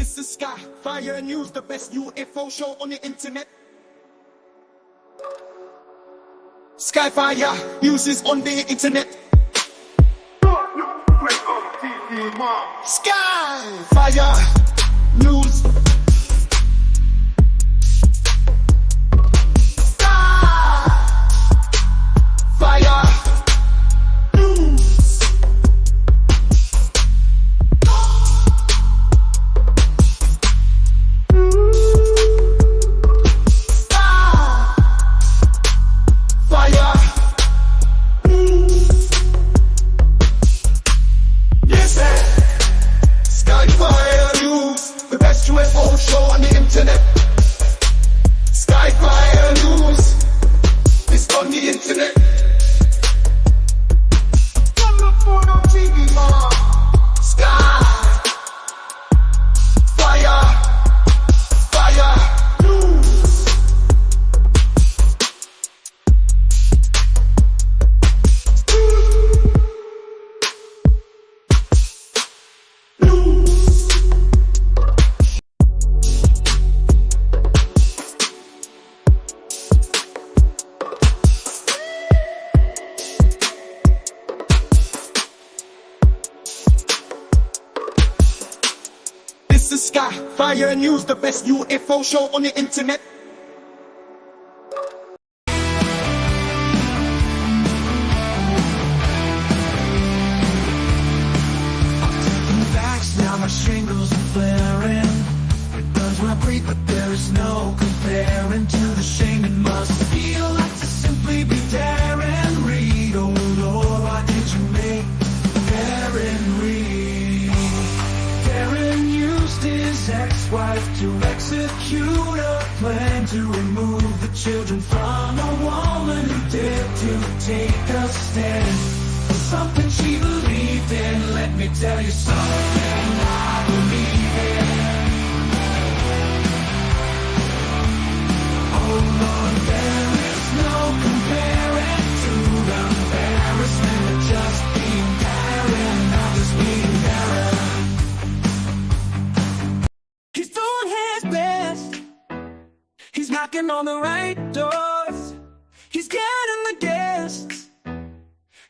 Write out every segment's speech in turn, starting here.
This is Sky Fire News, the best UFO show on the internet. Skyfire News is on the internet. Skyfire News. Skyfire News. UFO show on the internet. Skyfire News is on the internet. Come look for it on TV, mom. Skyfire News. This is Skyfire News, the best UFO show on the internet. Facts, now my shingles are flaring. It burns when I breathe, but there is no comparing to the shame it must feel like to simply be daring. Read, oh Lord, why did you make Darren Reed? Darren used his ex-wife to execute a plan to remove the children from a woman who dared to take a stand. Something she believed in. Let me tell you something I believe in. Oh Lord, there is no comparing to the embarrassment of just being Darren, not just being Darren. He's doing his best. He's knocking on the right doors. He's getting the guests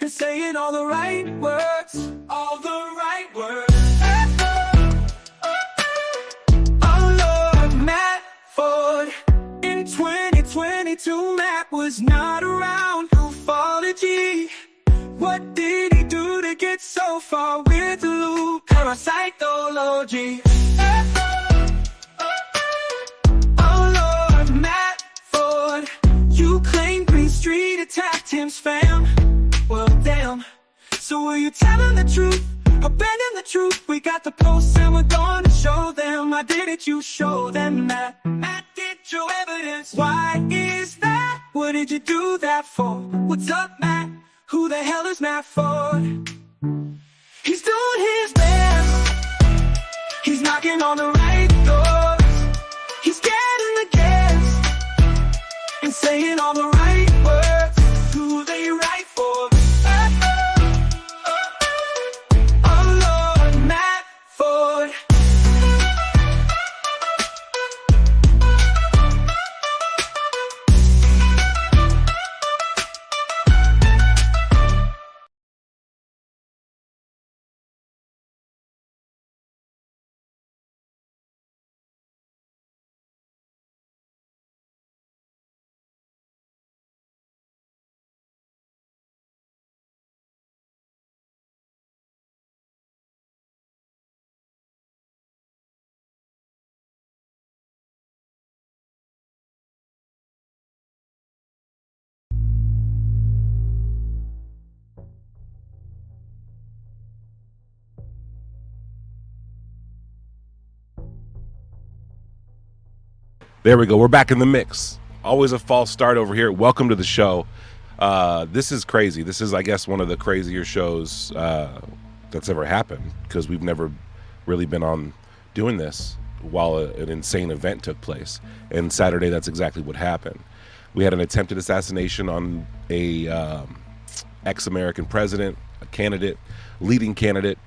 and saying all the right words, all the right words. Oh Lord, Matt Ford. In 2022, Matt was not around. Ufology. What did he do to get so far with the loop? Parasitology. Oh Lord, Matt Ford. You claim Green Street attacked Tim's fam. Well, damn. So will you tell them the truth or bend them the truth? We got the posts and we're gonna show them. Why didn't you show them that? Matt, did your evidence? Why is that? What did you do that for? What's up, Matt? Who the hell is Matt Ford? He's doing his best. He's knocking on the right doors. He's getting the guests and saying all the right words. Who they write for? Oh Lord, Matt Ford. There we go. We're back in the mix. Always a false start over here. Welcome to the show. This is crazy. This is, I guess, one of the crazier shows that's ever happened because we've never really been on doing this while an insane event took place. And Saturday, that's exactly what happened. We had an attempted assassination on a ex-American president, a candidate, leading candidate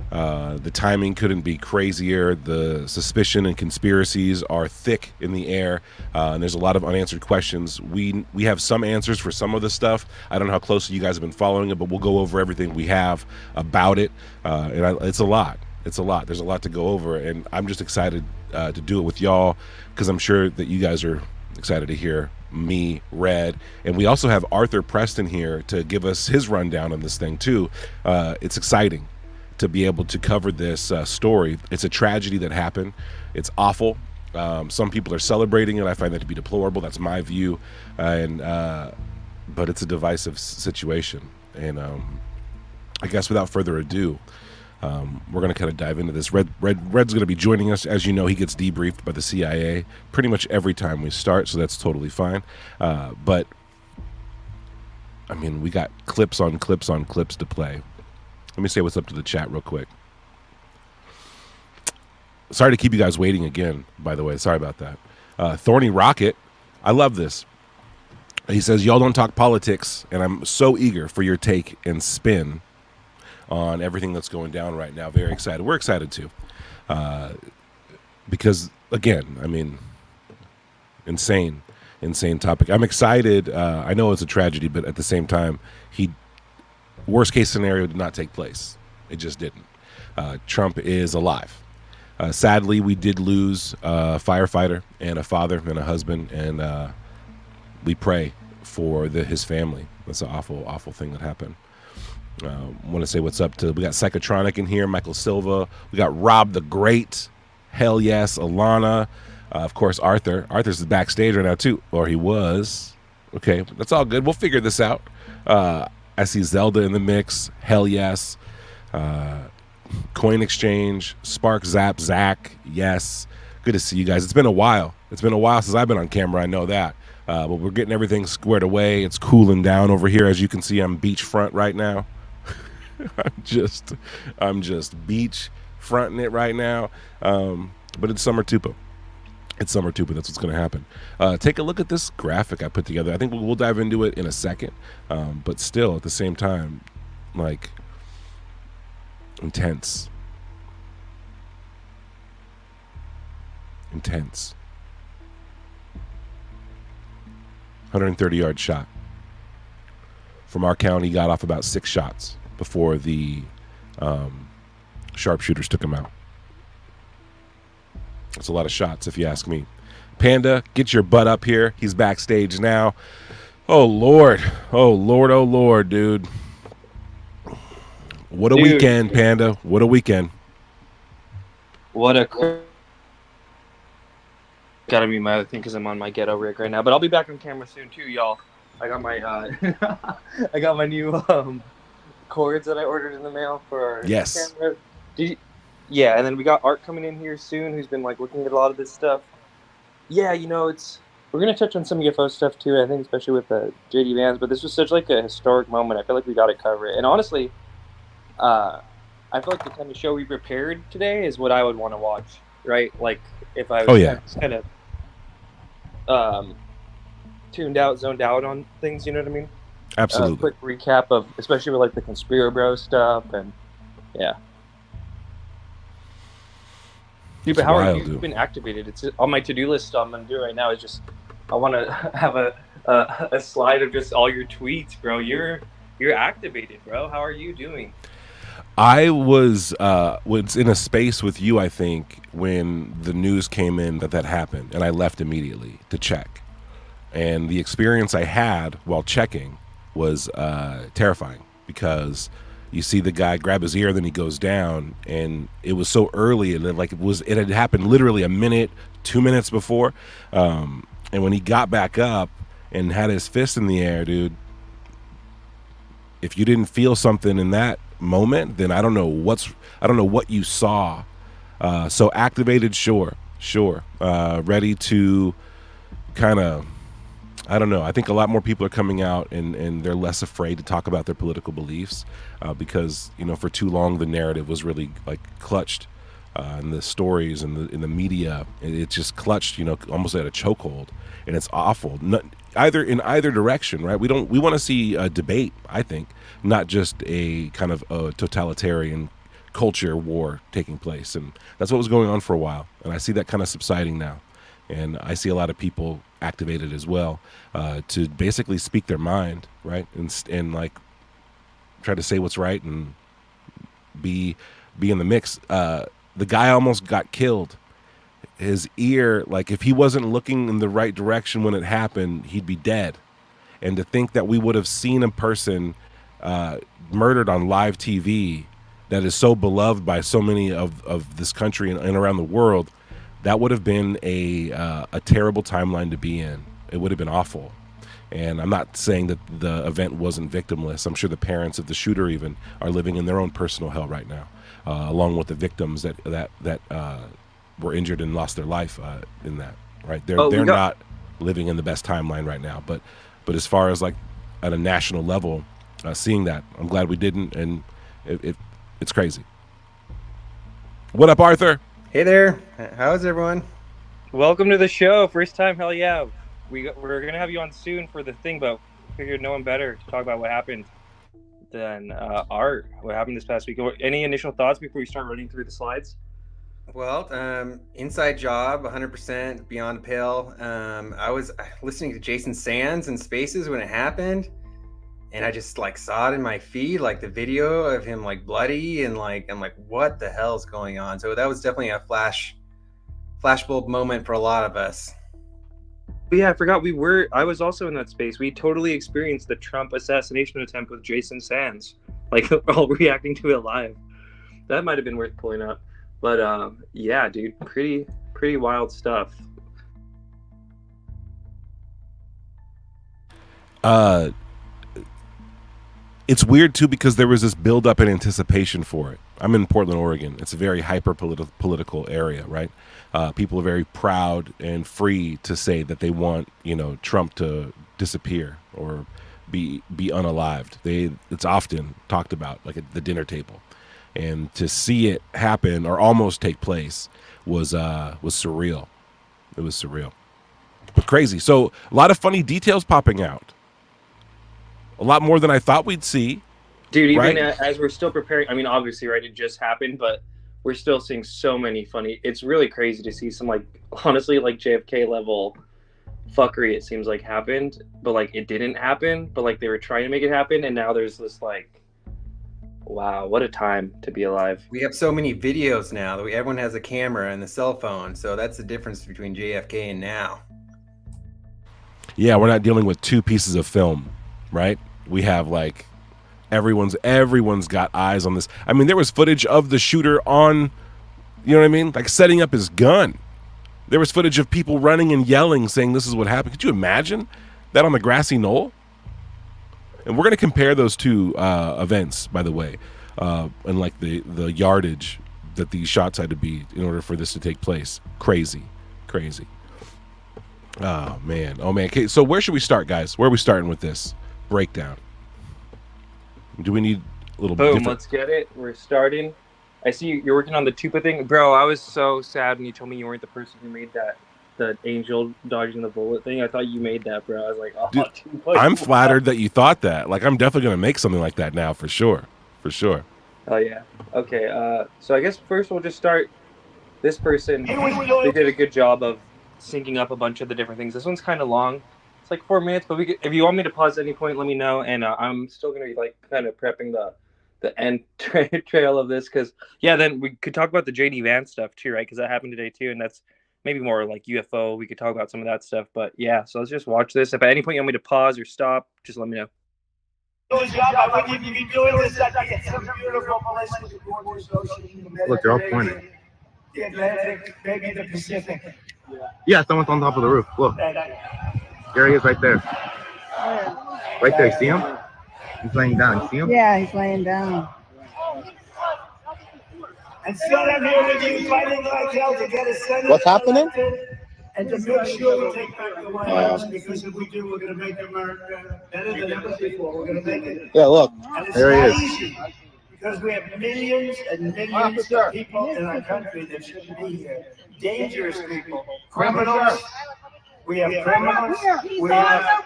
The timing couldn't be crazier. The suspicion and conspiracies are thick in the air, and there's a lot of unanswered questions. We have some answers for some of the stuff. I don't know how closely you guys have been following it, but we'll go over everything we have about it. It's a lot. It's a lot. There's a lot to go over, and I'm just excited to do it with y'all, because I'm sure that you guys are excited to hear me, Red, and we also have Arthur Preston here to give us his rundown on this thing too. It's exciting to be able to cover this story. It's a tragedy that happened. It's awful. Some people are celebrating it. I find that to be deplorable. That's my view. But it's a divisive situation. And I guess without further ado, we're going to kind of dive into this. Red's going to be joining us. As you know, he gets debriefed by the CIA pretty much every time we start, so that's totally fine. But, I mean, we got clips on clips on clips to play. Let me say what's up to the chat real quick. Sorry to keep you guys waiting again, by the way. Sorry about that. Thorny Rocket, I love this. He says, y'all don't talk politics, and I'm so eager for your take and spin on everything that's going down right now. Very excited. We're excited too. Because, again, I mean, insane topic. I'm excited. I know it's a tragedy, but at the same time, worst case scenario did not take place. It just didn't. Trump is alive. Sadly, we did lose a firefighter and a father and a husband, and we pray for his family. That's an awful, awful thing that happened. Want to say what's up to, we got Psychotronic in here, Michael Silva. We got Rob the Great. Hell yes, Alana. Of course, Arthur. Arthur's backstage right now too, or he was. Okay, that's all good. We'll figure this out. I see Zelda in the mix. Hell yes. Coin Exchange. Spark Zap Zach. Yes. Good to see you guys. It's been a while. It's been a while since I've been on camera. I know that. But we're getting everything squared away. It's cooling down over here. As you can see, I'm beachfront right now. I'm just beach fronting it right now. But it's Summer Tupa. It's Summer Tupa. That's what's going to happen. Take a look at this graphic I put together. I think we'll dive into it in a second. But still, at the same time, like, intense. 130-yard shot. From our count, he got off about 6 shots before the sharpshooters took him out. That's a lot of shots, if you ask me. Panda, get your butt up here. He's backstage now. Oh, Lord. Oh, Lord, oh, Lord, dude. What a weekend, Panda. What a weekend. What a... Gotta be my other thing because I'm on my ghetto rig right now. But I'll be back on camera soon, too, y'all. I got my I got my new cords that I ordered in the mail for our camera. Yeah, and then we got Art coming in here soon, who's been like looking at a lot of this stuff. Yeah, you know, we're gonna touch on some UFO stuff too. I think especially with the JD Vans, but this was such like a historic moment. I feel like we got to cover it. And honestly, I feel like the kind of show we prepared today is what I would want to watch, right? Like if I was kind of tuned out, zoned out on things, you know what I mean? Absolutely. Quick recap of, especially with like the Conspiro Bro stuff, and yeah. Dude, but how are you? You've been activated. It's on my to-do list. I'm gonna do right now. Is just I want to have a slide of just all your tweets, bro. You're activated, bro. How are you doing? I was in a space with you, I think, when the news came in that happened, and I left immediately to check. And the experience I had while checking was terrifying, because you see the guy grab his ear, then he goes down, and it was so early, and it had happened literally a minute, 2 minutes before. And when he got back up and had his fist in the air, dude, if you didn't feel something in that moment, then I don't know what you saw. So activated, sure. Ready to kind of, I don't know. I think a lot more people are coming out and they're less afraid to talk about their political beliefs, because, you know, for too long the narrative was really like clutched, in the stories and in the media. It's just clutched, you know, almost at a chokehold, and it's awful. In either direction, right? We want to see a debate, I think, not just a kind of a totalitarian culture war taking place, and that's what was going on for a while. And I see that kind of subsiding now, and I see a lot of people activated as well to basically speak their mind, right, and like try to say what's right and be in the mix. The guy almost got killed. His ear, like if he wasn't looking in the right direction when it happened, he'd be dead. And to think that we would have seen a person murdered on live TV that is so beloved by so many of this country and around the world, that would have been a terrible timeline to be in. It would have been awful. And I'm not saying that the event wasn't victimless. I'm sure the parents of the shooter even are living in their own personal hell right now, along with the victims that were injured and lost their life in that. Right? They're not living in the best timeline right now. But as far as like at a national level, seeing that, I'm glad we didn't, and it's crazy. What up, Arthur? Hey there. How's everyone? Welcome to the show. First time, hell yeah. We're gonna have you on soon for the thing, but figured no one better to talk about what happened than Art. What happened this past week? Any initial thoughts before we start running through the slides? Well, inside job, 100% beyond the pale. I was listening to Jason Sands in Spaces when it happened, and I just like saw it in my feed, like the video of him like bloody, and like I'm like, what the hell is going on? So that was definitely a flashbulb moment for a lot of us. But yeah, I forgot I was also in that space. We totally experienced the Trump assassination attempt with Jason Sands, like all reacting to it live. That might have been worth pulling up. But yeah, dude, pretty wild stuff. It's weird too because there was this build up in anticipation for it. I'm in Portland, Oregon. It's a very hyper political area, right? People are very proud and free to say that they want, Trump to disappear or be unalived. It's often talked about, like at the dinner table, and to see it happen or almost take place was surreal. It was surreal, but crazy. So a lot of funny details popping out. A lot more than I thought we'd see. Dude, even right? As we're still preparing, I mean, obviously, right, it just happened, but we're still seeing so many funny. It's really crazy to see some, like, honestly, like JFK level fuckery, it seems like happened, but like it didn't happen, but like they were trying to make it happen, and now there's this like, wow, what a time to be alive. We have so many videos now that everyone has a camera and the cell phone, so that's the difference between JFK and now. Yeah, we're not dealing with two pieces of film, right? We have like everyone's got eyes on this. I mean, there was footage of the shooter on, you know what I mean? Like setting up his gun. There was footage of people running and yelling, saying this is what happened. Could you imagine that on the grassy knoll? And we're going to compare those two events, by the way, and like the yardage that these shots had to be in order for this to take place. Crazy. Oh man. Okay, so where should we start, guys? Where are we starting with this breakdown? Do we need a little boom? Different... Let's get it. We're starting. I see you're working on the Tupa thing, bro. I was so sad when you told me you weren't the person who made that, the angel dodging the bullet thing. I thought you made that, bro. I was like, oh, dude, I'm flattered that you thought that. Like, I'm definitely gonna make something like that now for sure. Oh yeah. Okay. So I guess first we'll just start. This person, they did a good job of syncing up a bunch of the different things. This one's kind of long. It's like 4 minutes, but if you want me to pause at any point, let me know. And I'm still gonna be like kind of prepping the end trail of this, because yeah, then we could talk about the JD Vance stuff too, right? Because that happened today too, and that's maybe more like UFO. We could talk about some of that stuff, but yeah. So let's just watch this. If at any point you want me to pause or stop, just let me know. Look, they're all pointing. The Atlantic, maybe the Pacific. Yeah, someone's on top of the roof. Look. There he is right there. Right there, see him? He's laying down. You see him? Yeah, he's laying down. And still I'm here with you fighting like hell to get a senator. What's happening? And to make sure we take back the White House, because if we do, we're going to make America better than ever before. We're going to make it. Yeah, look. There he is. Easy, because we have millions and millions of people in our country that shouldn't be here. Dangerous people, criminals. We have criminals. We have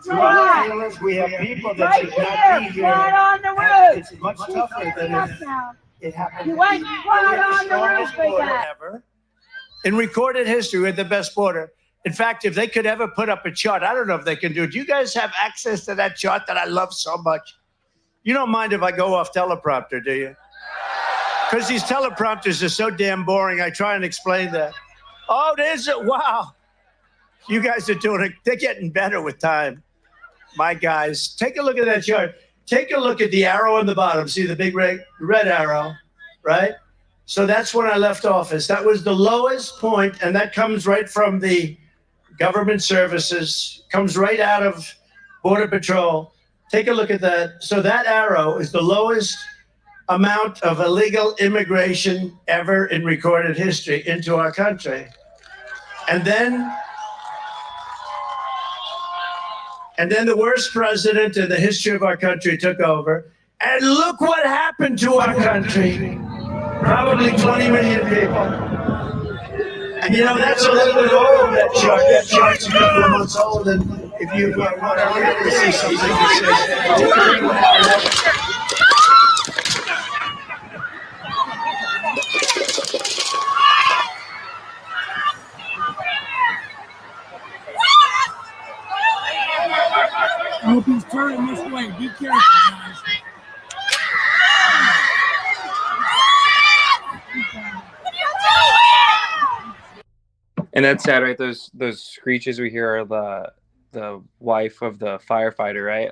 drug dealers. We have people that should not be here. It's much tougher than It happened. You went right on the roof, big guy. Ever. In recorded history, we're the best border. In fact, if they could ever put up a chart, I don't know if they can do it. Do you guys have access to that chart that I love so much? You don't mind if I go off teleprompter, do you? Because these teleprompters are so damn boring. I try and explain that. Oh, there's it. Wow. You guys are doing it. They're getting better with time. My guys, take a look at that chart. Take a look at the arrow on the bottom. See the big red arrow, right? So that's when I left office. That was the lowest point, and that comes right from the government services, comes right out of Border Patrol. Take a look at that. So that arrow is the lowest amount of illegal immigration ever in recorded history into our country. And then the worst president in the history of our country took over. And look what happened to our country. Probably 20 million people. And you know, that's a little bit old, that chart. That chart's a couple of months old. And if you want to really see something that says, I hope he's turning this way. Be careful, guys. And that's sad, right? Those screeches we hear are the wife of the firefighter, right?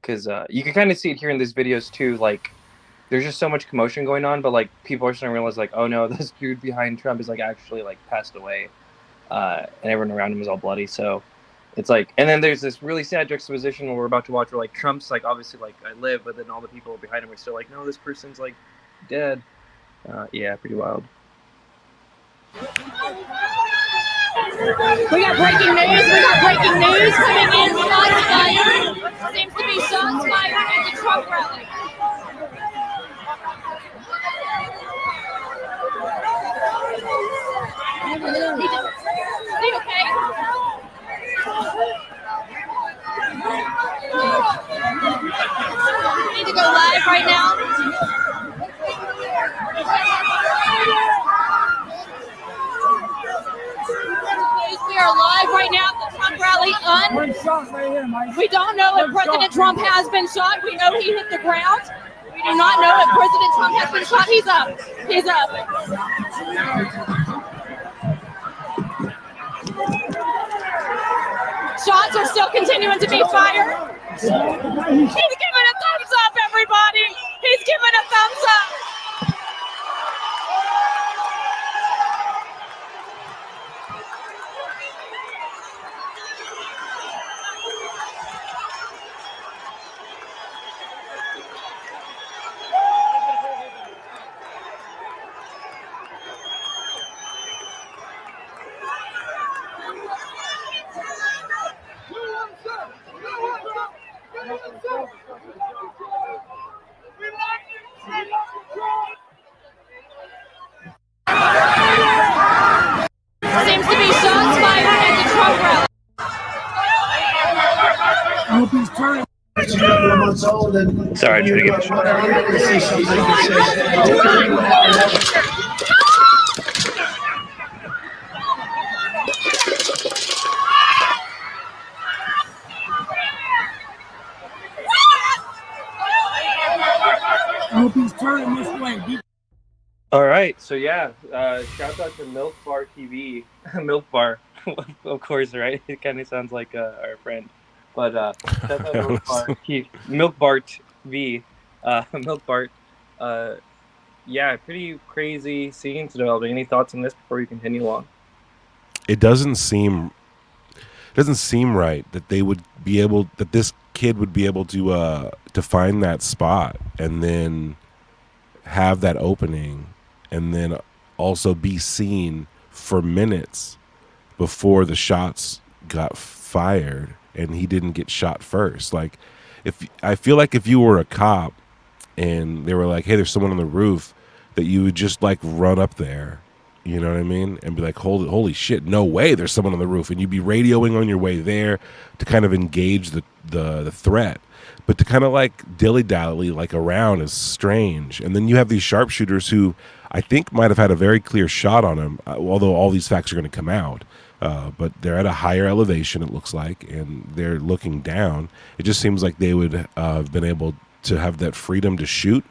Because you can kind of see it here in these videos too. Like, there's just so much commotion going on, but like people are starting to realize, like, oh no, this dude behind Trump is like actually like passed away, and everyone around him is all bloody. So it's like, and then there's this really sad juxtaposition where we're about to watch where like Trump's like obviously like I live, but then all the people behind him are still like, no, this person's like dead. Yeah, pretty wild. We got breaking news. Coming in. Shots fired. Seems to be shots fired at the Trump rally. Are you okay? We need to go live right now. We are live right now at the Trump rally. We don't know if President Trump has been shot. We know he hit the ground. We do not know if President Trump has been shot. He's up. He's up. Shots are still continuing to be fired. He's giving a thumbs up, everybody. He's giving a thumbs up. Seems to be shots fired at the Trump rally. I hope he's turning. it's a couple of months old. And Sorry, you trying to get want the shot. to really see something that says, I hope he's turning this way. All right, so yeah, shout out to Milk Bar TV, Milk Bar, of course, right? It kind of sounds like our friend, but shout out to Milk Bar TV, Milk Bart. Yeah, pretty crazy scenes developing. Any thoughts on this before we continue on? It doesn't seem right that they would be able, that this kid would be able to find that spot and then have that opening and then also be seen for minutes before the shots got fired and he didn't get shot first. Like, I feel like if you were a cop and they were like, hey, there's someone on the roof, that you would just like run up there You know what I mean? And be like, holy shit, no way there's someone on the roof. And you'd be radioing on your way there to kind of engage the threat. But to kind of like dilly-dally like around is strange. And then you have these sharpshooters who I think might have had a very clear shot on him, although all these facts are going to come out. But they're at a higher elevation, it looks like, and they're looking down. It just seems like they would have been able to have that freedom to shoot.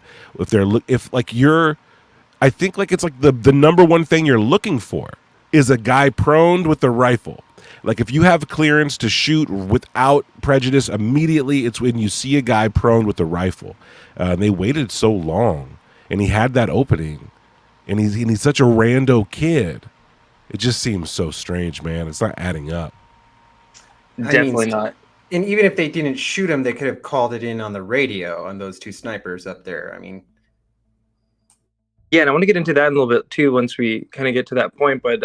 I think like it's like the number one thing you're looking for is a guy prone with a rifle. Like if you have clearance to shoot without prejudice immediately, it's when you see a guy prone with a rifle. And they waited so long, and he had that opening, and he's such a rando kid. It just seems so strange, man. It's not adding up. Definitely not. And even if they didn't shoot him, they could have called it in on the radio on those two snipers up there. I mean. Yeah, and I want to get into that in a little bit too once we kind of get to that point. But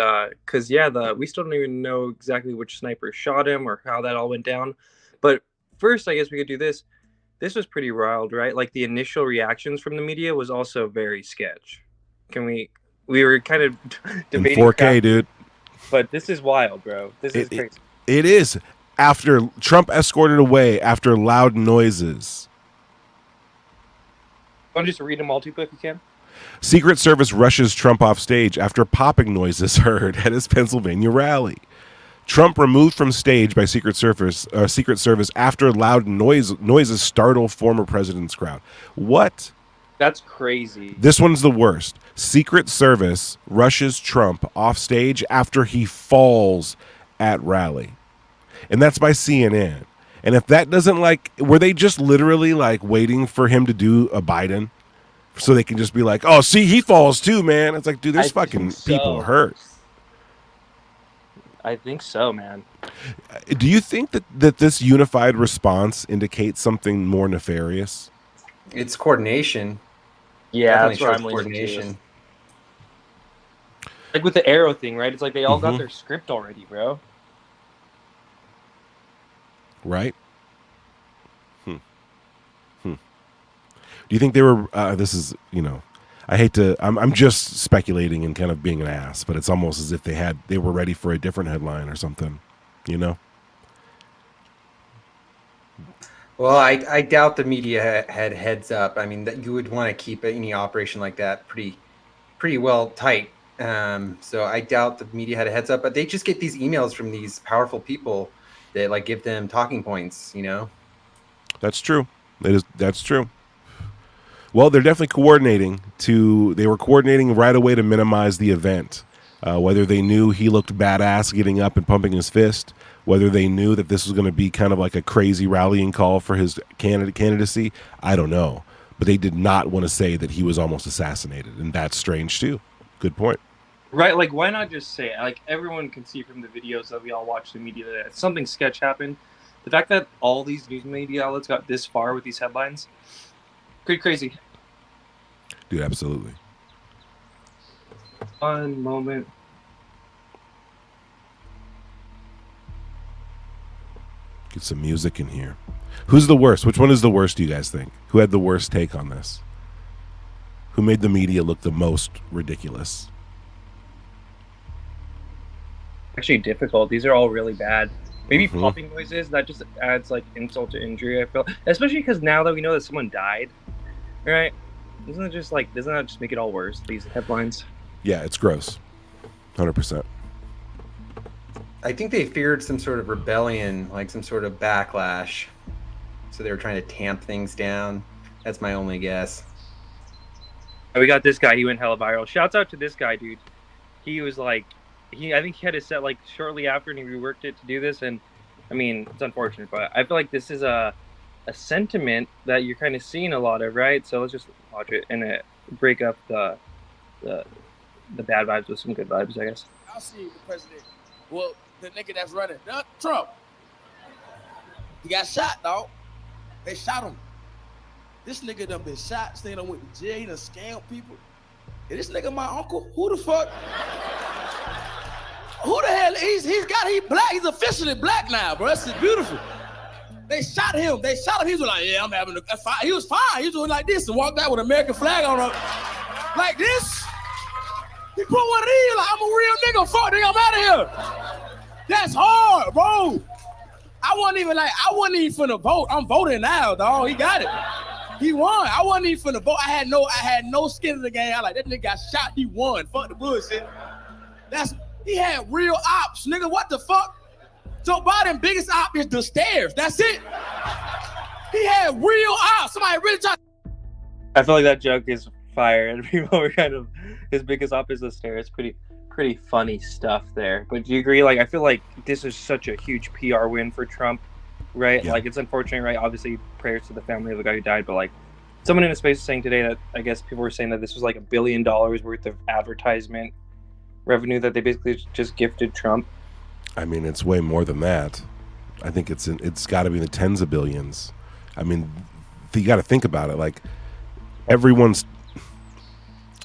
because we still don't even know exactly which sniper shot him or how that all went down. But first, I guess we could do this. This was pretty wild, right? Like the initial reactions from the media was also very sketch. We were kind of debating in 4K, dude. But this is wild, bro. This is crazy. It is. After Trump escorted away after loud noises. Want to just read them all too quick if you can? Secret Service rushes Trump off stage after popping noises heard at his Pennsylvania rally. Trump removed from stage by Secret Service after loud noises startle former president's crowd. What? That's crazy. This one's the worst. Secret Service rushes Trump off stage after he falls at rally. And that's by CNN. And if that doesn't were they just literally waiting for him to do a Biden? So they can just be like, oh, see, he falls too, man. It's like, dude, there's fucking people hurt. I think so, man. Do you think that this unified response indicates something more nefarious? It's coordination. Yeah, that's what I'm coordination. Like with the arrow thing, right? It's like they all got their script already, bro. Right? Do you think they were, I hate to, I'm just speculating and kind of being an ass, but it's almost as if they were ready for a different headline or something, you know? Well, I doubt the media had heads up. I mean, that you would want to keep any operation like that pretty well tight. So I doubt the media had a heads up, but they just get these emails from these powerful people that give them talking points, you know? That's true. That's true. Well, they're definitely coordinating. They were coordinating right away to minimize the event. Whether they knew he looked badass getting up and pumping his fist, whether they knew that this was going to be kind of like a crazy rallying call for his candidacy, I don't know. But they did not want to say that he was almost assassinated, and that's strange too. Good point. Right, why not just say it? Everyone can see from the videos that we all watch the media that something sketch happened. The fact that all these news media outlets got this far with these headlines, pretty crazy. Dude, absolutely. One moment. Get some music in here. Who's the worst? Which one is the worst, do you guys think? Who had the worst take on this? Who made the media look the most ridiculous? Actually difficult. These are all really bad. Maybe popping noises, that just adds insult to injury, I feel. Especially because now that we know that someone died, right? Doesn't that just make it all worse, these headlines? Yeah, it's gross. 100%. I think they feared some sort of rebellion, some sort of backlash. So they were trying to tamp things down. That's my only guess. We got this guy, he went hella viral. Shouts out to this guy, dude. He was I think he had it set shortly after and he reworked it to do this. And I mean, it's unfortunate, but I feel like this is a sentiment that you're kind of seeing a lot of, right? So let's just watch it and break up the bad vibes with some good vibes, I guess. I'll see the president. Well, the nigga that's running, Trump. He got shot, dog. They shot him. This nigga done been shot, saying I went to jail, he done scammed people. And this nigga my uncle? Who the fuck? Who the hell? He's black. He's officially black now, bro. This is beautiful. They shot him. He was like, yeah, I'm having a fire. He was fine. He was doing like this and walked out with an American flag on him. Like this. He put one of these like, I'm a real nigga. Fuck, nigga, I'm out of here. That's hard, bro. I wasn't even finna vote. I'm voting now, dog. He got it. He won. I wasn't even finna vote. I had no skin in the game. I like, that nigga got shot. He won. Fuck the bullshit. He had real ops, nigga. What the fuck? Joe Biden's biggest op is the stairs. That's it. He had real ops. Somebody really tried. I feel like that joke is fire, and people were kind of his biggest op is the stairs. Pretty funny stuff there. But do you agree? Like, I feel like this is such a huge PR win for Trump, right? Yeah. Like, it's unfortunate, right? Obviously, prayers to the family of the guy who died, but like, someone in the space was saying today that I guess people were saying that this was like $1 billion worth of advertisement revenue that they basically just gifted Trump. I mean, it's way more than that. I think it's got to be in the tens of billions. I mean, you got to think about it. Like,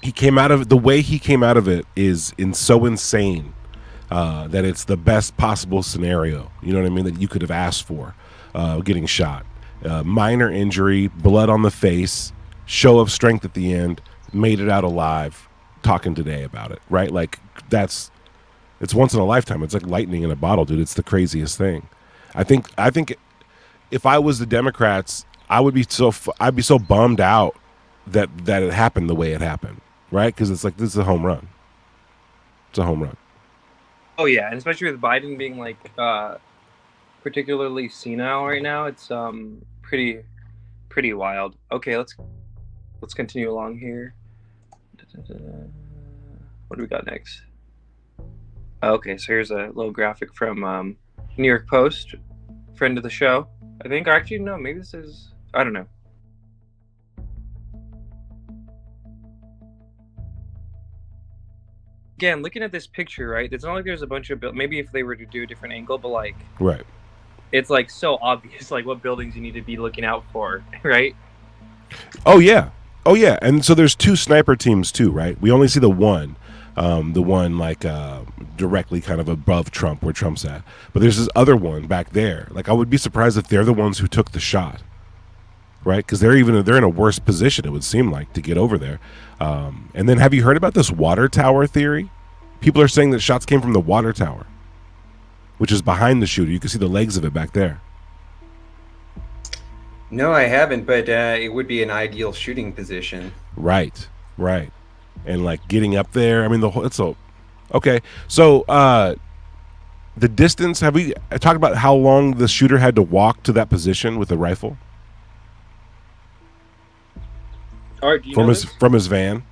he came out of it, the way he came out of it is so insane that it's the best possible scenario. You know what I mean? That you could have asked for, getting shot, minor injury, blood on the face, show of strength at the end, made it out alive, talking today about it, right? Like, it's once in a lifetime. It's like lightning in a bottle, dude. It's the craziest thing. I think if I was the Democrats, I'd be so bummed out that it happened the way it happened, right? Because it's like, this is a home run. It's a home run. Oh yeah, and especially with Biden being like particularly senile right now, it's pretty wild. Okay, let's continue along here. What do we got next? Okay, so here's a little graphic from New York Post, friend of the show, I think. Or actually, no, maybe this is, I don't know. Again, looking at this picture, right? It's not like there's a bunch of maybe if they were to do a different angle, but like, right? It's like so obvious, like what buildings you need to be looking out for, right? Oh yeah, and so there's two sniper teams too, right? We only see the one like directly kind of above Trump, where Trump's at. But there's this other one back there. Like, I would be surprised if they're the ones who took the shot, right? Because they're in a worse position, it would seem like, to get over there. And then, have you heard about this water tower theory? People are saying that shots came from the water tower, which is behind the shooter. You can see the legs of it back there. No, I haven't, but it would be an ideal shooting position. Right. And like getting up there, I mean, okay. So the distance, have we talked about how long the shooter had to walk to that position with a rifle? All right, from his van?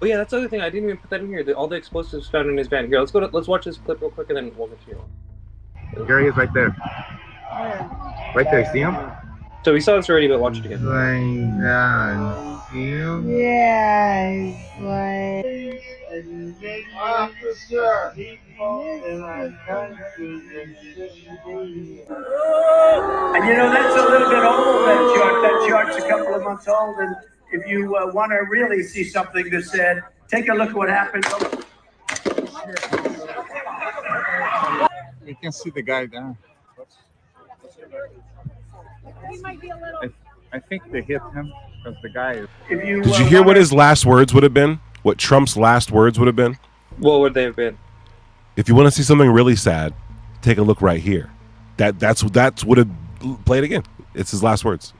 Oh yeah, that's the other thing. I didn't even put that in here. All the explosives found in his van. Here, let's watch this clip real quick and then we'll continue. There he is, right there. Right there, see him? So we saw this already, but watch it again. Laying down, see him? Yes, like officer, people in our country that shouldn't be here. And you know, that's a little bit old, that chart. That chart's a couple of months old, and if you want to really see something that said, take a look at what happened. You can see the guy there. I think they hit him because the guy is. Did you hear what his last words would have been? What Trump's last words would have been? What would they have been? If you want to see something really sad, take a look right here. That's would have played again. It's his last words.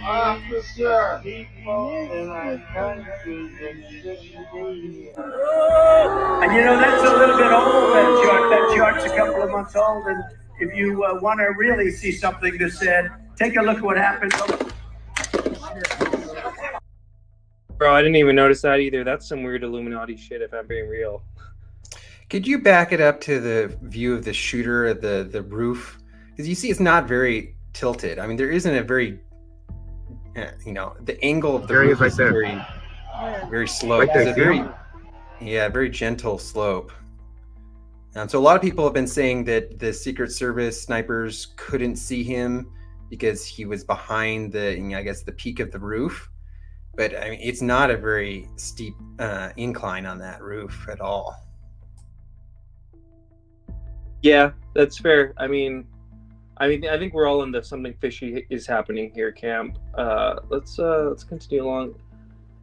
Officer, people in our country that shouldn't be here. And you know, that's a little bit old, that chart. That chart's a couple of months old, and if you want to really see something that said, take a look at what happened. Bro, I didn't even notice that either. That's some weird Illuminati shit, if I'm being real. Could you back it up to the view of the shooter at the roof? Because you see, it's not very tilted. I mean, there isn't a very, the angle of the roof is very, very slow. Right there, it's a very gentle slope. So a lot of people have been saying that the Secret Service snipers couldn't see him because he was behind the peak of the roof. But I mean, it's not a very steep incline on that roof at all. Yeah, that's fair. I mean, I mean, I think we're all in the something fishy is happening here camp. Let's continue along.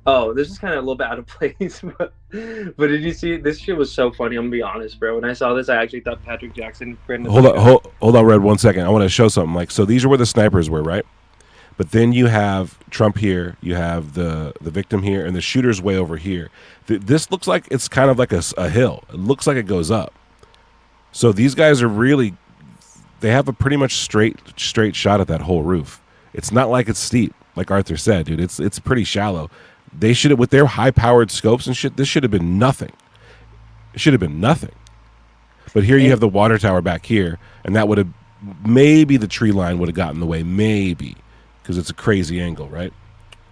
Oh, this is kind of a little bit out of place, but did you see this shit was so funny? I'm gonna be honest, bro. When I saw this, I actually thought Patrick Jackson. Hold on, Red. 1 second. I want to show something. Like, so these are where the snipers were, right? But then you have Trump here, you have the victim here, and the shooter's way over here. This looks like it's kind of like a hill. It looks like it goes up. So these guys are really, they have a pretty much straight shot at that whole roof. It's not like it's steep, like Arthur said, dude. It's pretty shallow. They should have, with their high-powered scopes and shit, this should have been nothing. It should have been nothing. But here you have the water tower back here, and that would have, maybe the tree line would have gotten in the way, maybe, because it's a crazy angle, right?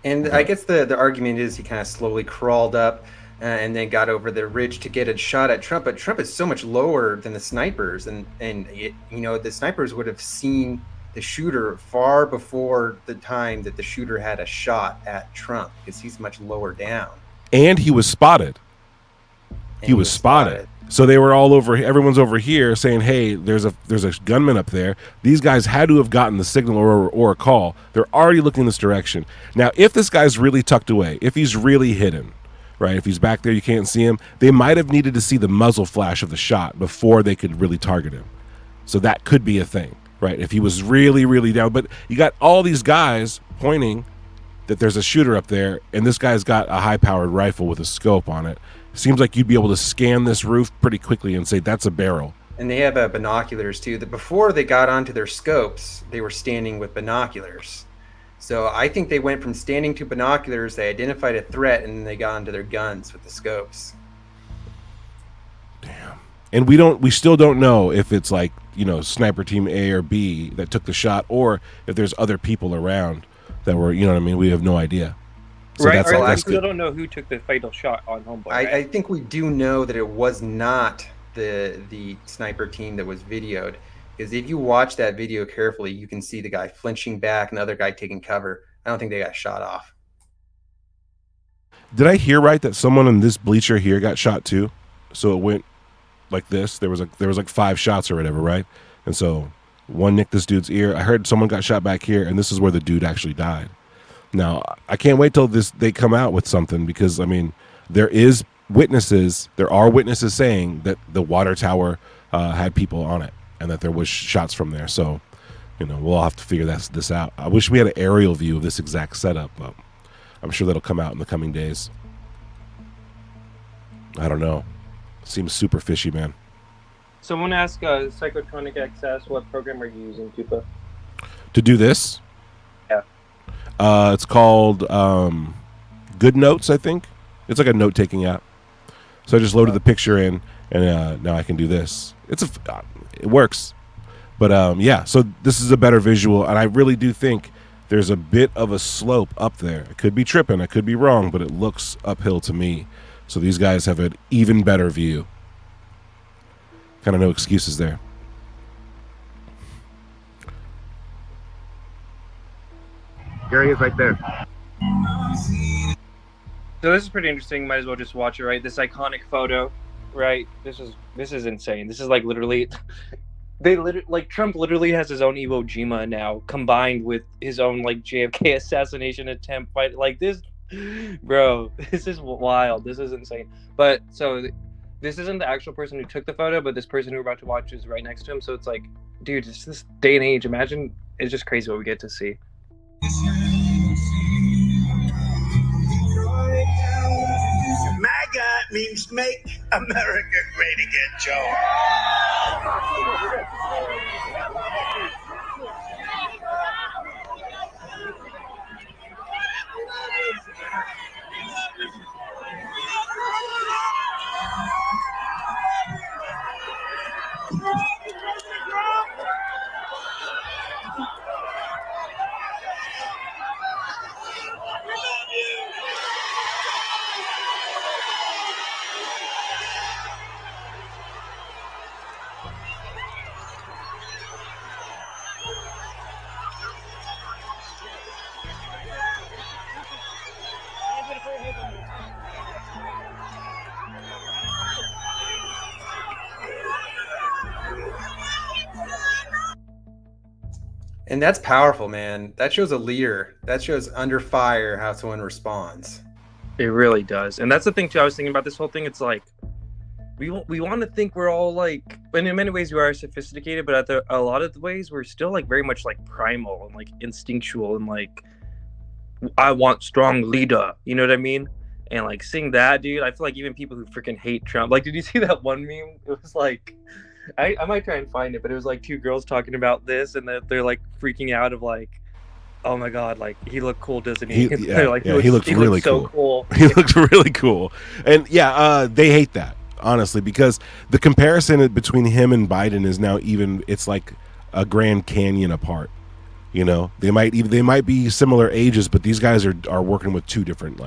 And I guess the argument is he kind of slowly crawled up and then got over the ridge to get a shot at Trump. But Trump is so much lower than the snipers, and it, you know, the snipers would have seen the shooter far before the time that the shooter had a shot at Trump, because he's much lower down. And he was spotted. He was spotted. So they were all over. Everyone's over here saying, "Hey, there's a gunman up there." These guys had to have gotten the signal or a call. They're already looking this direction. Now, if this guy's really tucked away, if he's really hidden, right? If he's back there, you can't see him. They might have needed to see the muzzle flash of the shot before they could really target him. So that could be a thing, right? If he was really, really down. But you got all these guys pointing that there's a shooter up there, and this guy's got a high-powered rifle with a scope on it. Seems like you'd be able to scan this roof pretty quickly and say that's a barrel. And they have binoculars too. That before they got onto their scopes, they were standing with binoculars. So I think they went from standing to binoculars, they identified a threat, and then they got onto their guns with the scopes. Damn. And we still don't know if it's like, you know, sniper team A or B that took the shot, or if there's other people around that were, you know what I mean? We have no idea. So right, that's, I still don't know who took the fatal shot on Homeboy. Right? I think we do know that it was not the sniper team that was videoed, because if you watch that video carefully, you can see the guy flinching back and the other guy taking cover. I don't think they got shot off. Did I hear right that someone in this bleacher here got shot too? So it went like this. There was like 5 shots or whatever, right? And so one nicked this dude's ear. I heard someone got shot back here, and this is where the dude actually died. Now, I can't wait till they come out with something, because, I mean, there are witnesses saying that the water tower had people on it and that there was shots from there. So, you know, we'll have to figure this out. I wish we had an aerial view of this exact setup, but I'm sure that'll come out in the coming days. I don't know. Seems super fishy, man. Someone asked Psychotronic XS, what program are you using, Tupa? To do this? Yeah. It's called Good Notes, I think. It's like a note-taking app. So I just loaded the picture in, and now I can do this. It works. But yeah, so this is a better visual, and I really do think there's a bit of a slope up there. I could be tripping, I could be wrong, but it looks uphill to me. So these guys have an even better view. Kind of no excuses there. There he is right there. So this is pretty interesting. Might as well just watch it, right? This iconic photo, right? This is insane. This is like literally, Trump literally has his own Iwo Jima now, combined with his own like JFK assassination attempt. Like this, bro, this is wild. This is insane. But so this isn't the actual person who took the photo, but this person who we're about to watch is right next to him. So it's like, dude, it's this day and age. Imagine, it's just crazy what we get to see. MAGA means Make America Great Again, Joe. And that's powerful, man. That shows a leader. That shows under fire how someone responds. It really does. And that's the thing, too. I was thinking about this whole thing. It's like, we want to think we're all like, and in many ways we are sophisticated, but a lot of the ways we're still like very much like primal and like instinctual and like, I want strong leader. You know what I mean? And like seeing that, dude, I feel like even people who freaking hate Trump, like, did you see that one meme? It was like, I might try and find it, but it was like two girls talking about this, and they're like freaking out of like, oh my god, like he looked cool, doesn't he? He looks really so cool. He looks really cool, and they hate that, honestly, because the comparison between him and Biden is now it's like a Grand Canyon apart. You know, they might be similar ages, but these guys are working with two different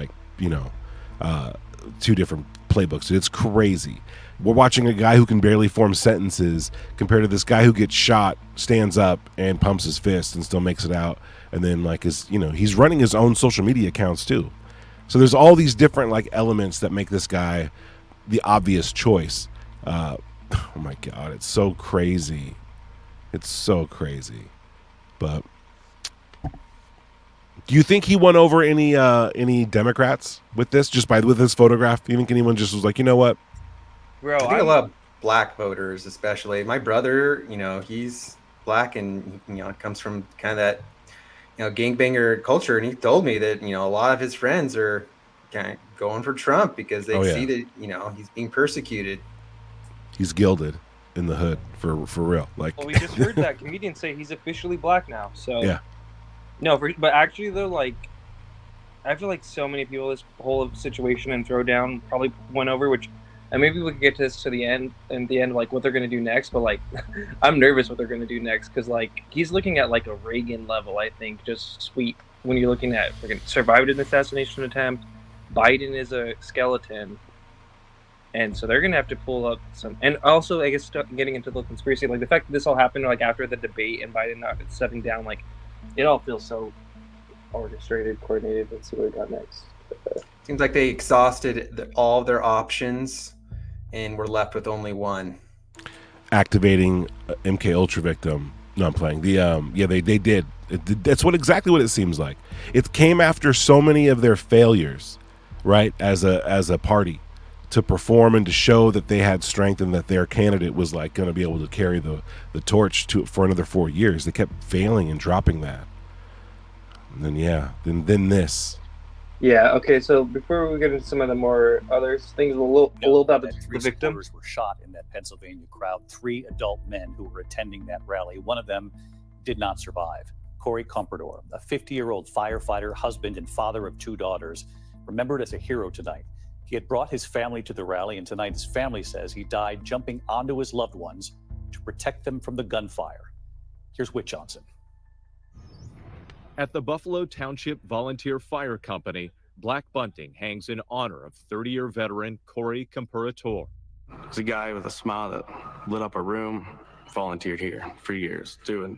two different playbooks. It's crazy. We're watching a guy who can barely form sentences compared to this guy who gets shot, stands up and pumps his fist and still makes it out. And then he's running his own social media accounts too. So there's all these different like elements that make this guy the obvious choice. Oh my God, it's so crazy. It's so crazy. But do you think he won over any Democrats with this, with his photograph? Do you think anyone just was like, you know what? Bro, I think a lot of black voters, especially. My brother, he's black and comes from kind of that gangbanger culture, and he told me that a lot of his friends are kind of going for Trump because they see that he's being persecuted. He's gilded in the hood for real. Like, well, we just heard that comedian say he's officially black now. So yeah. No, but actually though, like, I feel like so many people this whole situation and throwdown probably went over, which, and maybe we could get to this to the end, like what they're going to do next. But like, I'm nervous what they're going to do next, because like he's looking at like a Reagan level, I think, just sweep when you're looking at survived an assassination attempt. Biden is a skeleton, and so they're going to have to pull up some. And also, I guess getting into the conspiracy, like the fact that this all happened like after the debate and Biden not stepping down, like it all feels so orchestrated, coordinated. Let's see what we got next. Seems like they exhausted all of their options and we're left with only one. Activating MK Ultra victim. No, I'm playing. They did. That's exactly what it seems like. It came after so many of their failures, right? As a party, to perform and to show that they had strength and that their candidate was like going to be able to carry the torch for another 4 years. They kept failing and dropping that. And then then this. Yeah. Okay. So before we get into some of the more other things, a little about the victim. Were shot in that Pennsylvania crowd. 3 adult men who were attending that rally. One of them did not survive. Corey Comprador, a 50-year-old firefighter, husband, and father of 2 daughters, remembered as a hero tonight. He had brought his family to the rally, and tonight his family says he died jumping onto his loved ones to protect them from the gunfire. Here's Whit Johnson. At the Buffalo Township Volunteer Fire Company, Black Bunting hangs in honor of 30-year veteran Corey Comprador. He's a guy with a smile that lit up a room, volunteered here for years, doing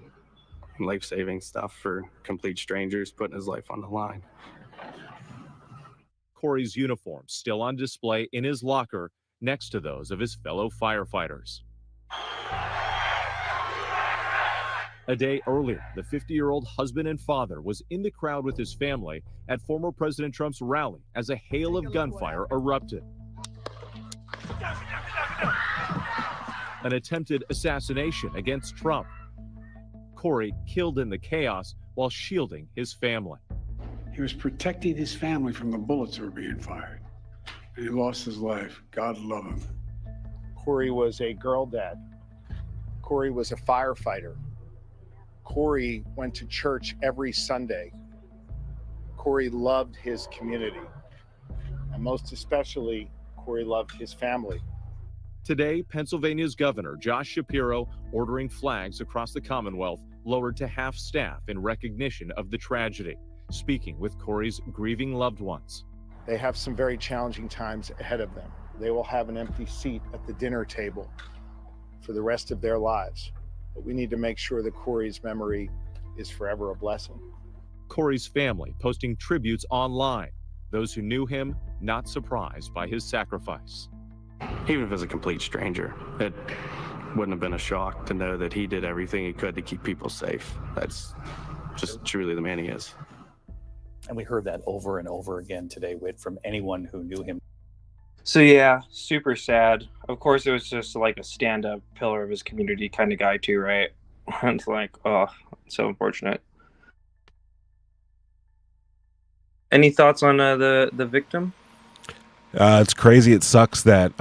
life-saving stuff for complete strangers, putting his life on the line. Corey's uniform still on display in his locker next to those of his fellow firefighters. A day earlier, the 50-year-old husband and father was in the crowd with his family at former President Trump's rally as a hail of gunfire erupted. An attempted assassination against Trump. Corey killed in the chaos while shielding his family. He was protecting his family from the bullets that were being fired. And he lost his life. God love him. Corey was a girl dad. Corey was a firefighter. Corey went to church every Sunday. Corey loved his community. And most especially, Corey loved his family. Today, Pennsylvania's Governor Josh Shapiro ordering flags across the Commonwealth lowered to half staff in recognition of the tragedy, speaking with Corey's grieving loved ones. They have some very challenging times ahead of them. They will have an empty seat at the dinner table for the rest of their lives. But we need to make sure that Corey's memory is forever a blessing. Corey's family posting tributes online. Those who knew him, not surprised by his sacrifice. Even if it's a complete stranger, it wouldn't have been a shock to know that he did everything he could to keep people safe. That's just truly the man he is. And we heard that over and over again today, Whit, from anyone who knew him. So yeah, super sad. Of course, it was just like a stand-up pillar of his community kind of guy too, right? It's like, oh, so unfortunate. Any thoughts on the victim? It's crazy. It sucks that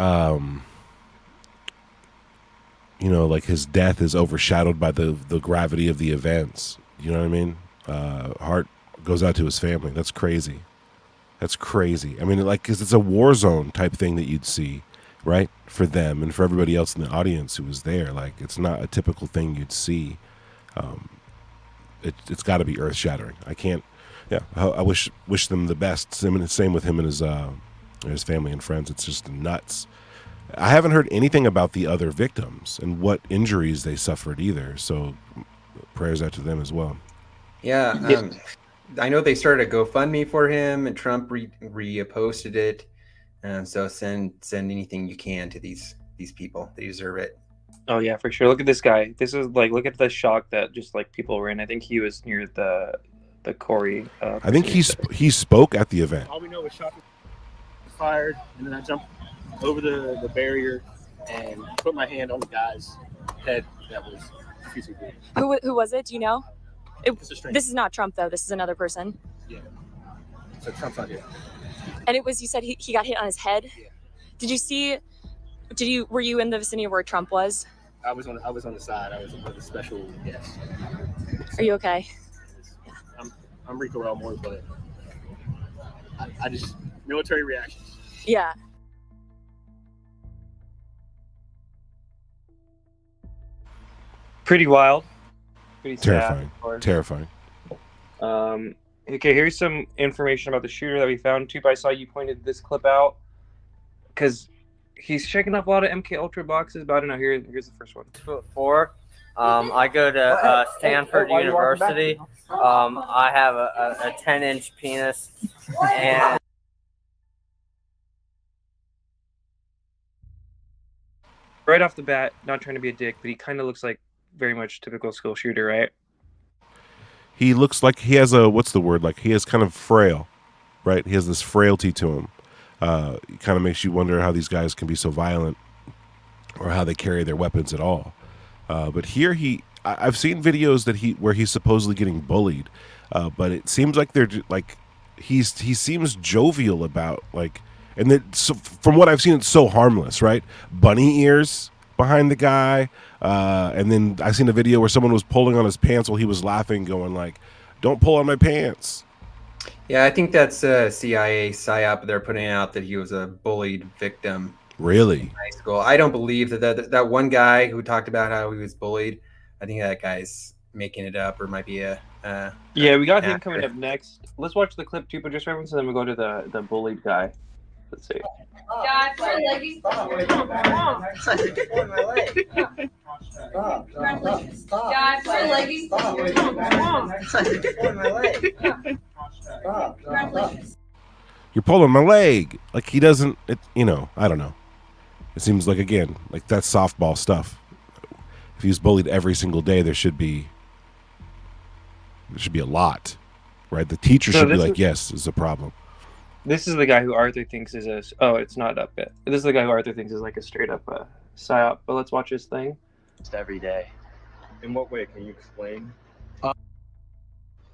like his death is overshadowed by the gravity of the events. You know what I mean? Heart goes out to his family. That's crazy. That's crazy. I mean, like, 'cause it's a war zone type thing that you'd see, right? For them and for everybody else in the audience who was there. Like, it's not a typical thing you'd see. It's got to be earth shattering. I can't. Yeah, I wish them the best. Same with him and his family and friends. It's just nuts. I haven't heard anything about the other victims and what injuries they suffered either. So prayers out to them as well. Yeah, I know they started a GoFundMe for him, and Trump reposted it. So send anything you can to these people. They deserve it. Oh yeah, for sure. Look at this guy. This is like, look at the shock that just like people were in. I think he was near the Corey. I think he spoke at the event. All we know is shot fired, and then I jumped over the barrier and put my hand on the guy's head that was refusing to breathe. Who was it? Do you know? This is not Trump, though. This is another person. Yeah. So Trump's not here. And it was, you said he got hit on his head. Yeah. Were you in the vicinity where Trump was? I was on the side. I was with a special guest. Are you okay? I'm Rico Elmore, but I just military reactions. Yeah. Pretty wild. Pretty terrifying. Sad, terrifying. Okay, here's some information about the shooter that we found. Tupe, I saw you pointed this clip out because he's checking up a lot of MK Ultra boxes, but I don't know. Here's the first one. 6'4". I go to Stanford University. I have a 10-inch penis, and right off the bat, not trying to be a dick, but he kind of looks like very much typical school shooter, right? He looks like he has he has kind of frail, right? He has this frailty to him. It kind of makes you wonder how these guys can be so violent or how they carry their weapons at all. But here I've seen videos where he's supposedly getting bullied, but it seems like they're like he seems jovial about and that from what I've seen, it's so harmless, right? Bunny ears behind the guy, and then I seen a video where someone was pulling on his pants while he was laughing, going like, "Don't pull on my pants." Yeah, I think that's a CIA psyop. They're putting out that he was a bullied victim. Really? In high school. I don't believe that one guy who talked about how he was bullied. I think that guy's making it up, or might be a. Yeah, we got him coming up next. Let's watch the clip too, but just reference, and then we'll go to the bullied guy. Let's see. Guys, my leggies. Guys, my leggies. You're pulling my leg. Like he doesn't. I don't know. It seems like again, like that's softball stuff. If he's bullied every single day, there should be a lot, right? The teacher should be like, "Yes, is a problem." This is the guy who Arthur thinks is it's not up yet. This is the guy who Arthur thinks is like a straight up psyop. But let's watch his thing. Just every day. In what way? Can you explain?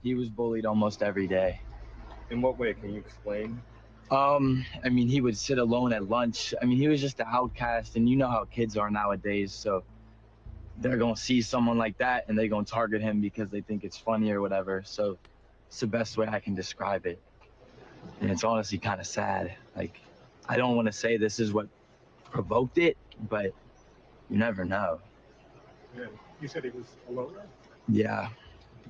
He was bullied almost every day. In what way? Can you explain? I mean, he would sit alone at lunch. I mean, he was just an outcast, and you know how kids are nowadays. So they're gonna see someone like that, and they're gonna target him because they think it's funny or whatever. So it's the best way I can describe it. And it's honestly kind of sad. Like, I don't want to say this is what provoked it, but you never know. Yeah. You said he was a loner? Yeah.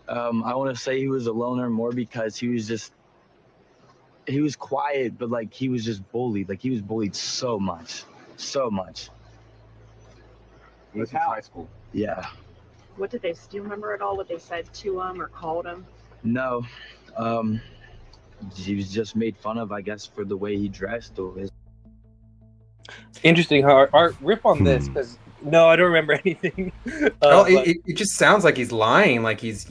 I want to say he was a loner more because he was quiet, but like he was just bullied. Like he was bullied so much. This is high school. Yeah. What did they, do you remember at all what they said to him or called him? No. He was just made fun of, I guess, for the way he dressed or his. Interesting how our rip on this, because No, I don't remember anything. Well, But- it just sounds like he's lying, like he's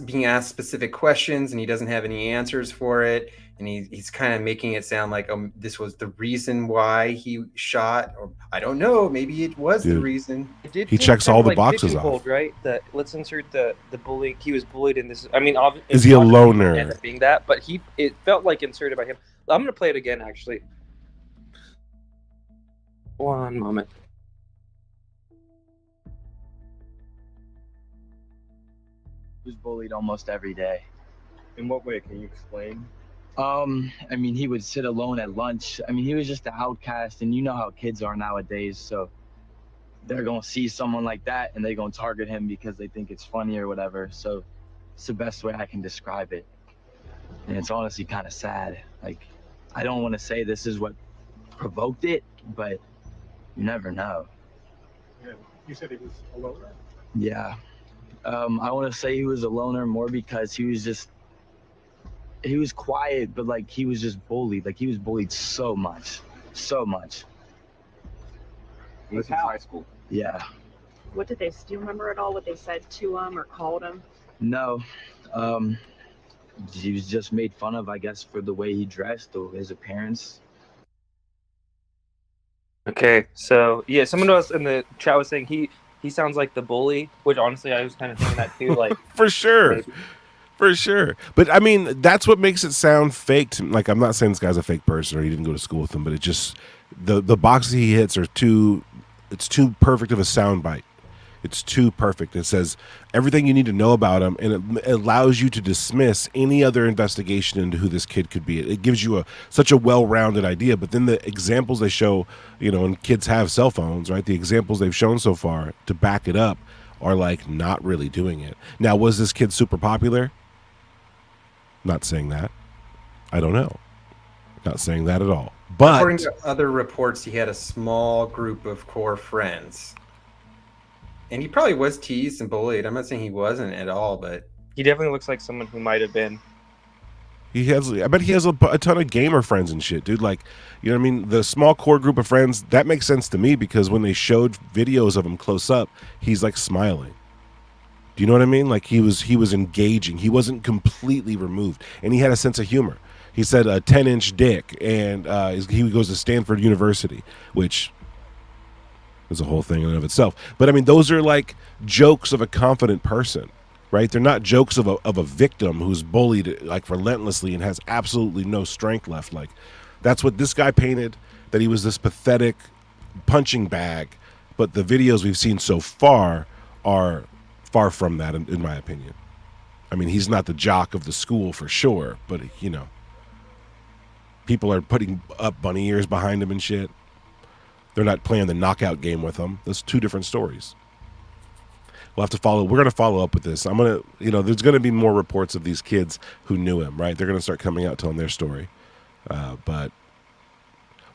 being asked specific questions and he doesn't have any answers for it, and he's kind of making it sound like this was the reason why he shot, or I don't know, maybe it was the Dude, reason. Did he seem checks kind all of the like boxes pigeonholed, off. right? Let's insert the bully. He was bullied in this. I mean, Is he a loner? Ended up being that, but it felt like inserted by him. I'm gonna play it again, actually. One moment. He was bullied almost every day. In what way? Can you explain? I mean, he would sit alone at lunch. I mean, he was just an outcast, and you know how kids are nowadays, so they're gonna see someone like that and they're gonna target him because they think it's funny or whatever. So it's the best way I can describe it. And it's honestly kind of sad. Like, I don't want to say this is what provoked it, but you never know. Yeah. You said he was a loner? Yeah. I want to say he was a loner more because he was quiet, but like he was just bullied. Like he was bullied so much. This is high school. Yeah. What did they, do you remember at all what they said to him or called him? No. He was just made fun of, I guess, for the way he dressed or his appearance. Okay, so yeah, someone else in the chat was saying he sounds like the bully, which honestly I was kind of thinking that too. Like For sure. maybe. For sure. But I mean, that's what makes it sound fake to me. Like, I'm not saying this guy's a fake person or he didn't go to school with him, but it just, the boxes he hits are too perfect of a soundbite. It's too perfect. It says everything you need to know about him, and it allows you to dismiss any other investigation into who this kid could be. It gives you such a well-rounded idea, but then the examples they show, and kids have cell phones, right? The examples they've shown so far to back it up are like not really doing it. Now, was this kid super popular? Not saying that. I don't know. Not saying that at all. But according to other reports, he had a small group of core friends. And he probably was teased and bullied. I'm not saying he wasn't at all, but He definitely looks like someone who might have been. I bet he has a ton of gamer friends and shit, dude. Like, you know what I mean? The small core group of friends, that makes sense to me because when they showed videos of him close up, he's like smiling. Do you know what I mean? Like he was engaging. He wasn't completely removed. And he had a sense of humor. He said a 10-inch dick, and he goes to Stanford University, which is a whole thing in and of itself. But I mean, those are like jokes of a confident person, right? They're not jokes of a victim who's bullied like relentlessly and has absolutely no strength left. Like that's what this guy painted, that he was this pathetic punching bag. But the videos we've seen so far are far from that, in my opinion. I mean, he's not the jock of the school for sure, but people are putting up bunny ears behind him and shit. They're not playing the knockout game with him. That's two different stories. We'll have to follow. We're going to follow up with this. I'm going to, there's going to be more reports of these kids who knew him, right? They're going to start coming out telling their story. But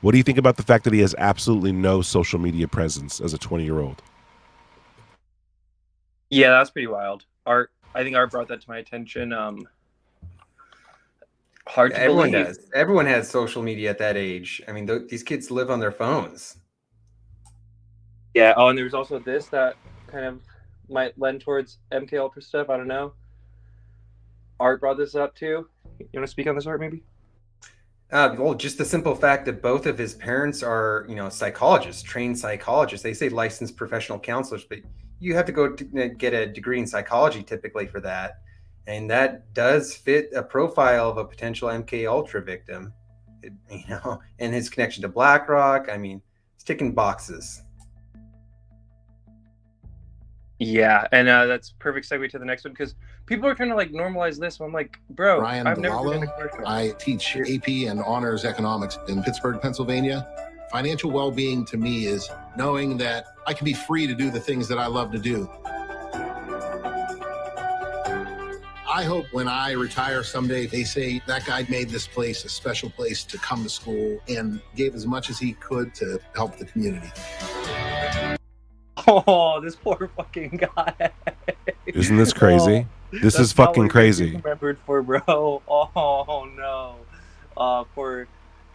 what do you think about the fact that he has absolutely no social media presence as a 20-year-old? Yeah, that's pretty wild. I think Art brought that to my attention. Hard to everyone believe. does. Everyone has social media at that age. I mean, these kids live on their phones. Yeah. Oh, and there's also this that kind of might lend towards MK Ultra stuff. I don't know. Art brought this up too. You want to speak on this, Art? Maybe. Well, just the simple fact that both of his parents are, psychologists, trained psychologists. They say licensed professional counselors, but you have to go to get a degree in psychology typically for that. And that does fit a profile of a potential MK Ultra victim, and his connection to BlackRock. I mean, it's ticking boxes. Yeah, and that's perfect segue to the next one because people are trying to like normalize this. I'm like, bro, Ryan I've never Malalo. been a commercial. I teach AP and honors economics in Pittsburgh, Pennsylvania. Financial well-being to me is knowing that I can be free to do the things that I love to do. I hope when I retire someday, they say that guy made this place a special place to come to school and gave as much as he could to help the community. Oh, this poor fucking guy. Isn't this crazy? This is fucking crazy. Remembered for, bro. Oh no. Poor.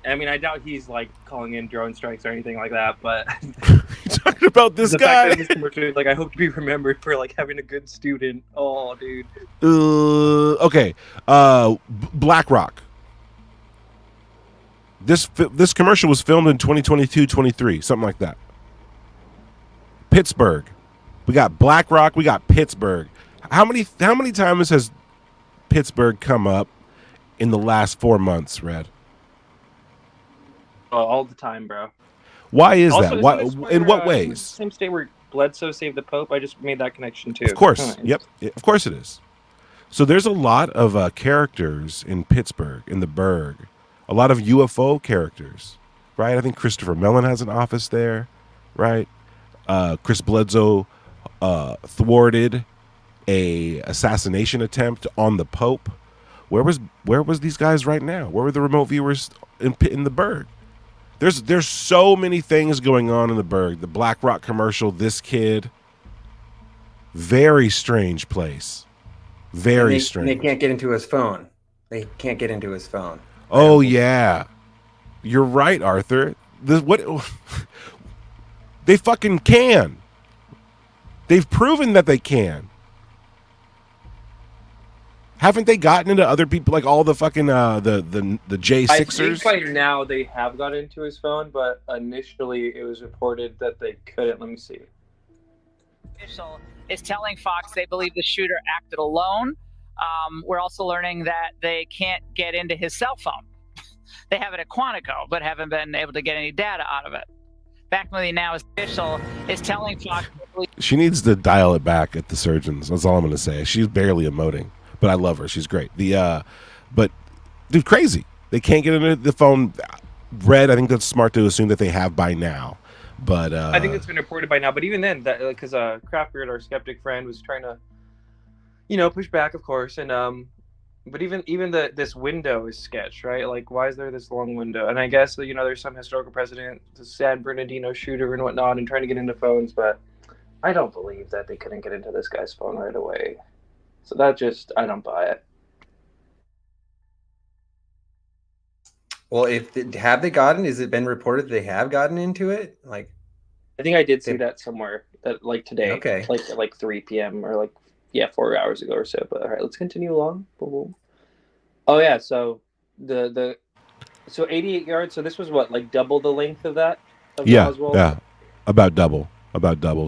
I mean, I doubt he's like calling in drone strikes or anything like that, but talking about this the guy? fact that this commercial is like, I hope to be remembered for like having a good student. Oh, dude. Okay. BlackRock. This commercial was filmed in 2022, 23, something like that. Pittsburgh. We got BlackRock. We got Pittsburgh. How many times has Pittsburgh come up in the last 4 months, Red? All the time, bro. Why is Also, that? Why? isn't this In where, what isn't this ways? the same state where Bledsoe saved the Pope? I just made that connection too. Of course. Huh. Yep. Of course it is. So there's a lot of characters in Pittsburgh, in the Burgh. A lot of UFO characters, right? I think Christopher Mellon has an office there, right? Chris Bledsoe thwarted a assassination attempt on the Pope. Where was these guys right now? Where were the remote viewers in the Burgh? There's so many things going on in the Burgh. The BlackRock commercial, this kid. Very strange place. Very strange. They can't get into his phone. They can't get into his phone. Oh yeah, you're right, Arthur. They fucking can. They've proven that they can. Haven't they gotten into other people, like all the fucking the J6ers? I think by now they have got into his phone, but initially it was reported that they couldn't. Let me see. Official is telling Fox they believe the shooter acted alone. We're also learning that they can't get into his cell phone. They have it at Quantico, but haven't been able to get any data out of it. Backman now is official is telling Fox. She needs to dial it back at the surgeons. That's all I'm going to say. She's barely emoting, but I love her. She's great. But dude, crazy. They can't get into the phone. Red, I think that's smart to assume that they have by now. But I think it's been reported by now. But even then, that because Craftbeard, our skeptic friend, was trying to, push back, of course. And but even this window is sketch, right? Like, why is there this long window? And I guess there's some historical precedent, the San Bernardino shooter and whatnot, and trying to get into phones. But I don't believe that they couldn't get into this guy's phone right away. So I don't buy it. Well, have they gotten? Is it been reported they have gotten into it? Like, I think I did see that somewhere. That like today, okay, like 3 p.m. or 4 hours ago or so. But all right, let's continue along. Boom. Oh yeah, so so 88 yards. So this was what, like double the length of that? Yeah, Oswald? yeah, about double.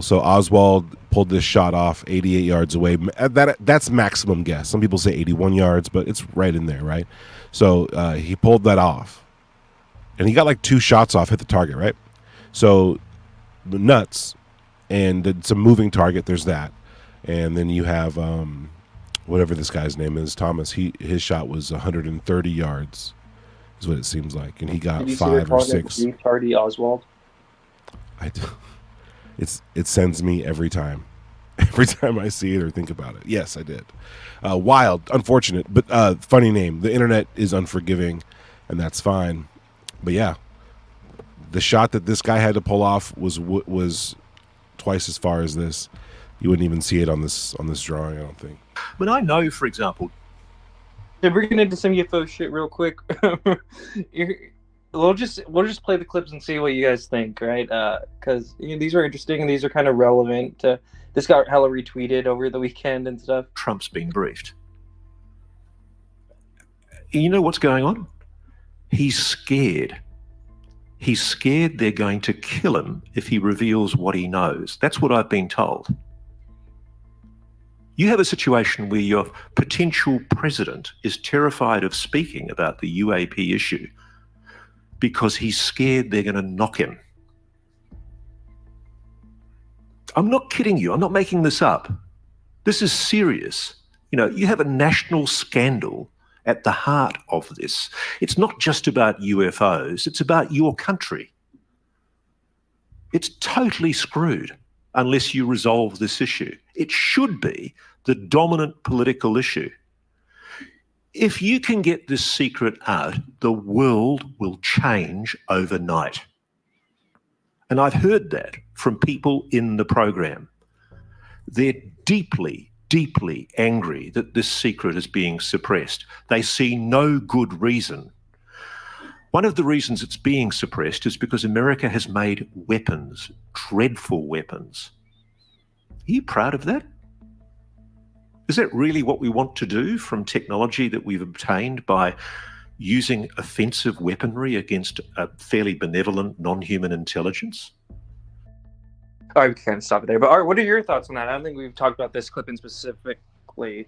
So Oswald pulled this shot off 88 yards away. That's maximum guess. Some people say 81 yards, but it's right in there, right? So he pulled that off, and he got like 2 shots off, hit the target, right? So nuts, and it's a moving target. There's that, and then you have whatever this guy's name is, Thomas. His shot was 130 yards, is what it seems like, and he got 5 or 6. Tardy Oswald. It sends me every time I see it or think about it. Yes, I did. Wild, unfortunate, but funny name. The internet is unforgiving, and that's fine. But yeah, the shot that this guy had to pull off was twice as far as this. You wouldn't even see it on this drawing, I don't think. But I know, for example. So we're getting into some UFO shit real quick. We'll just play the clips and see what you guys think, right? Because these are interesting and these are kind of relevant. This got hella retweeted over the weekend and stuff. Trump's been briefed. You know what's going on? He's scared. He's scared they're going to kill him if he reveals what he knows. That's what I've been told. You have a situation where your potential president is terrified of speaking about the UAP issue because he's scared they're going to knock him. I'm not kidding you. I'm not making this up. This is serious. You have a national scandal at the heart of this. It's not just about UFOs. It's about your country. It's totally screwed unless you resolve this issue. It should be the dominant political issue. If you can get this secret out, the world will change overnight. And I've heard that from people in the program. They're deeply, deeply angry that this secret is being suppressed. They see no good reason One of the reasons it's being suppressed is because America has made weapons, dreadful weapons. Are you proud of that? Is that really what we want to do from technology that we've obtained by using offensive weaponry against a fairly benevolent, non-human intelligence? All right, we can kind of stop it there. But Art, what are your thoughts on that? I don't think we've talked about this clip in specifically.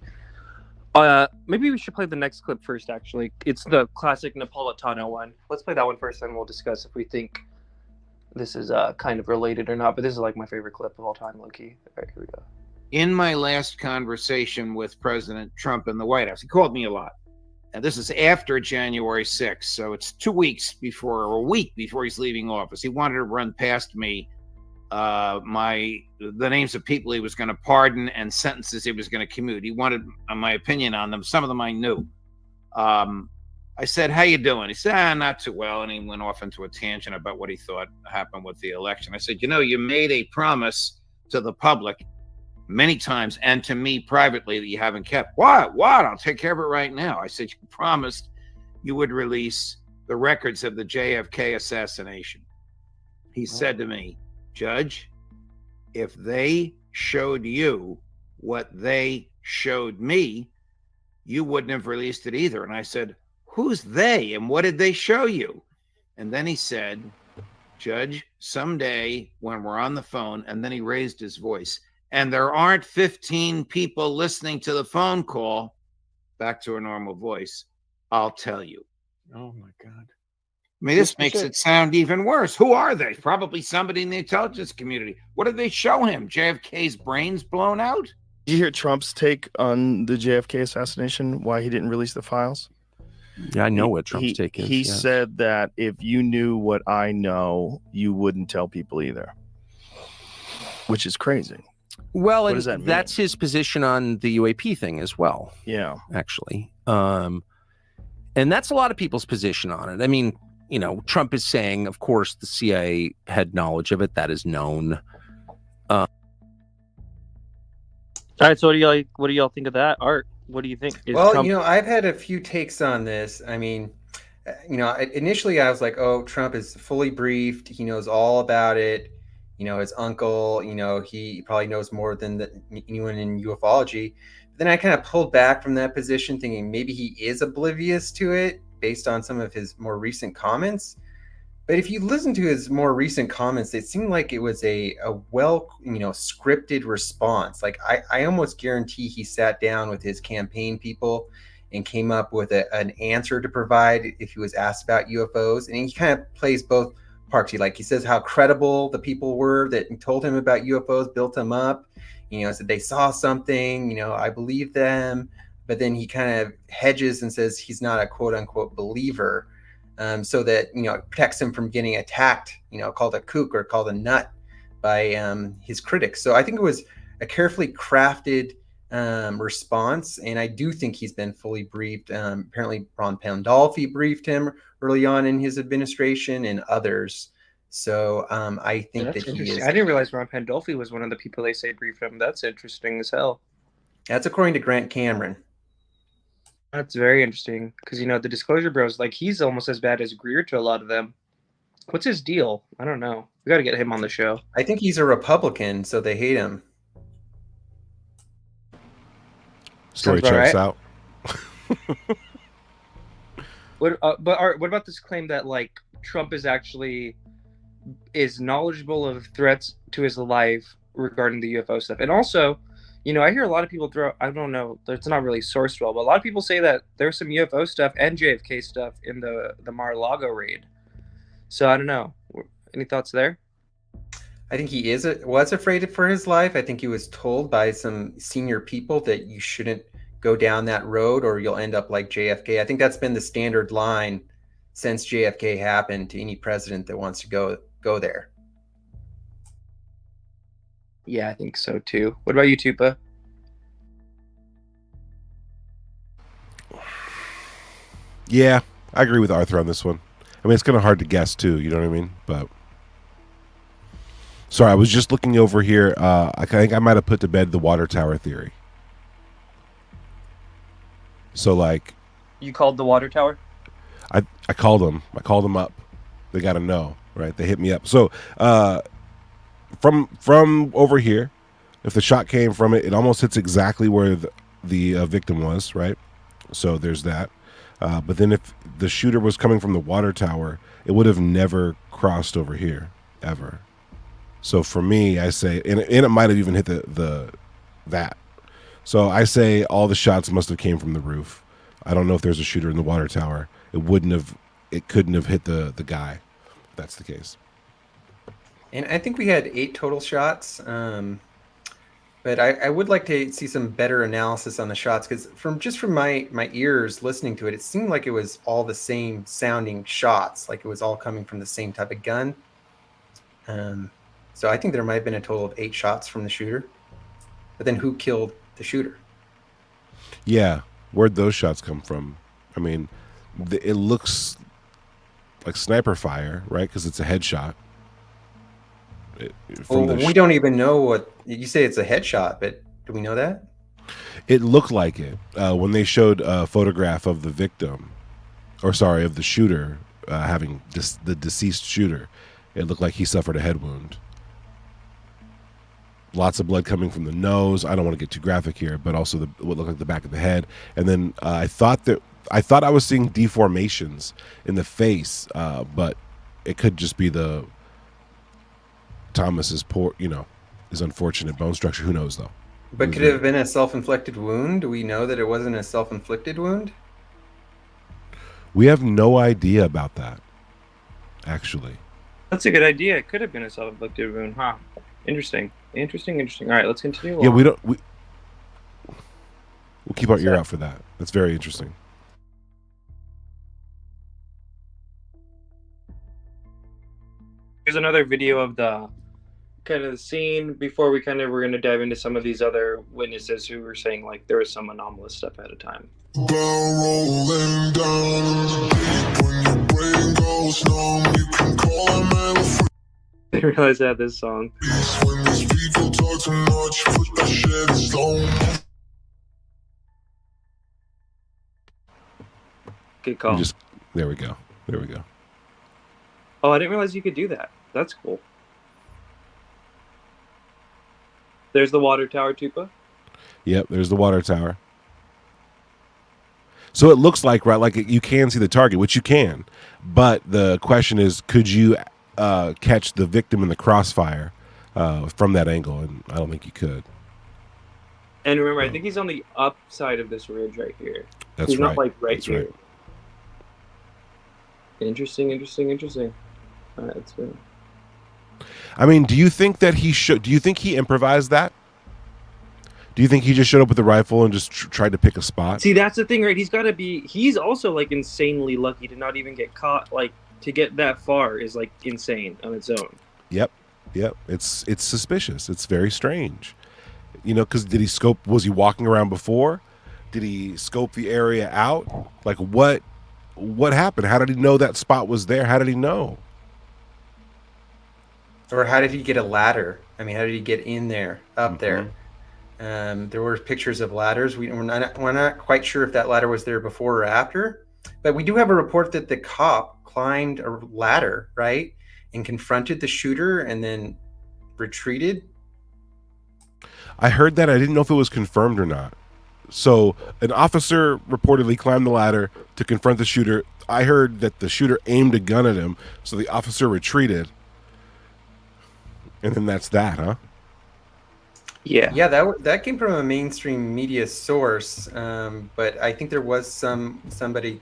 Maybe we should play the next clip first, actually. It's the classic Napolitano one. Let's play that one first, and we'll discuss if we think this is kind of related or not. But this is like my favorite clip of all time, low-key. All right, here we go. In my last conversation with President Trump in the White House, he called me a lot. And this is after January 6th, so it's 2 weeks before, or a week before he's leaving office. He wanted to run past me the names of people he was going to pardon and sentences he was going to commute. He wanted my opinion on them. Some of them I knew. I said, "How you doing?" He said, "Not too well," and he went off into a tangent about what he thought happened with the election. I said, "You made a promise to the public many times and to me privately that you haven't kept." What? I'll take care of it right now. I said, "You promised you would release the records of the JFK assassination." He said to me, "Judge, if they showed you what they showed me, you wouldn't have released it either." And I said, "Who's they and what did they show you?" And then he said, "Judge, someday when we're on the phone," and then he raised his voice, "and there aren't 15 people listening to the phone call," back to a normal voice, "I'll tell you." Oh my God. I mean, this makes it sound even worse. Who are they? Probably somebody in the intelligence community. What did they show him? JFK's brains blown out? Did you hear Trump's take on the JFK assassination, why he didn't release the files? Yeah, I know what Trump's take is. He said that if you knew what I know, you wouldn't tell people either, which is crazy. Well, what and does that mean? That's his position on the UAP thing as well. Yeah, actually. And that's a lot of people's position on it. I mean, Trump is saying, of course, the CIA had knowledge of it. That is known. All right, so what do y'all think of that, Art? What do you think? Well, I've had a few takes on this. I mean, initially I was like, oh, Trump is fully briefed. He knows all about it. His uncle, he probably knows more than anyone in ufology. But then I kind of pulled back from that position, thinking maybe he is oblivious to it based on some of his more recent comments. But if you listen to his more recent comments, it seemed like it was a well, scripted response. Like I almost guarantee he sat down with his campaign people and came up with an answer to provide if he was asked about UFOs. And he kind of plays both parts. He says how credible the people were that told him about UFOs, built him up, said they saw something, I believe them. But then he kind of hedges and says he's not a quote unquote believer. So that, protects him from getting attacked, called a kook or called a nut by his critics. So I think it was a carefully crafted response. And I do think he's been fully briefed. Apparently Ron Pandolfi briefed him early on in his administration and others. So I think that he is. I didn't realize Ron Pandolfi was one of the people they say briefed him. That's interesting as hell. That's according to Grant Cameron. That's very interesting because, the Disclosure Bros, he's almost as bad as Greer to a lot of them. What's his deal? I don't know. We got to get him on the show. I think he's a Republican, so they hate him. Story checks out. What about this claim that Trump is knowledgeable of threats to his life regarding the UFO stuff, and also, I hear a lot of people I don't know, it's not really sourced well, but a lot of people say that there's some UFO stuff and JFK stuff in the Mar-a-Lago raid. So I don't know. Any thoughts there? I think he was afraid for his life. I think he was told by some senior people that you shouldn't go down that road or you'll end up like JFK. I think that's been the standard line since JFK happened to any president that wants to go there. Yeah, I think so too. What about you, Tupa? Yeah, I agree with Arthur on this one. I mean, it's kind of hard to guess too, you know what I mean? But sorry, I was just looking over here. I think I might have put to bed the water tower theory. So You called the water tower? I called them. I called them up. They got to know, right? They hit me up. So from over here, if the shot came from it, it almost hits exactly where the victim was, right? So there's that. But then if the shooter was coming from the water tower, it would have never crossed over here, ever. So for me, I say, and it might have even hit that. So I say all the shots must have came from the roof. I don't know if there's a shooter in the water tower. It couldn't have hit the guy, if that's the case. And I think we had 8 total shots. But I would like to see some better analysis on the shots, because from my ears listening to it, it seemed like it was all the same sounding shots, like it was all coming from the same type of gun. So I think there might have been a total of 8 shots from the shooter. But then who killed the shooter? Yeah, where'd those shots come from? I mean, it looks like sniper fire, right? Because it's a headshot. We don't even know what you say. It's a headshot, but do we know that? It looked like it when they showed a photograph of the victim, or sorry, of the shooter having the deceased shooter. It looked like he suffered a head wound. Lots of blood coming from the nose. I don't want to get too graphic here, but also what looked like the back of the head. And then I thought I was seeing deformations in the face, but it could just be the Thomas's his unfortunate bone structure. Who knows though? But could it have been a self-inflicted wound? Do we know that it wasn't a self-inflicted wound? We have no idea about that, actually. That's a good idea. It could have been a self-inflicted wound, huh? Interesting. All right, let's continue. Yeah, we'll keep our ear out for that. That's very interesting. Here's another video of the kind of the scene before we're going to dive into some of these other witnesses who were saying like there was some anomalous stuff ahead of time. I didn't realize I had this song. Good call. There we go. Oh, I didn't realize you could do that. That's cool. There's the water tower, Tupa. Yep, there's the water tower. So it looks like, right, like you can see the target, which you can. But the question is, could you catch the victim in the crossfire from that angle? And I don't think you could. And remember, I think he's on the upside of this ridge right here. That's he's right. Not like right That's here. right. Interesting. All right, that's good. I mean, do you think that do you think he improvised that? Do you think he just showed up with a rifle and just tried to pick a spot? See, that's the thing, right? He's also like insanely lucky to not even get caught. Like to get that far is like insane on its own. Yep. It's suspicious. It's very strange. Because was he walking around before? Did he scope the area out? Like what happened? How did he know that spot was there? How did he know? Or how did he get a ladder? I mean, how did he get in there, up there? There were pictures of ladders. We're not quite sure if that ladder was there before or after, but we do have a report that the cop climbed a ladder, right, and confronted the shooter and then retreated. I heard that. I didn't know if it was confirmed or not. So an officer reportedly climbed the ladder to confront the shooter. I heard that the shooter aimed a gun at him, so the officer retreated. And then that's that, huh? Yeah, that came from a mainstream media source, but I think there was somebody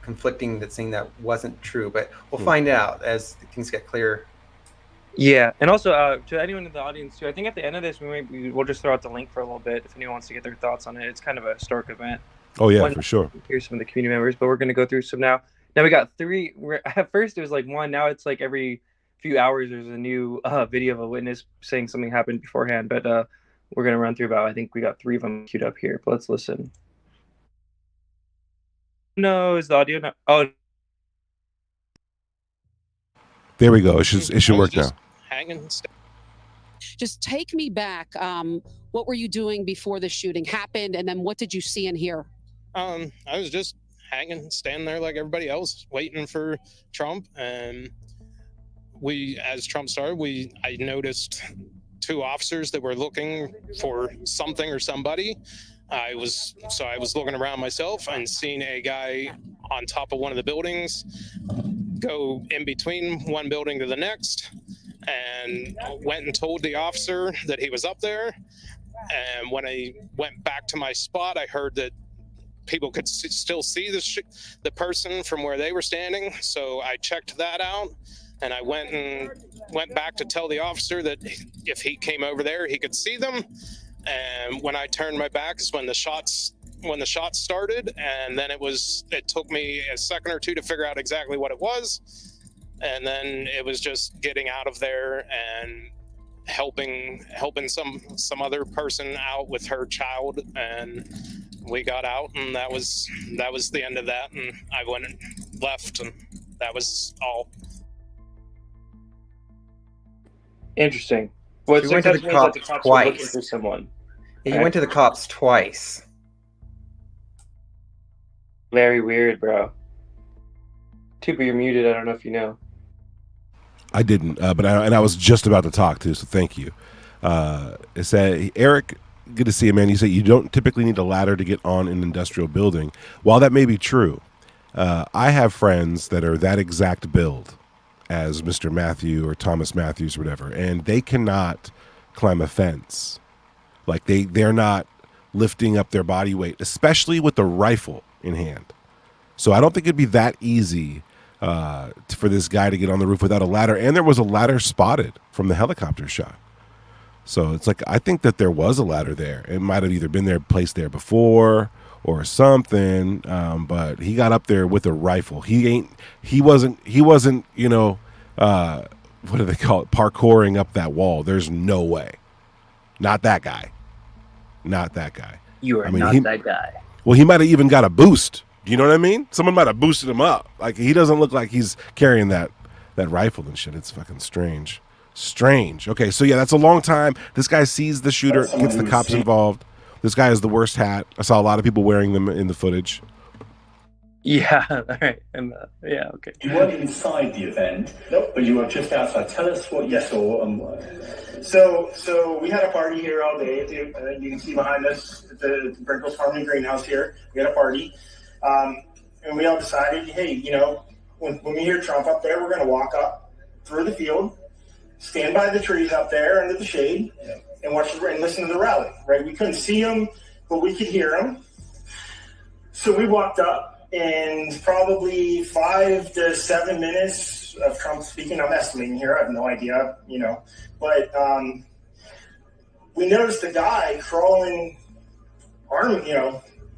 conflicting that saying that wasn't true. But we'll find out as things get clearer. Yeah, and also to anyone in the audience too, I think at the end of this we'll just throw out the link for a little bit if anyone wants to get their thoughts on it. It's kind of a historic event. Oh yeah, for sure. Here's some of the community members, but we're going to go through some now. Now we got 3. At first it was like 1. Now it's like every few hours there's a new video of a witness saying something happened beforehand. But we're going to run through about, I think we got 3 of them queued up here. But let's listen. No, is the audio not? Oh, there we go. It should work now. Just take me back. What were you doing before the shooting happened, and then what did you see and hear? I was just hanging, standing there like everybody else, waiting for Trump. And as Trump started, I noticed 2 officers that were looking for something or somebody. I was looking around myself and seeing a guy on top of one of the buildings go in between one building to the next, and went and told the officer that he was up there. And when I went back to my spot, I heard that people could still see the person from where they were standing. So I checked that out, and I went back to tell the officer that if he came over there, he could see them. And when I turned my back is when the shots started, and then it took me a second or two to figure out exactly what it was. And then it was just getting out of there and helping some other person out with her child, and we got out, and that was the end of that. And I went and left, and that was all. Interesting. Well, He went to the cops were twice. looking for someone. He went to the cops twice. Very weird, bro. Tuba, you're muted. I don't know if you know. I didn't, but I was just about to talk too, so thank you. It said, Eric, good to see you, man. You said you don't typically need a ladder to get on an industrial building. While that may be true, I have friends that are that exact build as Mr. Matthew or Thomas Matthews or whatever, and they cannot climb a fence. Like they're not lifting up their body weight, especially with the rifle in hand. So I don't think it'd be that easy for this guy to get on the roof without a ladder. And there was a ladder spotted from the helicopter shot. So it's like, I think that there was a ladder there. It might have either been placed there before or something. But he got up there with a rifle. He wasn't, you know, what do they call it? Parkouring up that wall. There's no way. Not that guy. Not that guy. You are not that guy. Well, he might have even got a boost. You know what I mean? Someone might have boosted him up. Like, he doesn't look like he's carrying that rifle and shit. It's fucking strange. Okay, so yeah, that's a long time. This guy sees the shooter, gets the cops involved. This guy has the worst hat. I saw a lot of people wearing them in the footage. Yeah, all right. And, yeah, okay. You weren't inside the event, but you were just outside. Tell us what you saw. So we had a party here all day. You can see behind us at the Brinkles Farm and Greenhouse here. We had a party. And we all decided, hey, you know, when we hear Trump up there, we're going to walk up through the field, stand by the trees up there under the shade, and watch and listen to the rally, right? We couldn't see him, but we could hear him. So we walked up, and probably 5 to 7 minutes of Trump speaking. I'm estimating here. I have no idea, you know. But we noticed a guy crawling,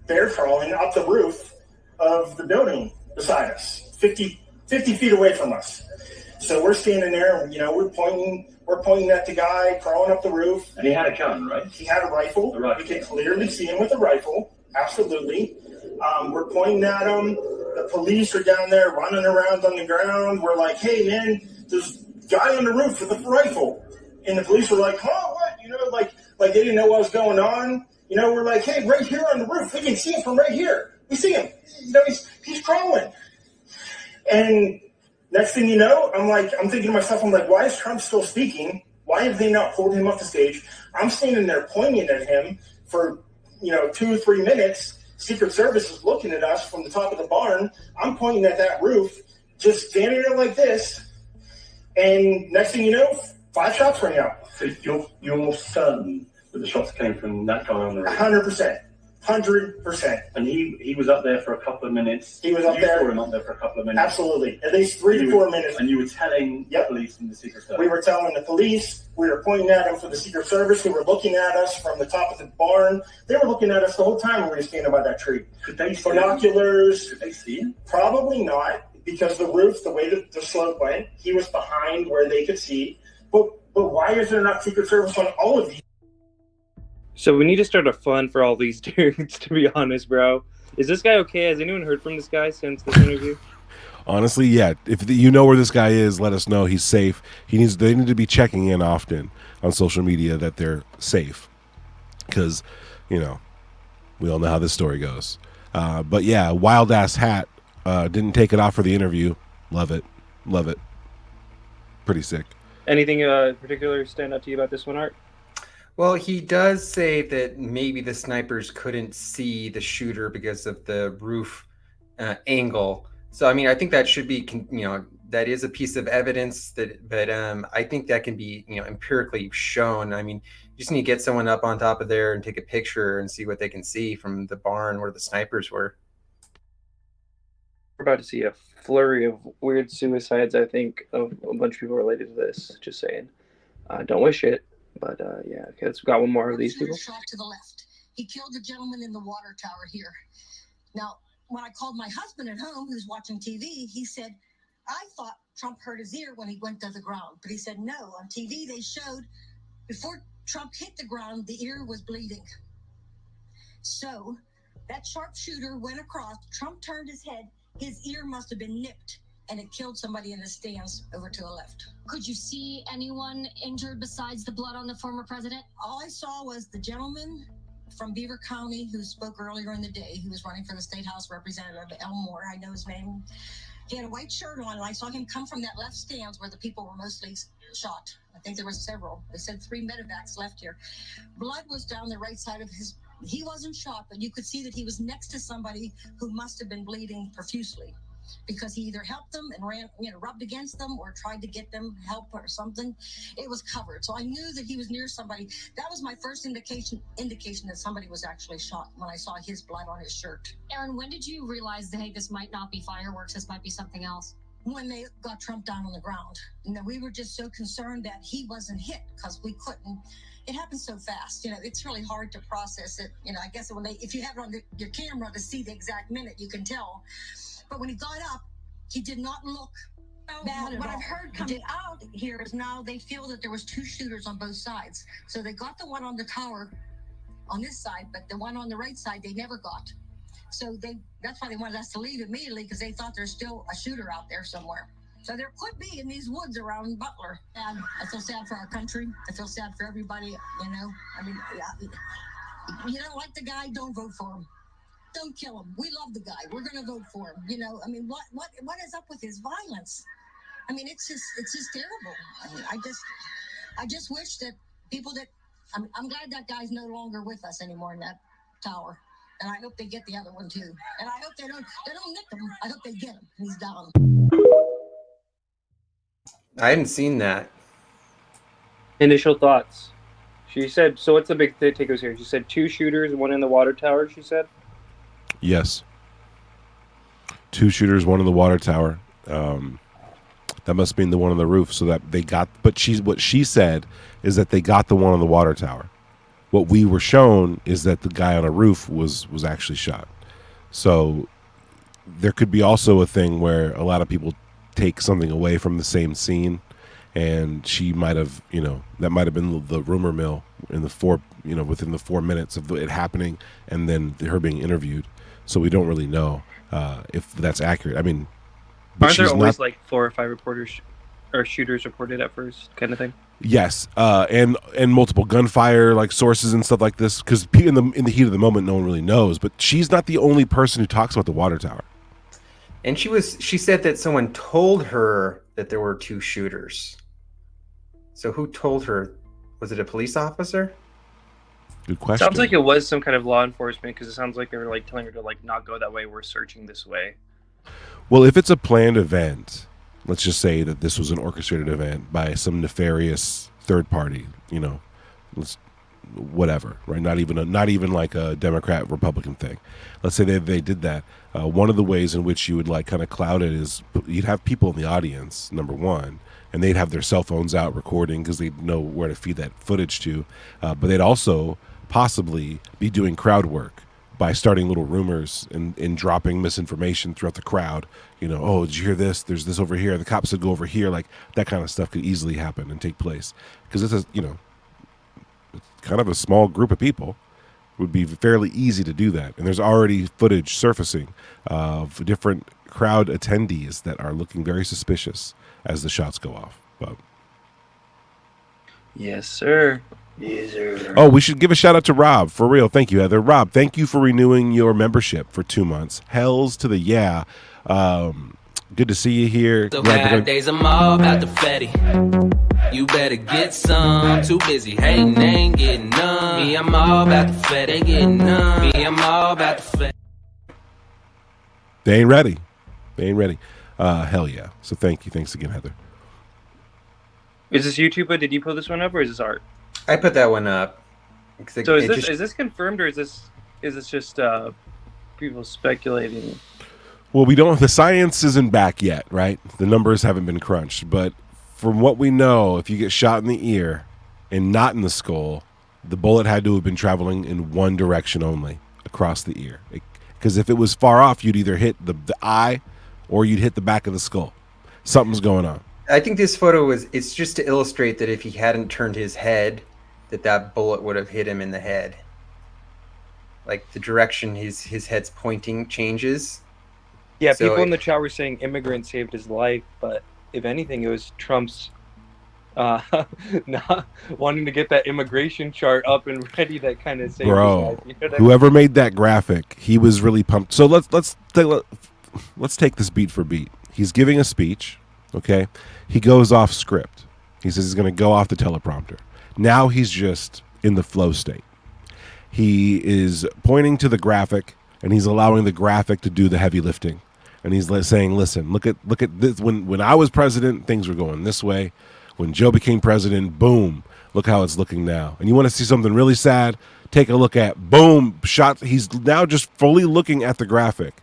bear crawling up the roof of the building beside us, 50 feet away from us. So we're standing there, and, you know, we're pointing at the guy crawling up the roof. And he had a gun, right? He had a rifle. We could clearly see him with a rifle. Absolutely. We're pointing at him. The police are down there running around on the ground. We're like, hey, man, there's a guy on the roof with a rifle. And the police were like, huh, what? You know, like they didn't know what was going on. You know, we're like, hey, right here on the roof. We can see him from right here. We see him. You know, he's crawling. And next thing you know, I'm thinking to myself, why is Trump still speaking? Why have they not pulled him off the stage? I'm standing there pointing at him for, 2 or 3 minutes. Secret Service is looking at us from the top of the barn. I'm pointing at that roof, just standing there like this. And next thing you know, 5 shots rang out. So you're certain that the shots came from that guy on the roof? 100%. And he was up there for a couple of minutes. He was up there. You saw him up there for a couple of minutes. Absolutely. At least 3 to 4 minutes. And you were telling the police and the Secret Service? We were telling the police. We were pointing at them for the Secret Service. They were looking at us from the top of the barn. They were looking at us the whole time when we were standing by that tree. Could they see binoculars? Could they see him? Probably not, because the roof, the way that the slope went, he was behind where they could see. But why is there not Secret Service on all of these? So we need to start a fund for all these dudes, to be honest, bro. Is this guy okay? Has anyone heard from this guy since this interview? Honestly, yeah. If you know where this guy is, let us know. He's safe. They need to be checking in often on social media that they're safe, because we all know how this story goes. But yeah, wild ass hat. Didn't take it off for the interview. Love it. Pretty sick. Anything particular stand out to you about this one, Art? Well, he does say that maybe the snipers couldn't see the shooter because of the roof angle. So, I mean, I think that should be, that is a piece of evidence but I think that can be, empirically shown. I mean, you just need to get someone up on top of there and take a picture and see what they can see from the barn where the snipers were. We're about to see a flurry of weird suicides, I think, of a bunch of people related to this. Just saying. Don't wish it, but yeah. Okay, let's got one more of these people. Shot to the left. He killed a gentleman in the water tower here. Now, when I called my husband at home, who's watching TV, he said, I thought Trump hurt his ear when he went to the ground. But he said, no, on TV they showed before Trump hit the ground, the ear was bleeding. So that sharpshooter went across, Trump turned his head, his ear must have been nipped, and it killed somebody in the stands over to the left. Could you see anyone injured besides the blood on the former president? All I saw was the gentleman from Beaver County who spoke earlier in the day. He was running for the State House Representative, Elmore, I know his name. He had a white shirt on, and I saw him come from that left stands where the people were mostly shot. I think there were several. They said 3 medevacs left here. Blood was down the right side of his. He wasn't shot, but you could see that he was next to somebody who must have been bleeding profusely, because he either helped them and ran, rubbed against them, or tried to get them help or something. It was covered, so I knew that he was near somebody. That was my first indication that somebody was actually shot, when I saw his blood on his shirt. Aaron, when did you realize that, hey, this might not be fireworks, this might be something else? When they got Trump down on the ground. And then we were just so concerned that he wasn't hit, because we couldn't. It happens so fast, it's really hard to process it. I guess if you have it on your camera to see the exact minute, you can tell. But when he got up, he did not look bad at all. What I've heard coming out here is now they feel that there was 2 shooters on both sides. So they got the one on the tower on this side, but the one on the right side they never got. So that's why they wanted us to leave immediately, because they thought there's still a shooter out there somewhere. So there could be in these woods around Butler. And I feel sad for our country. I feel sad for everybody, I mean, you don't like the guy, don't vote for him. Don't kill him. We love the guy. We're going to vote for him. I mean, what is up with his violence? I mean, it's just terrible. I mean, I just wish that people that I'm glad that guy's no longer with us anymore in that tower. And I hope they get the other one too. And I hope they don't nick him. I hope they get him. He's down. I hadn't seen that. Initial thoughts. She said, so what's the big takeaways here? She said 2 shooters, 1 in the water tower, she said? Yes. 2 shooters, 1 in the water tower. That must mean the one on the roof. So that they got, but what she said is that they got the one on the water tower. What we were shown is that the guy on a roof was actually shot. So there could be also a thing where a lot of people take something away from the same scene, and she might have, that might have been the rumor mill in the within the 4 minutes of it happening, and then her being interviewed. So we don't really know if that's accurate. I mean, aren't there always like 4 or 5 reporters or shooters reported at first, kind of thing? Yes, and multiple gunfire like sources and stuff like this, because in the heat of the moment, no one really knows. But she's not the only person who talks about the water tower. And she said that someone told her that there were 2 shooters. So who told her? Was it a police officer? Good question. Sounds like it was some kind of law enforcement, because it sounds like they were like telling her to like not go that way. We're searching this way. Well, if it's a planned event, let's just say that this was an orchestrated event by some nefarious third party, whatever, right? Not even like a Democrat Republican thing. Let's say they did that. One of the ways in which you would like kind of cloud it is you'd have people in the audience, number one, and they'd have their cell phones out recording because they'd know where to feed that footage to. But they'd also possibly be doing crowd work by starting little rumors and dropping misinformation throughout the crowd. Oh, did you hear this? There's this over here. The cops said go over here. Like that kind of stuff could easily happen and take place, because it's kind of a small group of people. It would be fairly easy to do that. And there's already footage surfacing of different crowd attendees that are looking very suspicious as the shots go off. But yes, sir. Oh, we should give a shout out to Rob. For real. Thank you, Heather. Rob, thank you for renewing your membership for 2 months. Hells to the yeah. Good to see you here. So bad days, I'm all about the fatty. You better get some. Too busy hating, ain't getting none. Me, I'm all about the fatty. Ain't getting none. Me, I'm all about the fatty. They ain't ready. They ain't ready. Hell yeah. So thank you. Thanks again, Heather. Is this YouTuber? Did you put this one up, or is this art? I put that one up. So is this confirmed, or is this just people speculating? Well, we don't. The science isn't back yet, right? The numbers haven't been crunched, but from what we know, if you get shot in the ear and not in the skull, the bullet had to have been traveling in one direction only, across the ear. Because if it was far off, you'd either hit the eye or you'd hit the back of the skull. Something's going on. I think this photo it's just to illustrate that if he hadn't turned his head, that bullet would have hit him in the head. Like the direction his head's pointing changes. Yeah, so people in the chat were saying immigrant saved his life, but if anything, it was Trump's not wanting to get that immigration chart up and ready that kind of saved his life. You know Whoever made that graphic, he was really pumped. So let's take this beat for beat. He's giving a speech, okay? He goes off script. He says he's going to go off the teleprompter. Now he's just in the flow state. He is pointing to the graphic, and he's allowing the graphic to do the heavy lifting. And he's saying, listen, look at this. When I was president, things were going this way. When Joe became president, boom, look how it's looking now. And you want to see something really sad? Take a look at, boom, shot. He's now just fully looking at the graphic.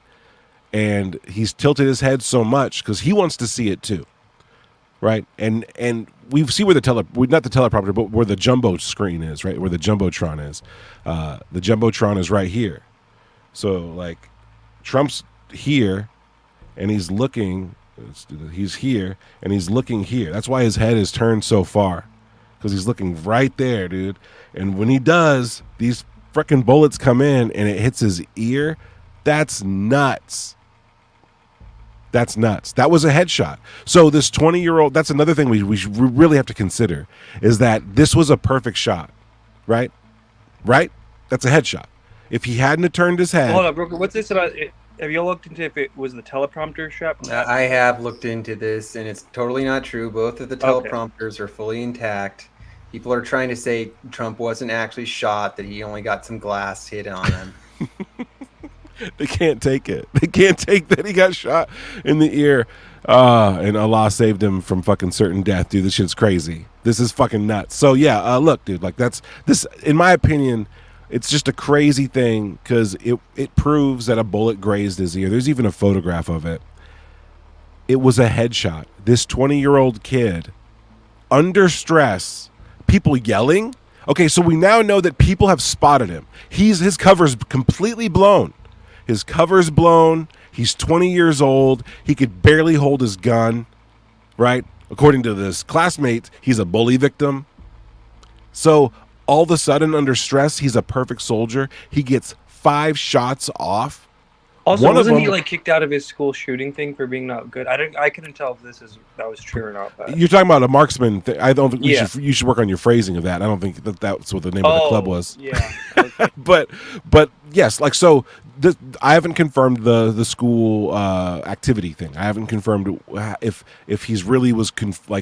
And he's tilted his head so much because he wants to see it too. Right? And we see where not the teleprompter, but where the jumbo screen is, right? Where the Jumbotron is. The Jumbotron is right here. So, like, Trump's here, and he's looking. He's here, and he's looking here. That's why his head is turned so far, because he's looking right there, dude. And when he does, these freaking bullets come in, and it hits his ear. That's nuts. That's nuts. That was a headshot. So this 20-year-old, that's another thing we really have to consider, is that this was a perfect shot, right? Right? That's a headshot. If he hadn't have turned his head. Hold on, bro. What's this about? Have you looked into if it was the teleprompter shot? I have looked into this, and it's totally not true. Both of the teleprompters are fully intact. People are trying to say Trump wasn't actually shot, that he only got some glass hit on him. They can't take it. They can't take that he got shot in the ear. And Allah saved him from fucking certain death, dude. This shit's crazy. This is fucking nuts. So yeah, look, dude, like this, in my opinion, it's just a crazy thing because it proves that a bullet grazed his ear. There's even a photograph of it. It was a headshot. This 20-year-old kid, under stress, people yelling. Okay, so we now know that people have spotted him. His cover's completely blown. His cover's blown. He's 20 years old. He could barely hold his gun, right? According to this classmate, he's a bully victim. So all of a sudden, under stress, he's a perfect soldier. He gets 5 shots off. Also, wasn't he like kicked out of his school shooting thing for being not good? I couldn't tell if that was true or not. But... You're talking about a marksman thing. I don't think you should work on your phrasing of that. I don't think that's what the name of the club was. Yeah. Okay. but yes, like so. I haven't confirmed the school activity thing. I haven't confirmed if he's really was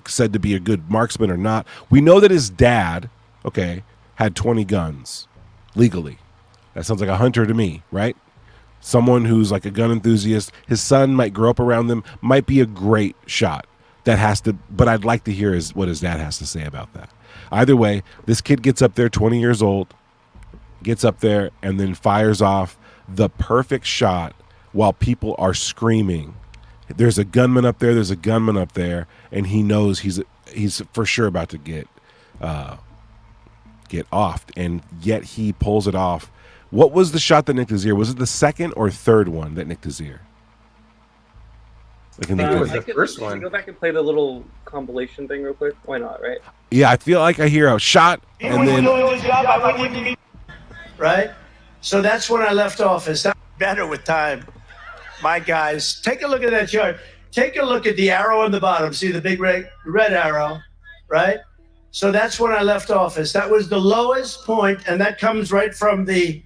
said to be a good marksman or not. We know that his dad, had 20 guns legally. That sounds like a hunter to me, right? Someone who's like a gun enthusiast. His son might grow up around them, might be a great shot. But I'd like to hear what his dad has to say about that. Either way, this kid gets up there, 20 years old, gets up there and then fires off the perfect shot while people are screaming. There's a gunman up there, and he knows he's for sure about to get offed, and yet he pulls it off. What was the shot that nicked his ear? Was it the second or third one that nicked his ear? I think it was the first one. Go back and play the little compilation thing real quick. Why not, right? Yeah, I feel like I hear a shot, and then... Right? So that's when I left office. That's better with time. My guys, take a look at that chart. Take a look at the arrow on the bottom. See the big red arrow, right? So that's when I left office. That was the lowest point, and that comes right from the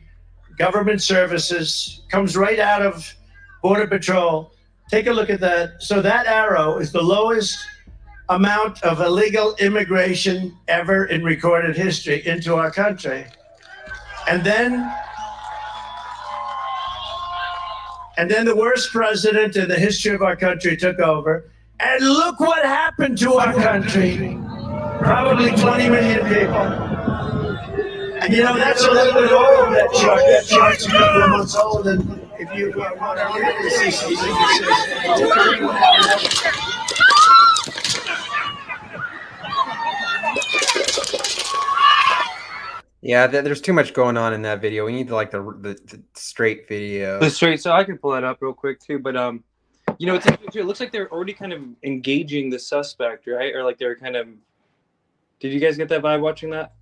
government services, comes right out of Border Patrol. Take a look at that. So that arrow is the lowest amount of illegal immigration ever in recorded history into our country. And then the worst president in the history of our country took over. And look what happened to our country. Probably 20 million people. And you know, that's a little bit old, that chart. That chart's a couple of months old. And if you want to really see something that says, Yeah, there's too much going on in that video. We need like the straight video. The straight. So I can pull that up real quick too. But you know, it looks like they're already kind of engaging the suspect, right? Or like they're kind of. Did you guys get that vibe watching that?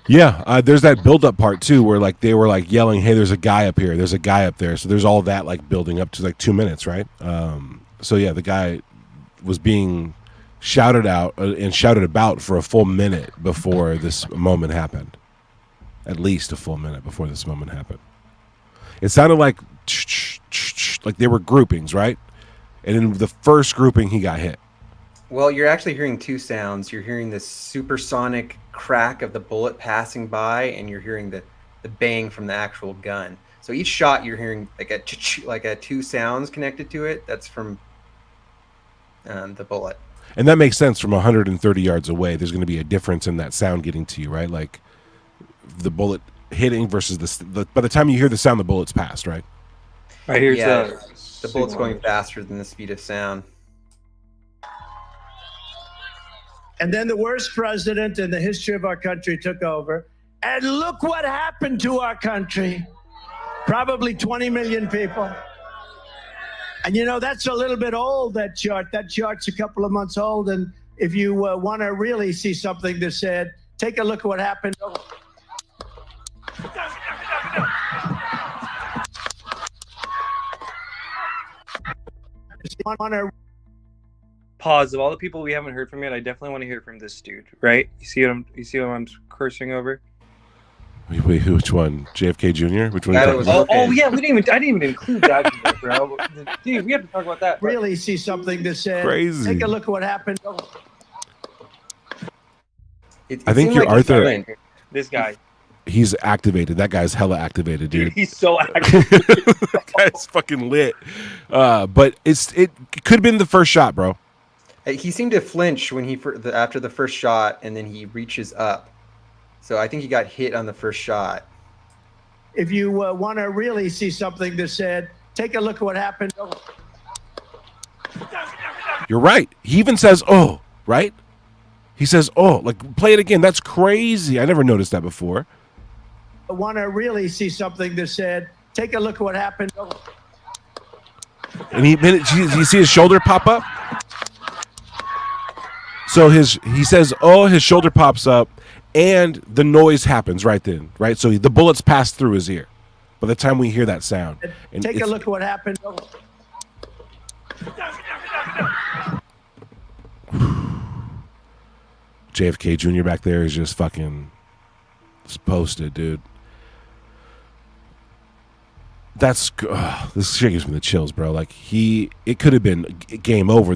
Yeah, there's that build-up part too, where like they were like yelling, "Hey, there's a guy up here! There's a guy up there!" So there's all that like building up to like 2 minutes, right? So yeah, the guy was being shouted out and shouted about for a full minute before this moment happened. At least a full minute before this moment happened. It sounded like they were groupings, right? And in the first grouping, he got hit. Well, you're actually hearing two sounds. You're hearing this supersonic crack of the bullet passing by, and you're hearing the bang from the actual gun. So each shot you're hearing like a two sounds connected to it. That's from the bullet. And that makes sense from 130 yards away. There's going to be a difference in that sound getting to you, right? Like the bullet hitting versus by the time you hear the sound, the bullet's passed, right? Right here's the bullet's going faster than the speed of sound. and then the worst president in the history of our country took over. And look what happened to our country. Probably 20 million people. And you know, that's a little bit old, that chart. That chart's a couple of months old. And if you want to really see something that's said, take a look at what happened. Pause. Of all the people we haven't heard from yet, I definitely want to hear from this dude, right? You see what I'm cursing over? Wait, which one? JFK Jr.? Which one? Oh yeah, I didn't even include that, bro. Dude, we have to talk about that. Really see something that said, crazy. Take a look at what happened. I think you're Arthur. This guy. He's activated. That guy's hella activated, dude. He's so activated. That guy's fucking lit. But it could have been the first shot, bro. He seemed to flinch when after the first shot, and then he reaches up. So I think he got hit on the first shot. If you want to really see something that said, take a look at what happened. You're right. He even says, oh, right? He says, oh, like, play it again. That's crazy. I never noticed that before. I want to really see something that said, take a look at what happened. And you see his shoulder pop up? So he says, oh, his shoulder pops up, and the noise happens right then, right? So the bullets pass through his ear by the time we hear that sound. And take a look at what happened. JFK Jr. back there is just fucking posted, dude. This shit gives me the chills, bro. Like it could have been game over.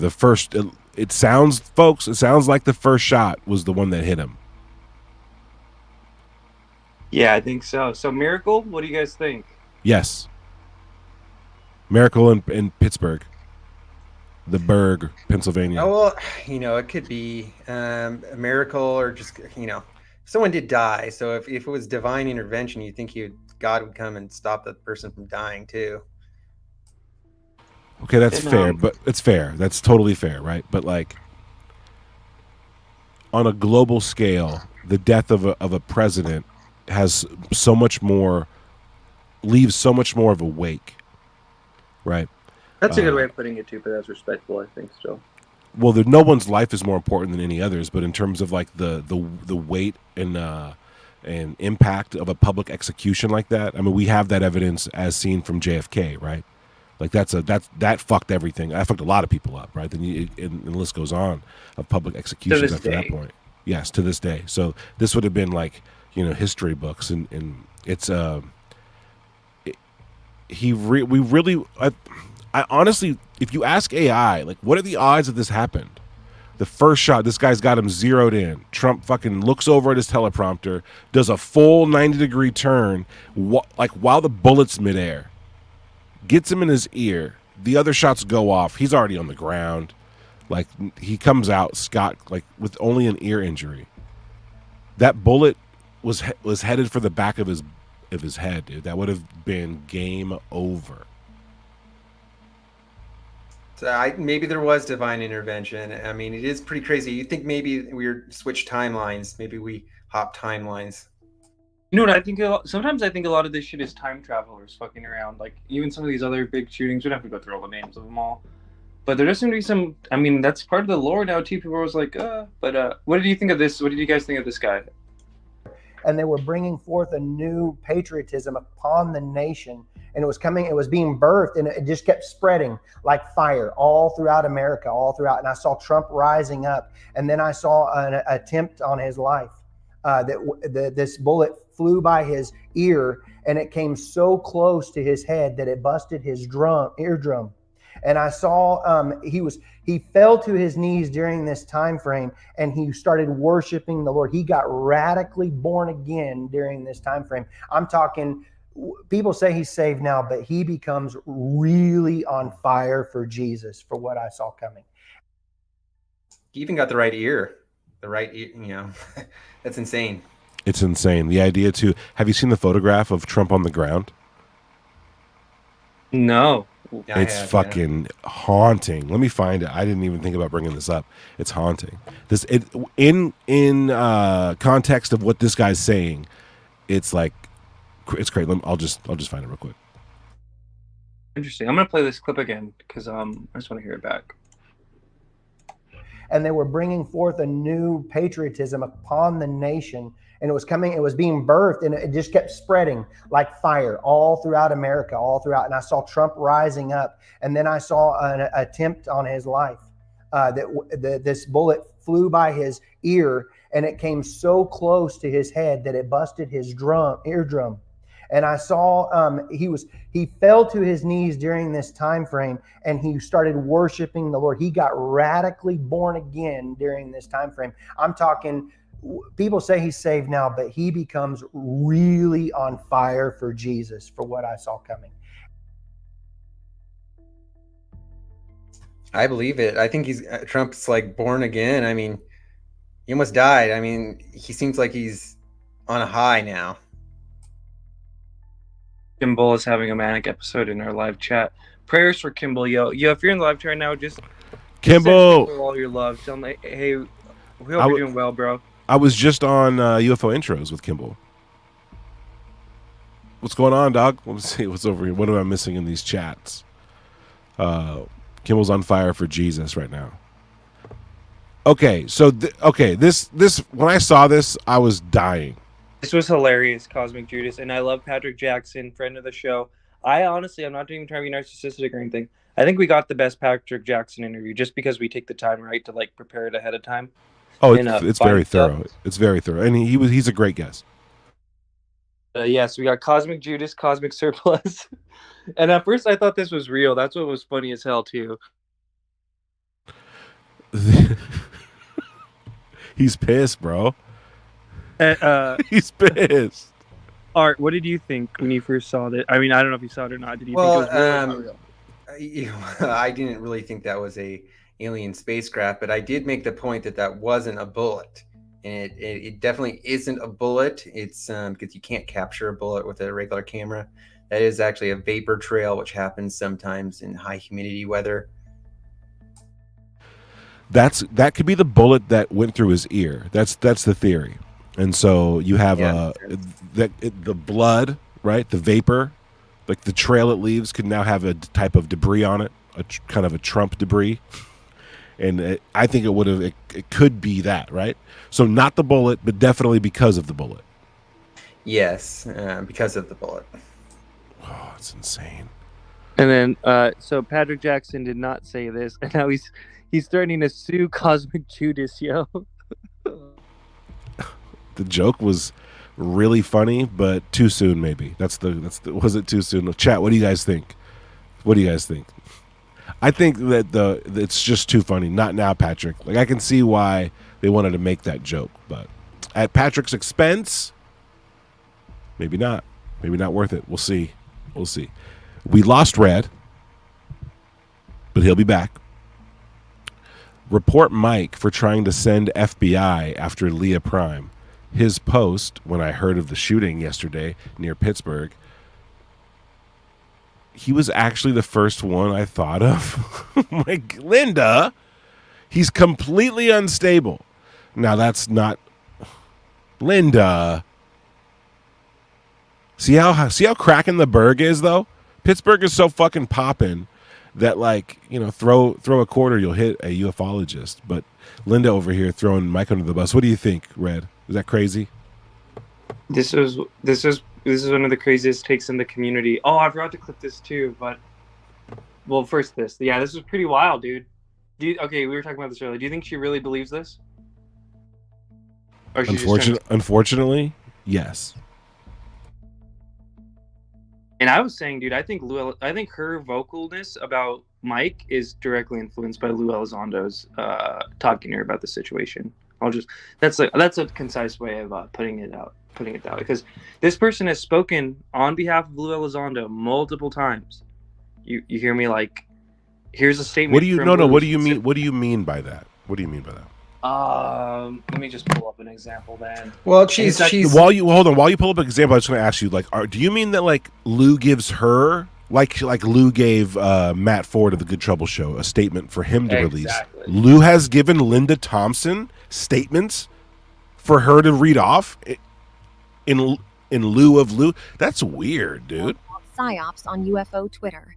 It sounds like the first shot was the one that hit him. Yeah, I think so. So Miracle, what do you guys think? Yes. Miracle in Pittsburgh. The Berg, Pennsylvania. Oh, well, it could be a miracle, or just, someone did die. So if it was divine intervention, you'd think God would come and stop the person from dying too. Okay, that's fair, but it's fair. That's totally fair, right? But like on a global scale, the death of a president has so much more, leaves so much more of a wake, right? That's a good way of putting it too, but that's respectful, I think, still. Well, no one's life is more important than any others, but in terms of like the weight and impact of a public execution like that, I mean, we have that evidence as seen from JFK, right? Like that fucked everything. That fucked a lot of people up, right? Then and the list goes on of public executions after that point. Yes, to this day. So this would have been like, history books, and it's I honestly, if you ask AI, like, what are the odds that this happened? The first shot, this guy's got him zeroed in. Trump fucking looks over at his teleprompter, does a full 90-degree turn, while the bullet's midair, gets him in his ear. The other shots go off. He's already on the ground. Like, he comes out scot, like, with only an ear injury. That bullet was headed for the back of his head, dude. That would have been game over. So maybe there was divine intervention. I mean, it is pretty crazy. You think maybe we switched timelines? Maybe we hopped timelines. You know what I think? Sometimes I think a lot of this shit is time travelers fucking around. Like, even some of these other big shootings. We don't have to go through all the names of them all. But there does seem to be some. I mean, that's part of the lore now too. People are always like, But what did you think of this? What did you guys think of this guy? And they were bringing forth a new patriotism upon the nation, and it was being birthed, and it just kept spreading like fire all throughout America, all throughout. And I saw Trump rising up, and then I saw an attempt on his life. This bullet flew by his ear, and it came so close to his head that it busted his eardrum. And I saw he fell to his knees during this time frame, and he started worshiping the Lord. He got radically born again during this time frame. I'm talking, people say he's saved now, but he becomes really on fire for Jesus, for what I saw coming. He even got the right ear. That's insane. It's insane. The idea too. Have you seen the photograph of Trump on the ground? No. Yeah, It's fucking haunting. Let me find it. I didn't even think about bringing this up. It's haunting. In context of what this guy's saying, it's like, it's great. I'll just find it real quick. Interesting. I'm gonna play this clip again because I just want to hear it back. And they were bringing forth a new patriotism upon the nation, and it was being birthed, and it just kept spreading like fire all throughout America, all throughout. And I saw Trump rising up, and then I saw an attempt on his life. This bullet flew by his ear, and it came so close to his head that it busted his eardrum. And I saw he fell to his knees during this time frame, and he started worshiping the Lord. He got radically born again during this time frame. I'm talking, people say he's saved now, but he becomes really on fire for Jesus, for what I saw coming. I believe it. I think Trump's like born again. I mean, he almost died. I mean, he seems like he's on a high now. Kimball is having a manic episode in our live chat. Prayers for Kimball, yo. If you're in the live chat right now, just Kimball, send all your love. Tell him, hey, we hope you're doing well, bro. I was just on UFO intros with Kimball. What's going on, dog? Let's see what's over here. What am I missing in these chats? Kimball's on fire for Jesus right now. Okay, so this when I saw this, I was dying. This was hilarious, Cosmic Judas, and I love Patrick Jackson, friend of the show. I'm not even trying to be narcissistic or anything. I think we got the best Patrick Jackson interview just because we take the time, right, to like prepare it ahead of time. Oh, it's very thorough. It's very thorough, and he's a great guest. Yes, we got Cosmic Judas, Cosmic Surplus, and at first I thought this was real. That's what was funny as hell too. He's pissed, bro. He's pissed. Art, what did you think when you first saw that? I mean, I don't know if you saw it or not. Did you think it was real? I didn't really think that was a alien spacecraft, but I did make the point that wasn't a bullet, and it definitely isn't a bullet. It's because you can't capture a bullet with a regular camera. That is actually a vapor trail, which happens sometimes in high humidity weather. That could be the bullet that went through his ear. That's the theory. And so you have the blood, right? The vapor, like the trail it leaves, could now have a type of debris on it, kind of a Trump debris. And I think it could be that, right? So not the bullet, but definitely because of the bullet. Yes, because of the bullet. Oh, it's insane. And then, so Patrick Jackson did not say this, and now he's threatening to sue Cosmic Judas, yo. the joke was really funny, but too soon maybe. Was it too soon? Chat, what do you guys think? What do you guys think? I think that it's just too funny. Not now, Patrick. Like, I can see why they wanted to make that joke, but at Patrick's expense, maybe not. Maybe not worth it. We'll see. We'll see. We lost Red, but he'll be back. Report Mike for trying to send FBI after Leah Prime. His post, when I heard of the shooting yesterday near Pittsburgh, he was actually the first one I thought of. Like, Linda, he's completely unstable. Now, that's not... Linda. See how cracking the berg is, though? Pittsburgh is so fucking popping that, like, you know, throw a quarter, you'll hit a ufologist. But Linda over here throwing Mike under the bus. What do you think, Red? Is that crazy? This is one of the craziest takes in the community. Oh, I forgot to clip this too, but well, first this. Yeah, this was pretty wild, dude. Okay, we were talking about this earlier. Do you think she really believes this? Or Unfortunately, yes. And I was saying, dude, I think her vocalness about Mike is directly influenced by Lou Elizondo's talking to her about the situation. That's a concise way of putting it out, because this person has spoken on behalf of Lou Elizondo multiple times. You hear me? Like, here's a statement. What do you What do you mean? What do you mean by that? What do you mean by that? Let me just pull up an example, then. Well, she's while you pull up an example, I was going to ask you, like, do you mean that, like, Lou gives her, like Lou gave Matt Ford of the Good Trouble Show a statement for him to release? Lou has given Linda Thompson statements for her to read off in lieu of Lou. That's weird, dude. Psyops on UFO Twitter.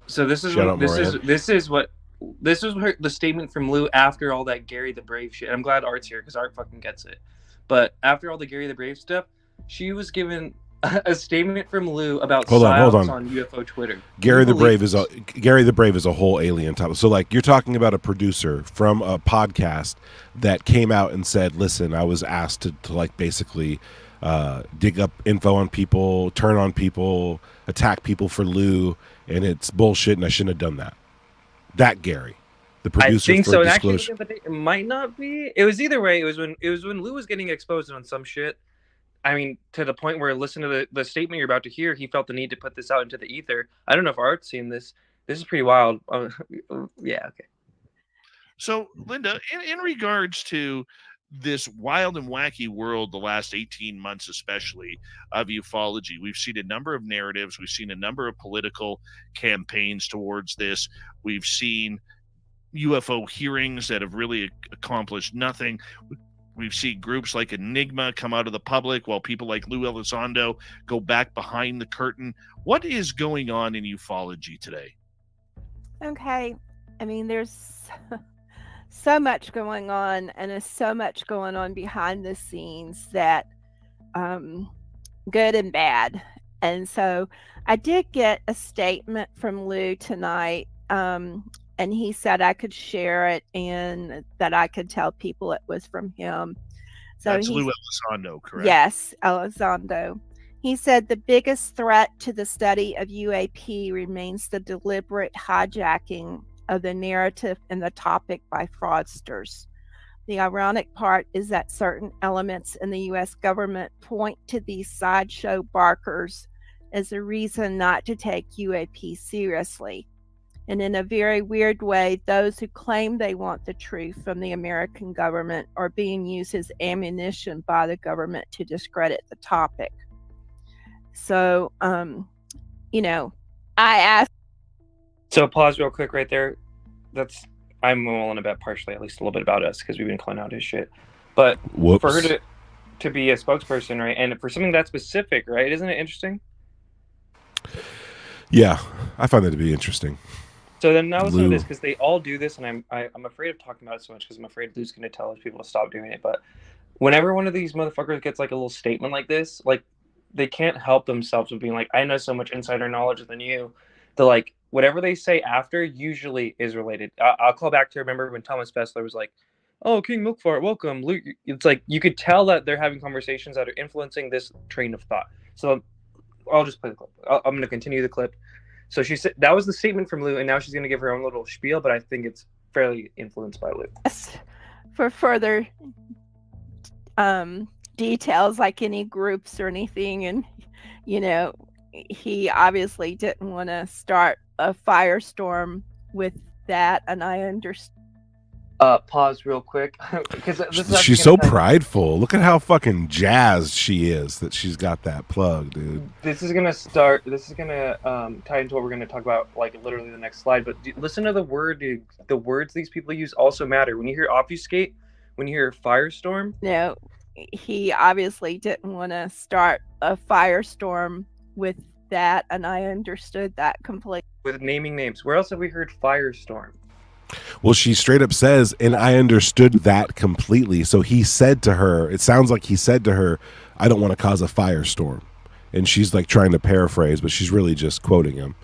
So this is the statement from Lou after all that Gary the Brave shit. I'm glad Art's here because Art fucking gets it. But after all the Gary the Brave stuff, she was given a statement from Lou about psyops on UFO Twitter. Gary the Brave is a whole alien topic. So, like, you're talking about a producer from a podcast that came out and said, "Listen, I was asked to like basically dig up info on people, turn on people, attack people for Lou, and it's bullshit, and I shouldn't have done that." That Gary, the producer. I think for so. Disclosure. And actually, it might not be. It was either way. It was when Lou was getting exposed on some shit. I mean, to the point where, listen to the statement you're about to hear, he felt the need to put this out into the ether. I don't know if Art's seen this. This is pretty wild. Yeah, okay. So, Linda, in regards to this wild and wacky world, the last 18 months especially, of ufology, we've seen a number of narratives. We've seen a number of political campaigns towards this. We've seen UFO hearings that have really accomplished nothing. We've seen groups like Enigma come out of the public while people like Lou Elizondo go back behind the curtain. What is going on in ufology today? Okay. I mean, there's so much going on, and there's so much going on behind the scenes that good and bad. And so I did get a statement from Lou tonight, and he said I could share it and that I could tell people it was from him. So that's Lou Elizondo, correct? Yes, Elizondo. He said the biggest threat to the study of UAP remains the deliberate hijacking of the narrative and the topic by fraudsters. The ironic part is that certain elements in the U.S. government point to these sideshow barkers as a reason not to take UAP seriously. And in a very weird way, those who claim they want the truth from the American government are being used as ammunition by the government to discredit the topic. So, you know, I asked. So pause real quick right there. I'm willing to bet partially, at least a little bit about us, because we've been calling out his shit. But for her to be a spokesperson, right, and for something that specific, right, isn't it interesting? Yeah, I find that to be interesting. So then now listen to this, because they all do this, and I'm afraid of talking about it so much because I'm afraid Lou's going to tell people to stop doing it. But whenever one of these motherfuckers gets like a little statement like this, like, they can't help themselves with being like, I know so much insider knowledge than you. They're like, whatever they say after usually is related. I'll call back to remember when Thomas Fessler was like, "Oh, King Milkfart, welcome." Luke, it's like you could tell that they're having conversations that are influencing this train of thought. So I'll just play the clip. I'm going to continue the clip. So she said that was the statement from Lou, and now she's going to give her own little spiel, but I think it's fairly influenced by Lou. For further details, like any groups or anything, and he obviously didn't want to start a firestorm with that, and I understand. Pause real quick because she's so prideful. Look at how fucking jazzed she is that she's got that plug, dude. This is gonna tie into what we're gonna talk about, like literally the next slide. But listen to the words these people use also matter. When you hear obfuscate, when you hear firestorm. No, he obviously didn't want to start a firestorm with that, and I understood that completely. With naming names, where else have we heard firestorm? Well, she straight up says, and I understood that completely. So he said to her, it sounds like he said to her, I don't want to cause a firestorm. And she's like trying to paraphrase, but she's really just quoting him.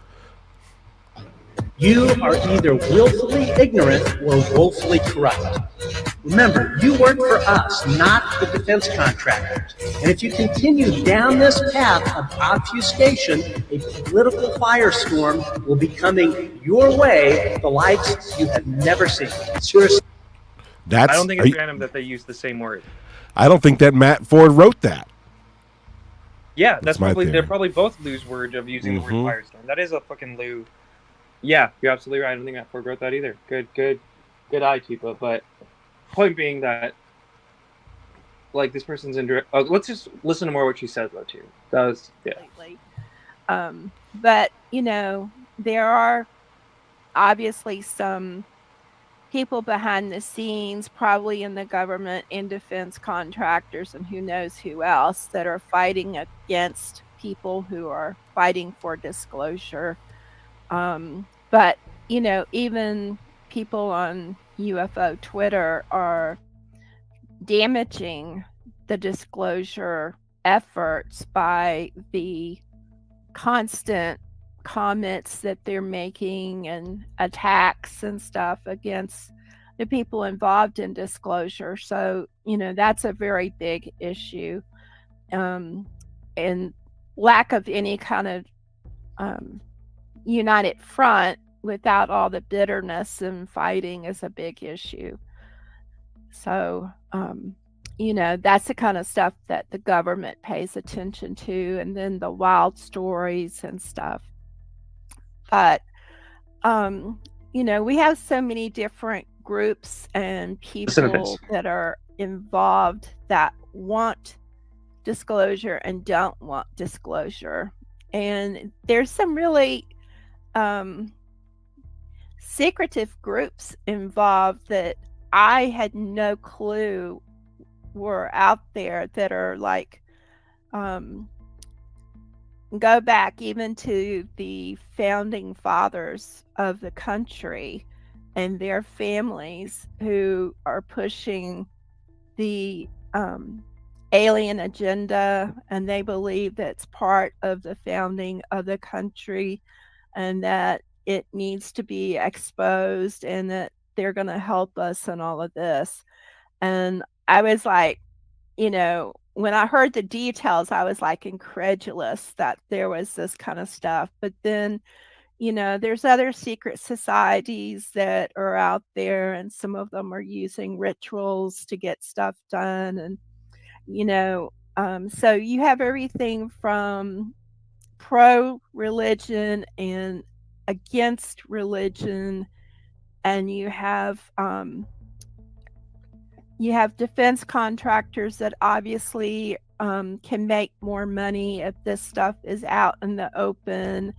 You are either willfully ignorant or woefully corrupt. Remember, you work for us, not the defense contractors. And if you continue down this path of obfuscation, a political firestorm will be coming your way, the likes you have never seen. Seriously. I don't think it's random that they use the same word. I don't think that Matt Ford wrote that. Yeah, that's probably theory. They're probably both Lou's word of using the word firestorm. That is a fucking Lou. Yeah, you're absolutely right. I don't think Matt Ford wrote that either. Good eye, Tipa. But point being that, like, this person's in direct. Let's just listen to more what she says though too. That was But there are obviously some people behind the scenes, probably in the government, in defense contractors, and who knows who else, that are fighting against people who are fighting for disclosure. But even people on UFO Twitter are damaging the disclosure efforts by the constant comments that they're making and attacks and stuff against the people involved in disclosure. So, that's a very big issue. And lack of any kind of united front without all the bitterness and fighting is a big issue. So, that's the kind of stuff that the government pays attention to, and then the wild stories and stuff. But, we have so many different groups and people that are involved that want disclosure and don't want disclosure. And there's some really secretive groups involved that I had no clue were out there, that are like go back even to the founding fathers of the country and their families, who are pushing the alien agenda, and they believe that's part of the founding of the country, and that it needs to be exposed, and that they're going to help us and all of this. And I was like, when I heard the details, I was like incredulous that there was this kind of stuff. But then, there's other secret societies that are out there, and some of them are using rituals to get stuff done. And, so you have everything from pro-religion and against religion, and you have defense contractors that obviously can make more money if this stuff is out in the open,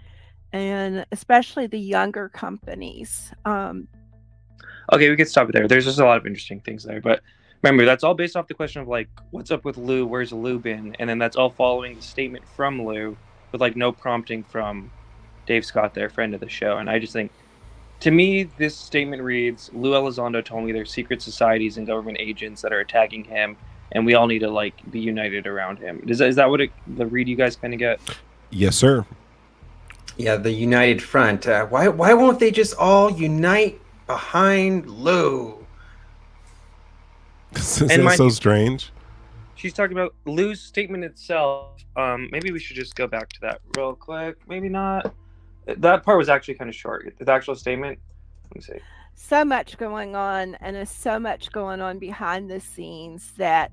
and especially the younger companies. Okay, we could stop it there. There's just a lot of interesting things there, but remember, that's all based off the question of like, what's up with Lou? Where's Lou been? And then that's all following the statement from Lou, with like no prompting from Dave Scott, their friend of the show. And I just think, to me, this statement reads, Lou Elizondo told me there's secret societies and government agents that are attacking him, and we all need to like be united around him. Is that what the read you guys kind of get? Yes, sir. Yeah, the united front. Why won't they just all unite behind Lou? Isn't it so strange? She's talking about Lou's statement itself. Maybe we should just go back to that real quick. Maybe not. That part was actually kind of short. The actual statement. Let me see. So much going on, and there's so much going on behind the scenes that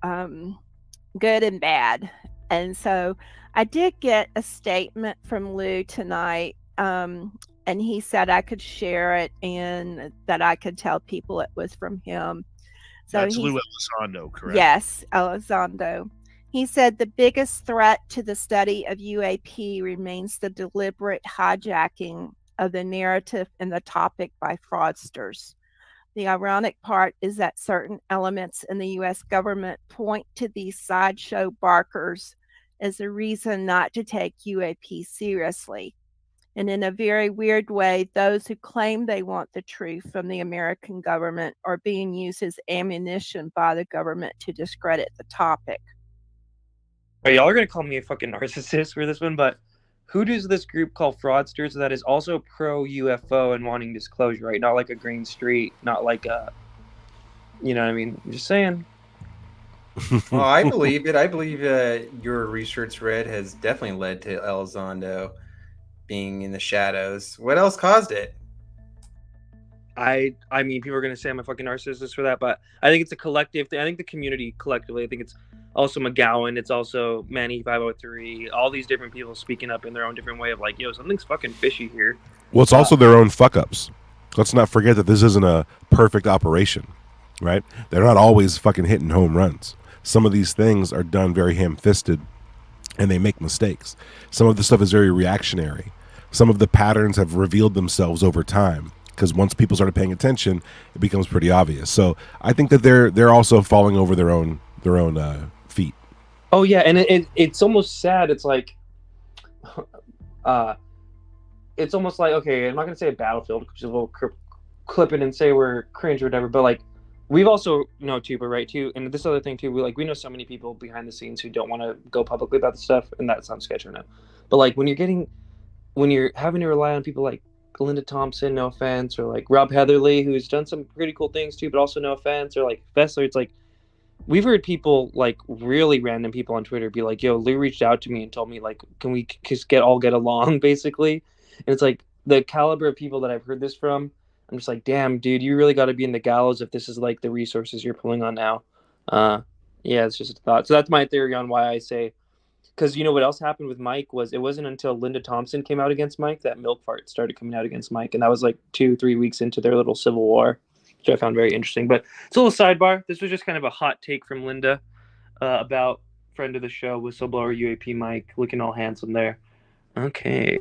good and bad. And so I did get a statement from Lou tonight, and he said I could share it and that I could tell people it was from him. So that's Lou Elizondo, correct? Yes, Elizondo. He said the biggest threat to the study of UAP remains the deliberate hijacking of the narrative and the topic by fraudsters. The ironic part is that certain elements in the U.S. government point to these sideshow barkers as a reason not to take UAP seriously. And in a very weird way, those who claim they want the truth from the American government are being used as ammunition by the government to discredit the topic. Y'all are going to call me a fucking narcissist for this one, but who does this group call fraudsters that is also pro-UFO and wanting disclosure, right? Not like a Green Street, not like a, you know what I mean? I'm just saying. Well, I believe it. I believe your research, Red, has definitely led to Elizondo being in the shadows. What else caused it? I mean, people are going to say I'm a fucking narcissist for that, but I think it's a collective thing. I think the community collectively, I think it's also McGowan, it's also Manny 503, all these different people speaking up in their own different way of like, yo, something's fucking fishy here. Well, it's also their own fuck ups. Let's not forget that this isn't a perfect operation, right? They're not always fucking hitting home runs. Some of these things are done very ham-fisted and they make mistakes. Some of the stuff is very reactionary. Some of the patterns have revealed themselves over time because once people started paying attention, it becomes pretty obvious. So I think that they're also falling over their own feet. Oh yeah, and it's almost sad. It's like, it's almost like, okay, I'm not gonna say a battlefield, which is a little clip it and say we're cringe or whatever, but like we've also know too, but right too, and this other thing too, we know so many people behind the scenes who don't want to go publicly about the stuff, and that sounds sketchy now. But like when you're having to rely on people like Linda Thompson, no offense, or like Rob Heatherly, who's done some pretty cool things too, but also no offense, or like Fessler, it's like we've heard people, like really random people on Twitter be like, yo, Lou reached out to me and told me like, can we just get along basically? And it's like the caliber of people that I've heard this from, I'm just like, damn, dude, you really got to be in the gallows if this is like the resources you're pulling on now. Yeah, it's just a thought. So that's my theory on why I say, because you know what else happened with Mike was it wasn't until Linda Thompson came out against Mike that milk fart started coming out against Mike. And that was like 2-3 weeks into their little civil war, which I found very interesting. But it's a little sidebar. This was just kind of a hot take from Linda about friend of the show, whistleblower UAP Mike, looking all handsome there. Okay.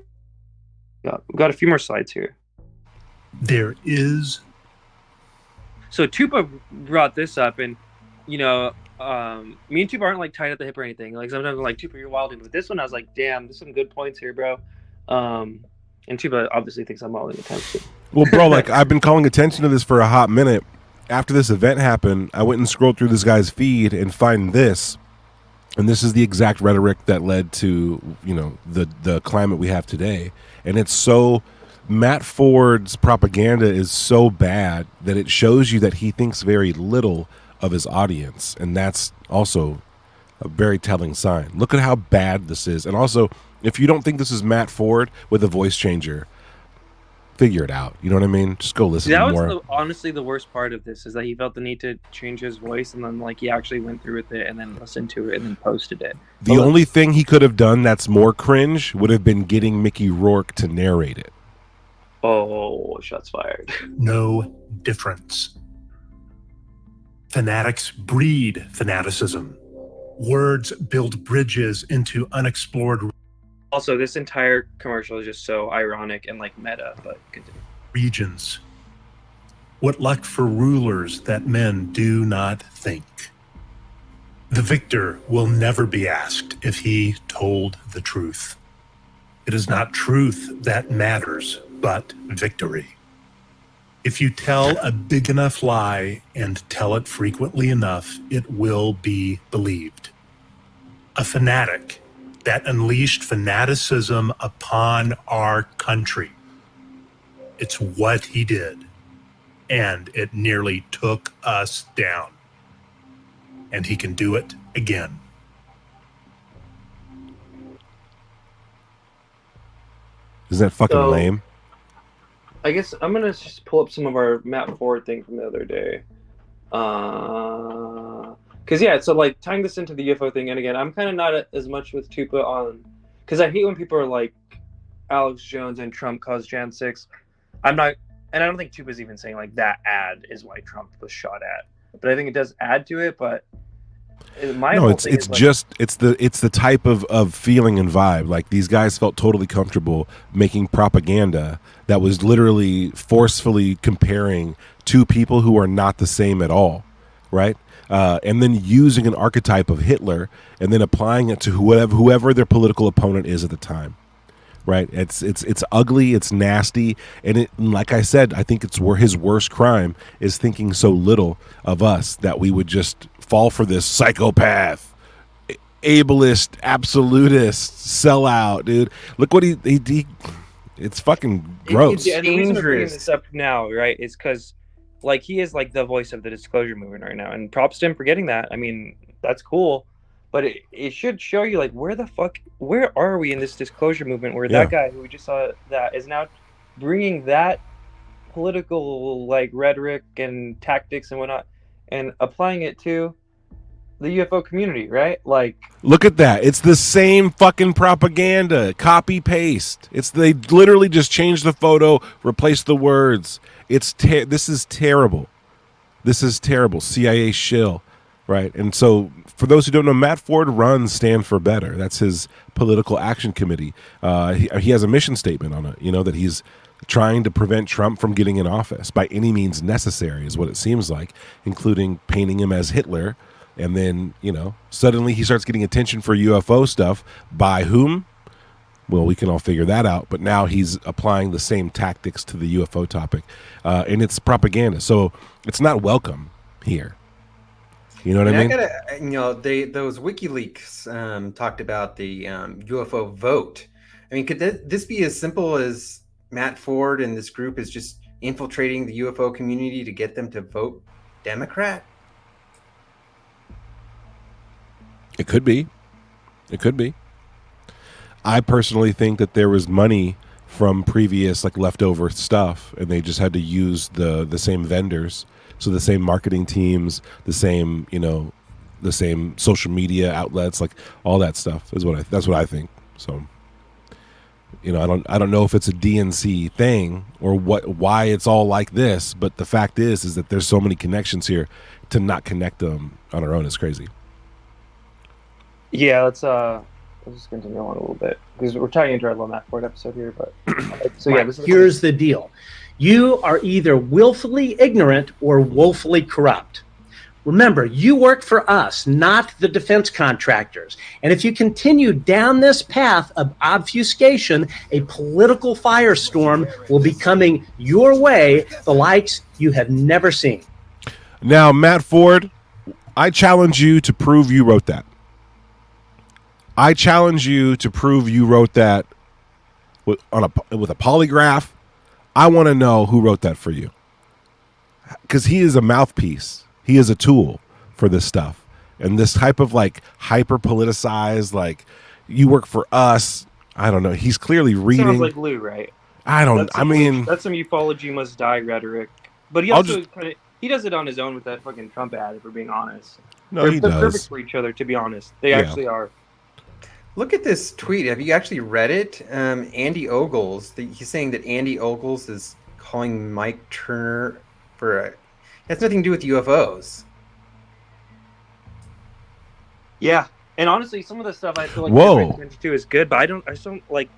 We've got a few more slides here. There is. So Tupa brought this up, and you know, me and Tupa aren't like tied at the hip or anything. Like sometimes I'm like, Tupa, you're wilding. With this one, I was like, damn, there's some good points here, bro. And Tupa obviously thinks I'm wilding at times too. Well, bro, like I've been calling attention to this for a hot minute. After this event happened, I went and scrolled through this guy's feed and find this. And this is the exact rhetoric that led to, you know, the climate we have today. And it's so, Matt Ford's propaganda is so bad that it shows you that he thinks very little of his audience. And that's also a very telling sign. Look at how bad this is. And also, if you don't think this is Matt Ford with a voice changer, figure it out. You know what I mean? Just go listen that to more. Was honestly the worst part of this is that he felt the need to change his voice, and then like he actually went through with it and then listened to it and then posted it. The only thing he could have done that's more cringe would have been getting Mickey Rourke to narrate it. Oh, shots fired. No difference. Fanatics breed fanaticism. Words build bridges into unexplored Also, this entire commercial is just so ironic and like meta, but continue. Regions. What luck for rulers that men do not think. The victor will never be asked if he told the truth. It is not truth that matters, but victory. If you tell a big enough lie and tell it frequently enough, it will be believed. A fanatic that unleashed fanaticism upon our country. It's what he did, and it nearly took us down. and he can do it again. Isn't that fucking So- lame? I guess I'm gonna just pull up some of our Matt Ford thing from the other day. Cause yeah, so like tying this into the UFO thing, and again, I'm kind of not as much with Tupa on, cause I hate when people are like, Alex Jones and Trump caused Jan 6. I'm not, and I don't think Tupa's even saying like that ad is why Trump was shot at, but I think it does add to it. But It's the type of feeling and vibe. Like, these guys felt totally comfortable making propaganda that was literally forcefully comparing two people who are not the same at all, right? And then using an archetype of Hitler and then applying it to whoever their political opponent is at the time, right? It's ugly, it's nasty, and like I said, I think it's where his worst crime is thinking so little of us that we would just fall for this psychopath, ableist, absolutist, sellout, dude. Look what he it's fucking gross. And the reason we're bringing this up now, right, is because like he is like the voice of the disclosure movement right now, and props to him for getting that. I mean, that's cool, but it should show you like where are we in this disclosure movement where that guy who we just saw that is now bringing that political like rhetoric and tactics and whatnot and applying it to the UFO community, right? Like, look at that. It's the same fucking propaganda. Copy paste. They literally just changed the photo, replaced the words. This is terrible. This is terrible. CIA shill, right? And so for those who don't know, Matt Ford runs Stand for Better. That's his political action committee. He has a mission statement on it, that he's trying to prevent Trump from getting in office by any means necessary, is what it seems like, including painting him as Hitler. And then, suddenly he starts getting attention for UFO stuff. By whom? Well, we can all figure that out. But now he's applying the same tactics to the UFO topic. And it's propaganda. So it's not welcome here. You know what I mean? Those WikiLeaks talked about the UFO vote. I mean, could this be as simple as Matt Ford and this group is just infiltrating the UFO community to get them to vote Democrat? It could be. It could be. I personally think that there was money from previous like leftover stuff, and they just had to use the same vendors, so the same marketing teams, the same the same social media outlets, like all that stuff is that's what I think. So I don't know if it's a DNC thing or why it's all like this, but the fact is that there's so many connections here. To not connect them on our own is crazy. Yeah, let's just continue on a little bit because we're tying into our little Matt Ford episode here. But so yeah, here's the deal: you are either willfully ignorant or woefully corrupt. Remember, you work for us, not the defense contractors. And if you continue down this path of obfuscation, a political firestorm will be coming your way, the likes you have never seen. Now, Matt Ford, I challenge you to prove you wrote that. I challenge you to prove you wrote that with a polygraph. I want to know who wrote that for you, because he is a mouthpiece. He is a tool for this stuff, and this type of like hyper politicized, like you work for us. I don't know. He's clearly reading. Sounds like Lou, right? That's some ufology must die rhetoric. But he also he does it on his own with that fucking Trump ad. If we're being honest, No, he they're does. perfect for each other. To be honest, they actually are. Look at this tweet. Have you actually read it? Andy Ogles. He's saying that Andy Ogles is calling Mike Turner for a. It has nothing to do with UFOs. Yeah, and honestly, some of the stuff I feel like Whoa. they're paying attention to is good, but I don't like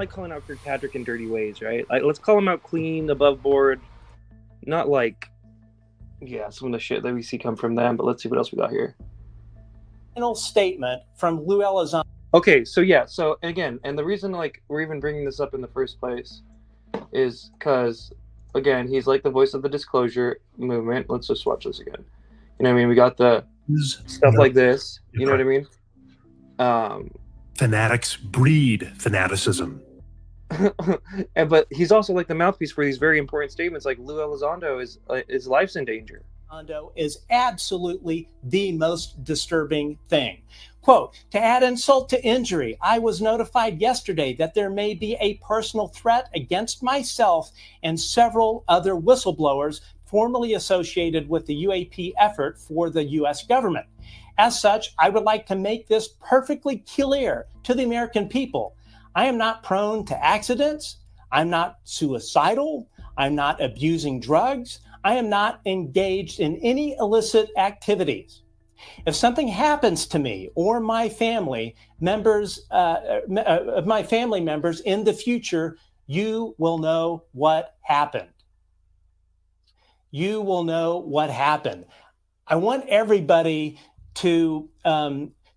calling out Kirkpatrick in dirty ways, right? Like, let's call him out clean, above board, not like, some of the shit that we see come from them. But let's see what else we got here. Final statement from Lou Elizondo. Okay, so again, and the reason like we're even bringing this up in the first place is because again, he's like the voice of the disclosure movement. Let's just watch this again. You know what I mean? We got the stuff like this. You know what I mean? Fanatics breed fanaticism. But he's also like the mouthpiece for these very important statements. Like Lou Elizondo is life's in danger. Elizondo is absolutely the most disturbing thing. Quote, to add insult to injury, I was notified yesterday that there may be a personal threat against myself and several other whistleblowers formerly associated with the UAP effort for the U.S. government. As such, I would like to make this perfectly clear to the American people. I am not prone to accidents. I'm not suicidal. I'm not abusing drugs. I am not engaged in any illicit activities. If something happens to me or my family members, in the future, you will know what happened. You will know what happened. I want everybody to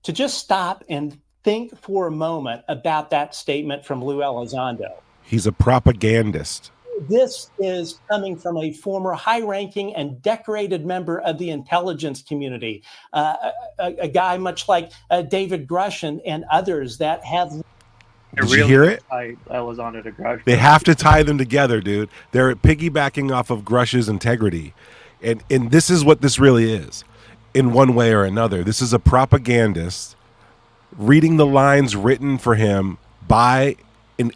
just stop and think for a moment about that statement from Lou Elizondo. He's a propagandist. This is coming from a former high-ranking and decorated member of the intelligence community, a guy much like David Grush and others that have. Did you hear it? Elizondo to Grush. They have to tie them together, dude. They're piggybacking off of Grush's integrity, and this is what this really is, in one way or another. This is a propagandist reading the lines written for him by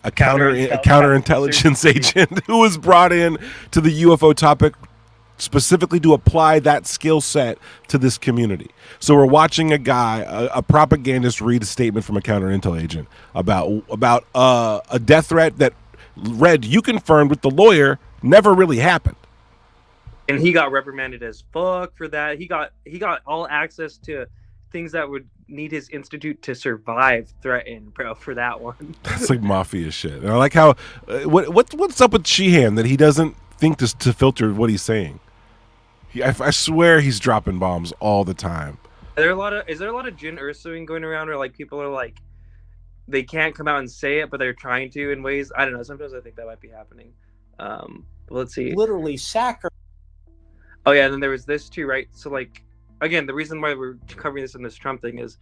a counterintelligence agent who was brought in to the UFO topic specifically to apply that skill set to this community. So we're watching a guy, a propagandist, read a statement from a counterintel agent about a death threat that, Red, you confirmed with the lawyer, never really happened. And he got reprimanded as fuck for that. He got all access to things that would need his institute to survive threatened, bro, for that one. That's like mafia shit. And I like how what's up with Sheehan that he doesn't think to filter what he's saying. I swear he's dropping bombs all the time. Is there a lot of Jin Ursuing going around where like people are like they can't come out and say it, but they're trying to in ways, I don't know. Sometimes I think that might be happening. But let's see. Literally sacrifice. Oh yeah, and then there was this too, right? So like, again, the reason why we're covering this in this Trump thing is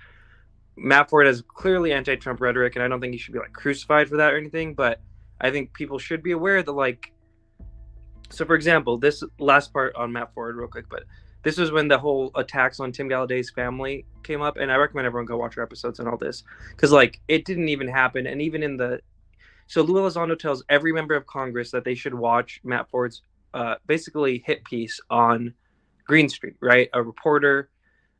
Matt Ford has clearly anti-Trump rhetoric, and I don't think he should be like crucified for that or anything. But I think people should be aware that like, so for example, this last part on Matt Ford real quick, but this was when the whole attacks on Tim Galladay's family came up, and I recommend everyone go watch our episodes on all this because like it didn't even happen, and even in the so Lou Elizondo tells every member of Congress that they should watch Matt Ford's basically hit piece on Green Street, right? A reporter,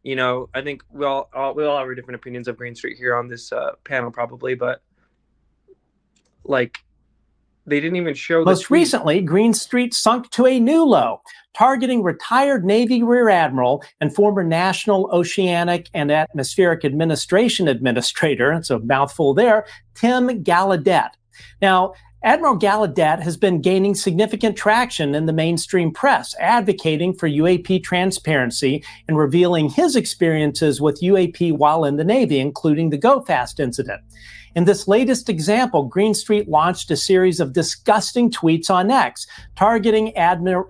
you know, I think we all have our different opinions of Green Street here on this panel probably, but like they didn't even show. Most recently, Green Street sunk to a new low, targeting retired Navy Rear Admiral and former National Oceanic and Atmospheric Administration Administrator, it's a mouthful there, Tim Gallaudet. Now, Admiral Gallaudet has been gaining significant traction in the mainstream press, advocating for UAP transparency and revealing his experiences with UAP while in the Navy, including the Go Fast incident. In this latest example, Green Street launched a series of disgusting tweets on X, targeting Admiral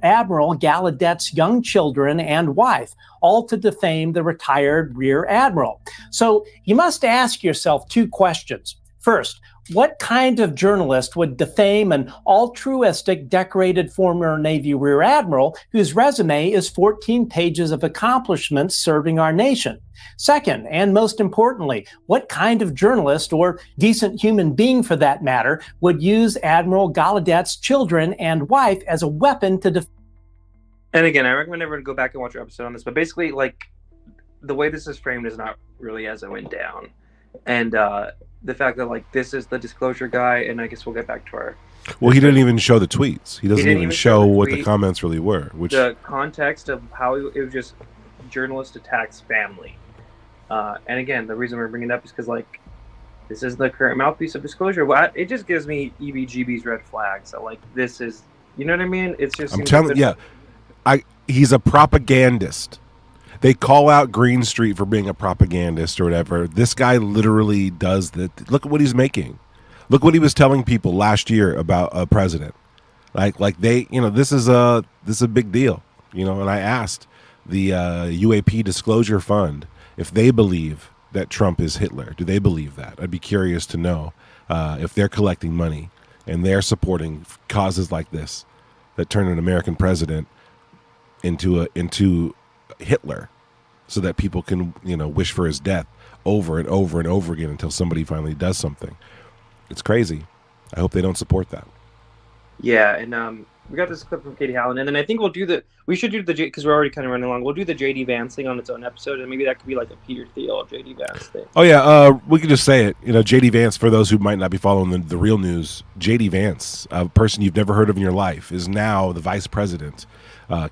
Gallaudet's young children and wife, all to defame the retired Rear Admiral. So you must ask yourself two questions. First, what kind of journalist would defame an altruistic, decorated former Navy Rear Admiral whose resume is 14 pages of accomplishments serving our nation? Second, and most importantly, what kind of journalist or decent human being for that matter would use Admiral Gallaudet's children and wife as a weapon to defend? And again, I recommend everyone go back and watch our episode on this, but basically like the way this is framed is not really as it went down. And the fact that like this is the disclosure guy, and I guess we'll get back to our. Well, he didn't even show the tweets. He doesn't even show what the comments really were. Which the context of how it was just journalist attacks family. And again, the reason we're bringing it up is because like this is the current mouthpiece of disclosure. It just gives me EBGB's red flags. So like this is, you know what I mean? It's just. I'm telling you, he's a propagandist. They call out Green Street for being a propagandist or whatever. This guy literally does that. Look at what he's making. Look what he was telling people last year about a president. Like they, you know, this is a big deal, you know. And I asked the UAP Disclosure Fund if they believe that Trump is Hitler. Do they believe that? I'd be curious to know if they're collecting money and they're supporting causes like this that turn an American president into Hitler, so that people can, you know, wish for his death over and over and over again until somebody finally does something. It's crazy. I hope they don't support that. Yeah, and we got this clip from Katie Hallen, and then I think we should do the because we're already kind of running along. We'll do the JD Vance thing on its own episode, and maybe that could be like a Peter Thiel JD Vance thing. Oh yeah, we could just say it. You know, JD Vance, for those who might not be following the real news, JD Vance, a person you've never heard of in your life, is now the vice president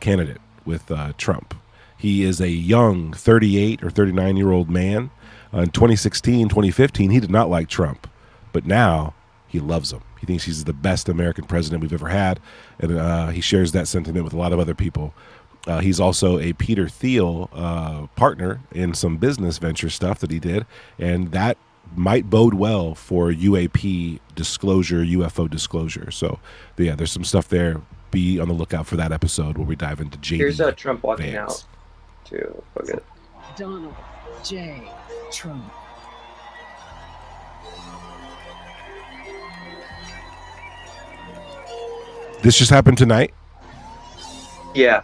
candidate with Trump. He is a young 38 or 39-year-old man. In 2016, 2015, he did not like Trump, but now he loves him. He thinks he's the best American president we've ever had, and he shares that sentiment with a lot of other people. He's also a Peter Thiel partner in some business venture stuff that he did, and that might bode well for UAP disclosure, UFO disclosure. So, yeah, there's some stuff there. Be on the lookout for that episode where we dive into JD. Here's Trump walking out. Okay. Donald J. Trump. This just happened tonight? Yeah.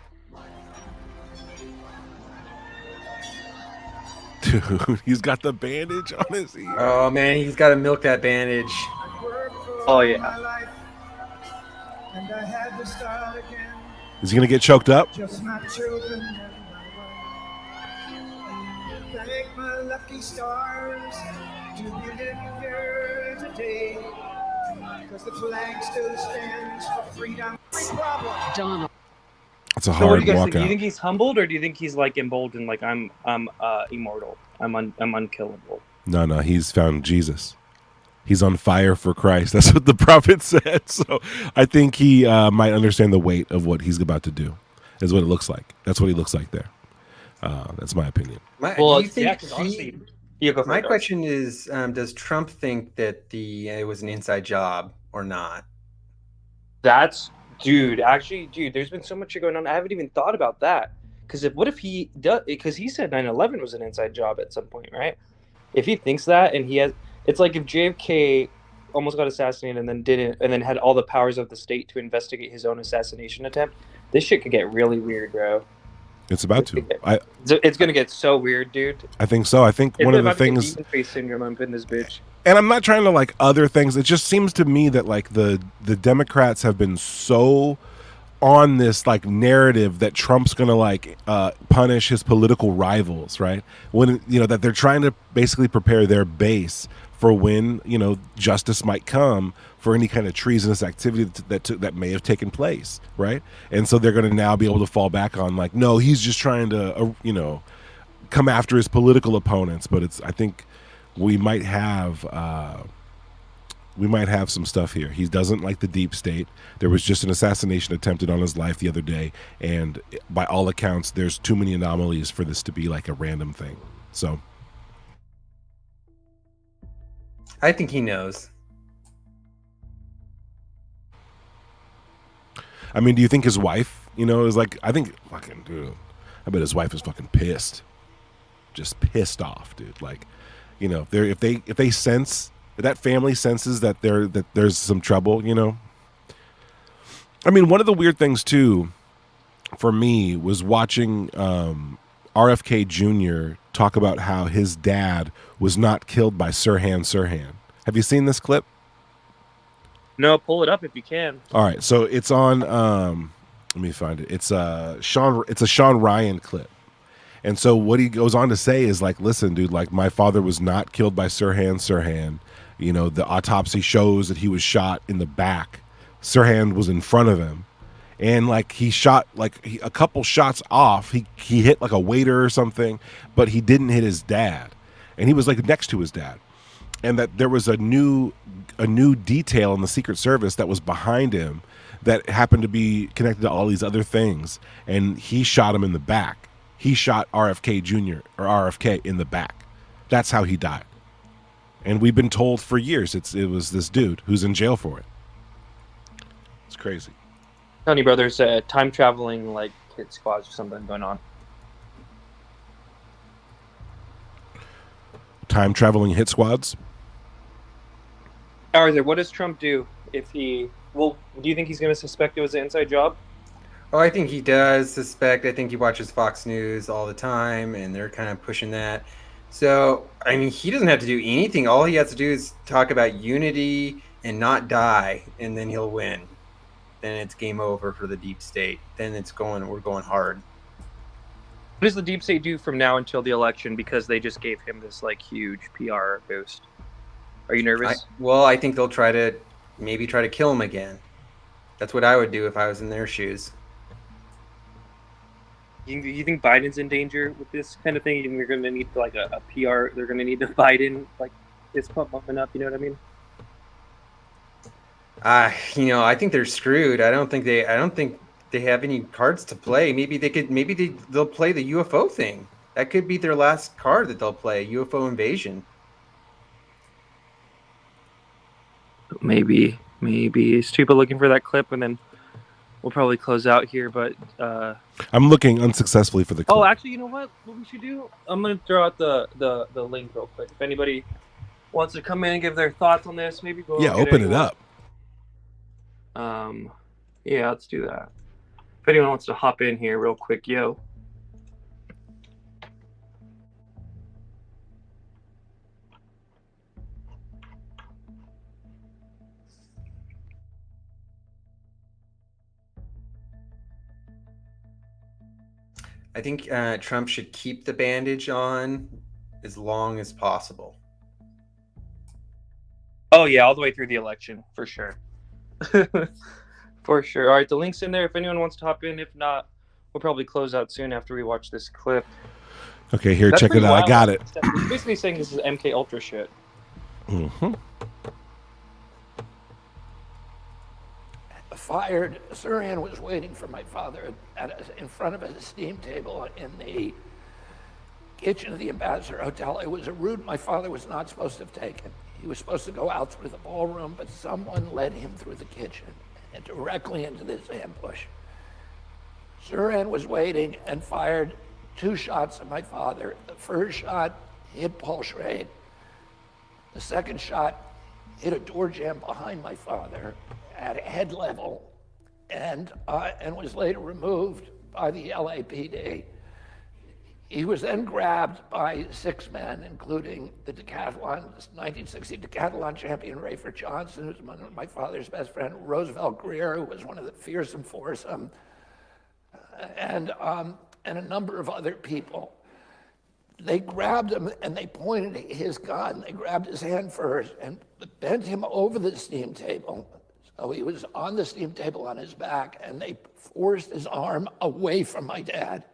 Dude, he's got the bandage on his ear. Oh man, he's got to milk that bandage. Oh yeah. Is he gonna get choked up? Just my children and my wife. Thank my lucky stars to be living here today. Because the flag still stands for freedom. Donald. It's a So what do hard you guys think? Do walkout. you think he's humbled, or do you think he's like emboldened, like I'm immortal, I'm unkillable? No, he's found Jesus. He's on fire for Christ. That's what the prophet said. So I think he might understand the weight of what he's about to do. Is what it looks like. That's what he looks like there. That's my opinion. Do you think my question is, does Trump think that it was an inside job or not? Dude, there's been so much shit going on. I haven't even thought about that. Because what if he does? Because he said 9/11 was an inside job at some point, right? If he thinks that, and he has, it's like if JFK almost got assassinated and then didn't, and then had all the powers of the state to investigate his own assassination attempt. This shit could get really weird, bro. It's about to. It's gonna get so weird, dude. I think so. I think one of the things. Demon face syndrome. I'm putting this bitch. And I'm not trying to like other things. It just seems to me that like the Democrats have been so on this like narrative that Trump's gonna like punish his political rivals, right? When that they're trying to basically prepare their base for when justice might come for any kind of treasonous activity that may have taken place, right? And so they're going to now be able to fall back on like, no, he's just trying to come after his political opponents. But I think we might have some stuff here. He doesn't like the deep state. There was just an assassination attempted on his life the other day, and by all accounts, there's too many anomalies for this to be like a random thing. So I think he knows. I mean, do you think his wife, is like, I think fucking dude, I bet his wife is fucking pissed. Just pissed off, dude. Like, if they sense that family senses that there's some trouble, I mean, one of the weird things too for me was watching RFK Jr. talk about how his dad was not killed by Sirhan Sirhan. Have you seen this clip? No, pull it up if you can. All right, so it's on. Let me find it. It's a Sean Ryan clip, and so what he goes on to say is like, listen, dude, like my father was not killed by Sirhan Sirhan. The autopsy shows that he was shot in the back. Sirhan was in front of him, and like he shot a couple shots off. He hit like a waiter or something, but he didn't hit his dad, and he was like next to his dad. And that there was a new detail in the Secret Service that was behind him that happened to be connected to all these other things, and he shot him in the back. He shot RFK Jr. or RFK in the back. That's how he died. And we've been told for years it was this dude who's in jail for it. It's crazy. Tony Brothers, time traveling like hit squads or something going on. Time traveling hit squads. Arthur, what does Trump do if he? Well, do you think he's going to suspect it was an inside job? Oh, I think he does suspect. I think he watches Fox News all the time, and they're kind of pushing that. So, I mean, he doesn't have to do anything. All he has to do is talk about unity and not die, and then he'll win. Then it's game over for the deep state. Then we're going hard. What does the deep state do from now until the election? Because they just gave him this like huge PR boost. Are you nervous? I think they'll try to kill him again. That's what I would do if I was in their shoes. You think Biden's in danger with this kind of thing? You think they're going to need like a PR? They're going to need the Biden like fist pump bumping up. You know what I mean? I think they're screwed. I don't think they have any cards to play. Maybe they'll play the UFO thing. That could be their last card that they'll play. UFO invasion. Maybe it's people looking for that clip, and then we'll probably close out here. But I'm looking unsuccessfully for the clip. Oh, actually, you know what we should do? I'm gonna throw out the link real quick. If anybody wants to come in and give their thoughts on this, maybe go. Yeah, open it up. Yeah, let's do that. If anyone wants to hop in here real quick, yo. I think Trump should keep the bandage on as long as possible. Oh yeah, all the way through the election for sure. For sure. All right, the link's in there if anyone wants to hop in. If not, we'll probably close out soon after we watch this clip. Okay, here, check it out. I got it. It's basically saying this is MK Ultra shit. Mm-hmm. Fired. Sirhan was waiting for my father in front of a steam table in the kitchen of the Ambassador Hotel. It was a route my father was not supposed to have taken. He was supposed to go out through the ballroom, but someone led him through the kitchen and directly into this ambush. Sirhan was waiting and fired 2 shots at my father. The first shot hit Paul Schrade. The second shot hit a door jamb behind my father at head level and was later removed by the LAPD. He was then grabbed by 6 men, including the 1960 decathlon champion Rayford Johnson, who was my father's best friend, Roosevelt Greer, who was one of the fearsome foursome, and a number of other people. They grabbed him and they pointed his gun. They grabbed his hand first and bent him over the steam table. So he was on the steam table on his back, and they forced his arm away from my dad.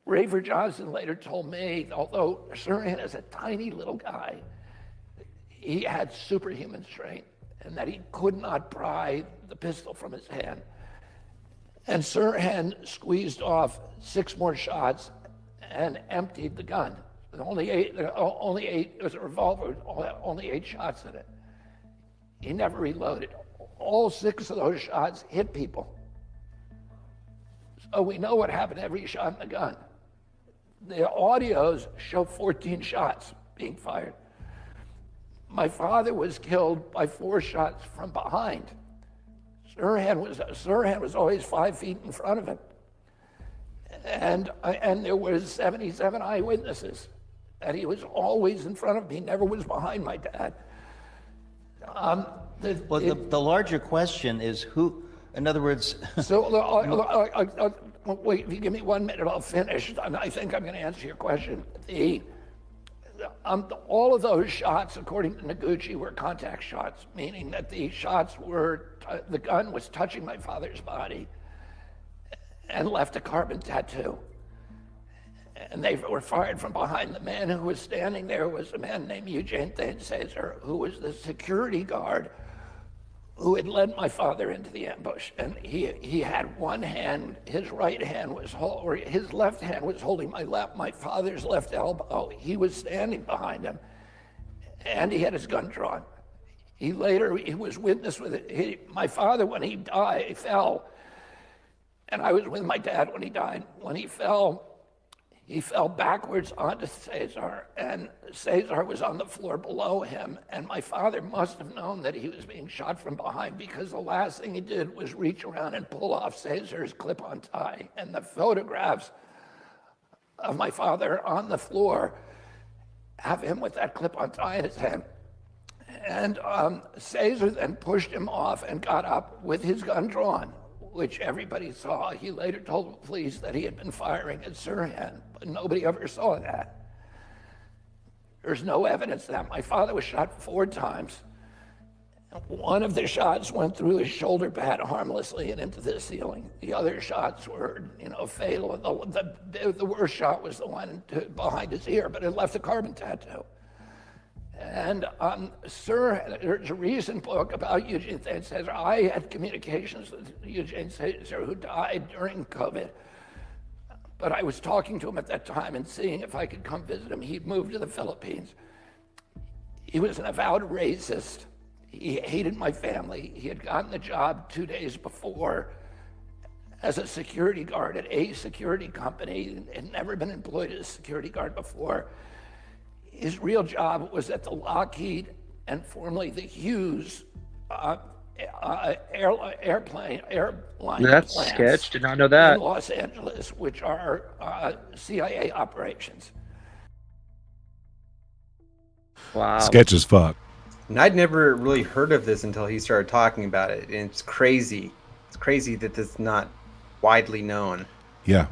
Rayford Johnson later told me, although Sirhan is a tiny little guy, he had superhuman strength and that he could not pry the pistol from his hand. And Sirhan squeezed off 6 more shots and emptied the gun. Only eight, it was a revolver with only 8 shots in it. He never reloaded. All 6 of those shots hit people. So we know what happened to every shot in the gun. The audios show 14 shots being fired. My father was killed by 4 shots from behind. Sirhan was always 5 feet in front of him. And there was 77 eyewitnesses that he was always in front of me, never was behind my dad. The larger question is who, in other words... Wait, if you give me 1 minute, I'll finish. I think I'm going to answer your question. All of those shots, according to Noguchi, were contact shots, meaning that the shots were, the gun was touching my father's body and left a carbon tattoo. And they were fired from behind. The man who was standing there was a man named Eugene Caesar, who was the security guard who had led my father into the ambush. And he had one hand, his right hand was, or his left hand was holding my father's left elbow. He was standing behind him, and he had his gun drawn. He was witness with it. My father, when he died, he fell, and I was with my dad when he died. When he fell, He fell backwards onto Cesar, and Cesar was on the floor below him. And my father must have known that he was being shot from behind, because the last thing he did was reach around and pull off Cesar's clip-on tie. And the photographs of my father on the floor have him with that clip-on tie in his hand. And Cesar then pushed him off and got up with his gun drawn, which everybody saw. He later told the police that he had been firing at Sirhan, but nobody ever saw that. There's no evidence of that. My father was shot 4 times. One of the shots went through his shoulder pad harmlessly and into the ceiling. The other shots were, fatal. The worst shot was the one behind his ear, but it left a carbon tattoo. And there's a recent book about Eugene Cesar. I had communications with Eugene Cesar, who died during COVID. But I was talking to him at that time and seeing if I could come visit him. He'd moved to the Philippines. He was an avowed racist. He hated my family. He had gotten the job 2 days before as a security guard at a security company. Had never been employed as a security guard before. His real job was at the Lockheed and formerly the Hughes airline That's plants sketch. Did not know that. in Los Angeles, which are CIA operations. Wow. Sketch as fuck. And I'd never really heard of this until he started talking about it. And it's crazy. It's crazy that this is not widely known. Yeah.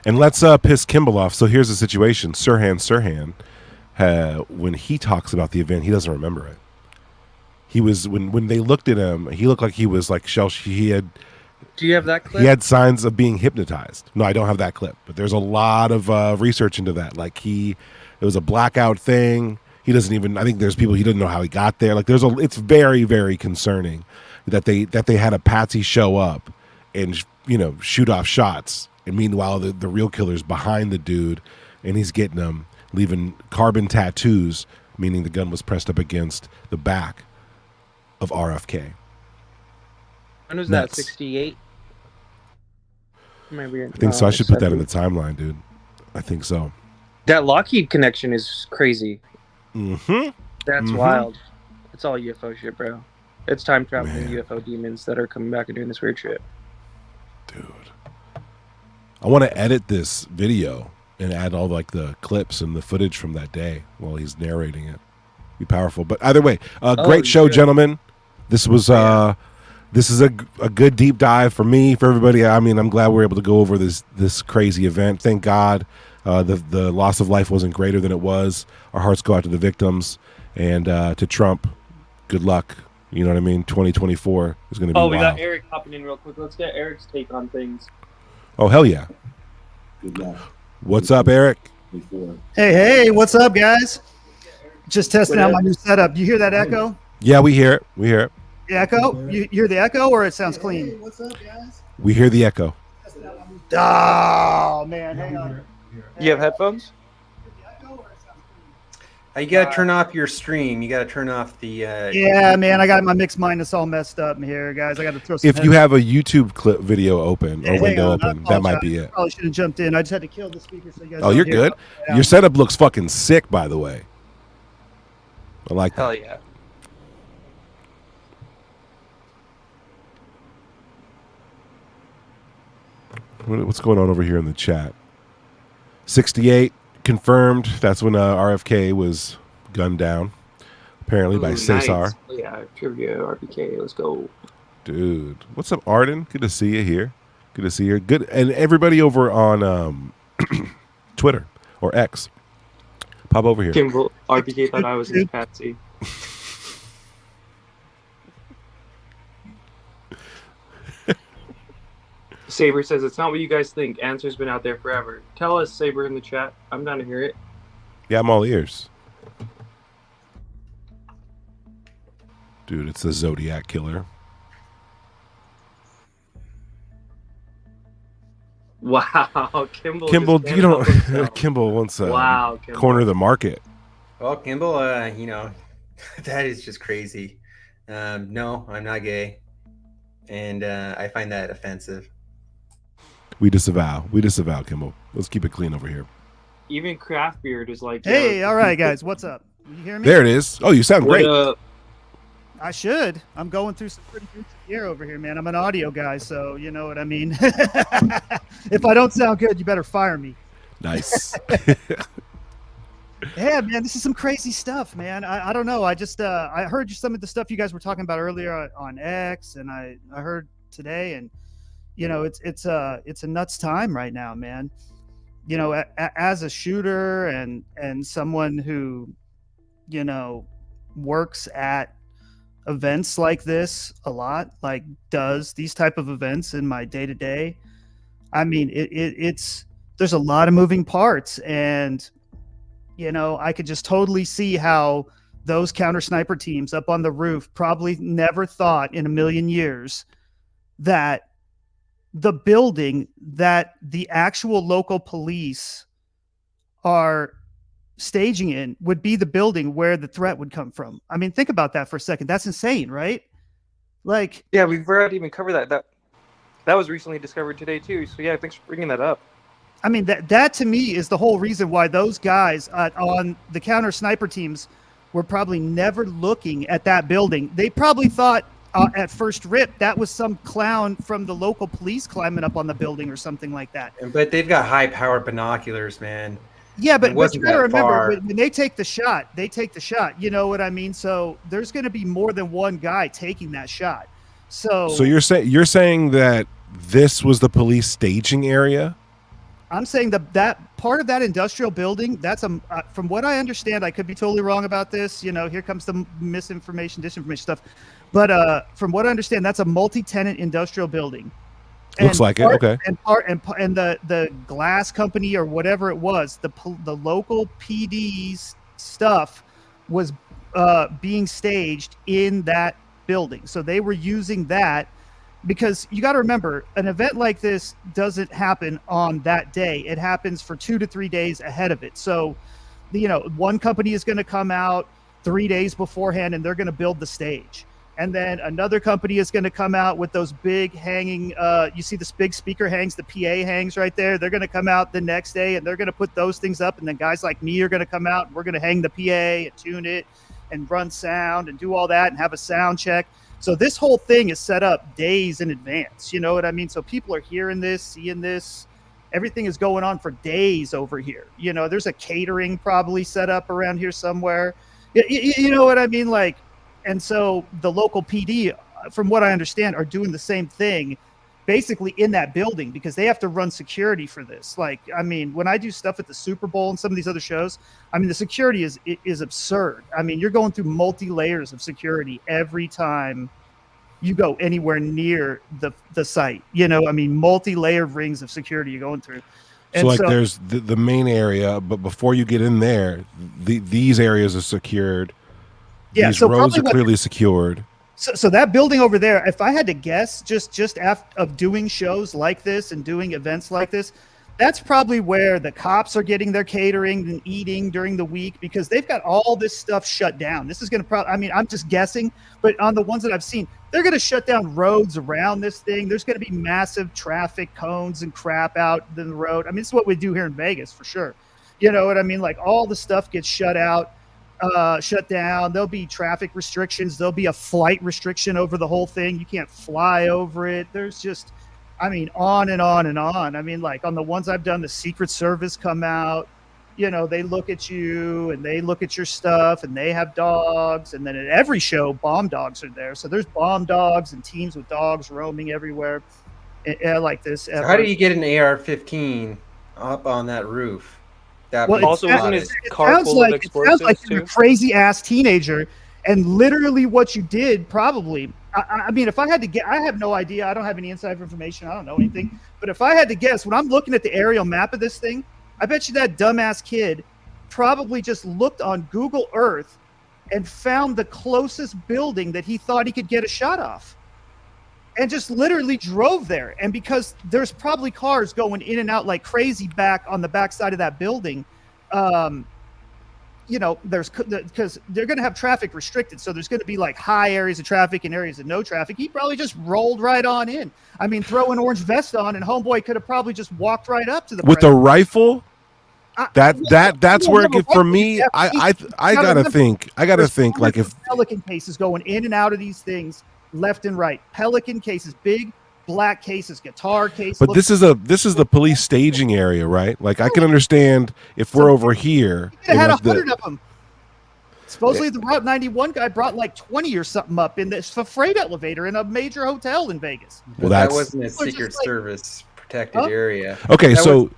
And let's piss Kimball off. So here's the situation. Sirhan, when he talks about the event, he doesn't remember it. He was when they looked at him, he looked like he was like he had. Do you have that clip? He had signs of being hypnotized. No, I don't have that clip, but there's a lot of research into that. Like it was a blackout thing. He doesn't even. I think there's people he doesn't know how he got there. Like it's very, very concerning that they had a patsy show up and shoot off shots, and meanwhile the real killer's behind the dude, and he's getting them, leaving carbon tattoos, meaning the gun was pressed up against the back of RFK. When was Nuts. that? 68. I think so. I should put that in the timeline, dude. I think so. That Lockheed connection is crazy. Mm-hmm. That's wild. It's all UFO shit, bro. It's time traveling UFO demons that are coming back and doing this weird shit. I want to edit this video and add all like the clips and the footage from that day while he's narrating it. Be powerful. But either way, great show, gentlemen. This was this is a good deep dive for me, for everybody. I mean, I'm glad we're able to go over this crazy event. Thank God the loss of life wasn't greater than it was. Our hearts go out to the victims, and to Trump, good luck. You know what I mean? 2024 is going to be we wild. got Eric hopping in real quick. Let's get Eric's take on things. Oh, hell yeah. What's up, Eric? Hey, what's up, guys? Just testing out my new setup. You hear that echo? Yeah, we hear it. We hear it. The echo? You hear the echo, or it sounds clean? What's up, guys? We hear the echo. Oh, man, hang on. You have headphones? You got to turn off your stream. You got to turn off the... Yeah, man, I got my mix minus all messed up in here, guys. I got to throw some... If you have a YouTube clip video open or window open, that might be it. I probably should have jumped in. I just had to kill the speaker so you guys... Oh, you're good. Yeah. Your setup looks fucking sick, by the way. I like that. Hell yeah. What's going on over here in the chat? 68 confirmed. That's when RFK was gunned down, apparently by Cesar. Nice. Yeah, trivia, RPK. Let's go. Dude, what's up, Arden? Good to see you here. Good to see you. Good, and everybody over on Twitter or X, pop over here. Kimball, RPK thought I was his patsy. Saber says, it's not what you guys think. Answer's been out there forever. Tell us, Saber, in the chat. I'm down to hear it. Yeah, I'm all ears. Dude, it's the Zodiac Killer. Wow, Kimball, you don't... Kimball wants to corner the market. Well, Kimball, that is just crazy. No, I'm not gay. And I find that offensive. We disavow, Kimball. Let's keep it clean over here. even craft beard is like. Hey, all right, guys, what's up? You hear me? There it is. Oh, you sound great. I should. I'm going through some pretty good gear over here, man. I'm an audio guy, so you know what I mean. If I don't sound good, you better fire me. Nice. Yeah, man, this is some crazy stuff, man. I don't know. I just I heard some of the stuff you guys were talking about earlier on X, and I heard today, and you know, it's a nuts time right now, man. You know, as a shooter and someone who, you know, works at events like this a lot, like does these type of events in my day to day. I mean, it's there's a lot of moving parts, and you know, I could just totally see how those counter sniper teams up on the roof probably never thought in a million years that the building that the actual local police are staging in would be the building where the threat would come from. I mean, think about that for a second. That's insane, right? Like, yeah, we've already even covered that. That was recently discovered today too. So yeah, thanks for bringing that up. I mean, that to me is the whole reason why those guys on the counter sniper teams were probably never looking at that building. They probably thought at first rip that was some clown from the local police climbing up on the building or something like that. But they've got high-powered binoculars, man. Yeah, but you gotta remember, when they take the shot, they take the shot. You know what I mean? So there's going to be more than one guy taking that shot. So you're saying that this was the police staging area? I'm saying that part of that industrial building, that's from what I understand, I could be totally wrong about this. You know, here comes the misinformation, disinformation stuff. But from what I understand, that's a multi-tenant industrial building. Looks like it. Okay. And the glass company or whatever it was, the local PD's stuff was being staged in that building. So they were using that. Because you got to remember, an event like this doesn't happen on that day. It happens for 2 to 3 days ahead of it. So, you know, one company is going to come out 3 days beforehand and they're going to build the stage. And then another company is going to come out with those big hanging, you see this big speaker hangs, the PA hangs right there. They're going to come out the next day and they're going to put those things up. And then guys like me are going to come out and we're going to hang the PA and tune it and run sound and do all that and have a sound check. So this whole thing is set up days in advance. You know what I mean? So people are hearing this, seeing this. Everything is going on for days over here. You know, there's a catering probably set up around here somewhere. You know what I mean? Like, and so the local PD, from what I understand, are doing the same thing basically in that building because they have to run security for this. Like, I mean, when I do stuff at the Super Bowl and some of these other shows, I mean, the security is absurd. I mean, you're going through multi-layers of security every time you go anywhere near the site. You know, I mean, multi-layered rings of security you're going through. And so there's the main area, but before you get in there, these areas are secured. Yeah, these so roads are clearly secured. So that building over there, if I had to guess, just after of doing shows like this and doing events like this, that's probably where the cops are getting their catering and eating during the week because they've got all this stuff shut down. This is going to probably, I mean, I'm just guessing, but on the ones that I've seen, they're going to shut down roads around this thing. There's going to be massive traffic cones and crap out in the road. I mean, it's what we do here in Vegas for sure. You know what I mean? Like all the stuff gets shut out. Shut down. There'll be traffic restrictions. There'll be a flight restriction over the whole thing. You can't fly over it. There's just, I mean, on and on and on. I mean, like on the ones I've done, the Secret Service come out, you know, they look at you and they look at your stuff and they have dogs. And then at every show, bomb dogs are there. So there's bomb dogs and teams with dogs roaming everywhere like this. So how do you get an AR-15 up on that roof? Well, also, isn't his car full of explosives? It sounds like you're a crazy ass teenager, and literally what you did probably. I mean, if I had to get, I have no idea. I don't have any inside information. I don't know anything. But if I had to guess, when I'm looking at the aerial map of this thing, I bet you that dumbass kid probably just looked on Google Earth and found the closest building that he thought he could get a shot off. And just literally drove there. And because there's probably cars going in and out like crazy back on the backside of that building, you know, because they're going to have traffic restricted. So there's going to be like high areas of traffic and areas of no traffic. He probably just rolled right on in. I mean, throw an orange vest on and homeboy could have probably just walked right up to the with a rifle. That's where for me. I gotta think. Like if Pelican cases going in and out of these things left and right. Pelican cases, big black cases, guitar cases. But this is the police staging area, right? Like I can understand if we're over here. They had 100 of them. Supposedly the Route 91 guy brought like 20 or something up in this freight elevator in a major hotel in Vegas. Well, that wasn't a Secret Service protected area. Okay, so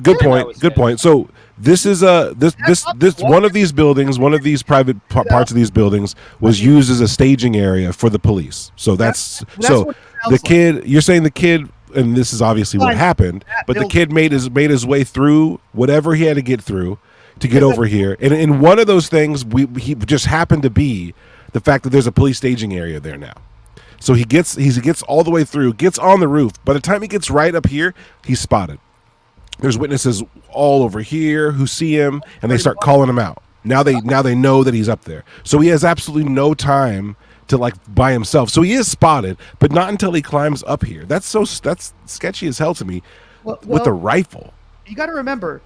good point. Good point. So this is this one of these buildings, one of these private parts of these buildings was used as a staging area for the police. So that's so the kid. You're saying the kid, and this is obviously what happened. But the kid made his way through whatever he had to get through to get over here. And in one of those things, he just happened to be the fact that there's a police staging area there now. So he gets all the way through, gets on the roof. By the time he gets right up here, he's spotted. There's witnesses all over here who see him, and they start calling him out. Now they know that he's up there. So he has absolutely no time to like by himself. So he is spotted, but not until he climbs up here. That's sketchy as hell to me. With a rifle. You got to remember,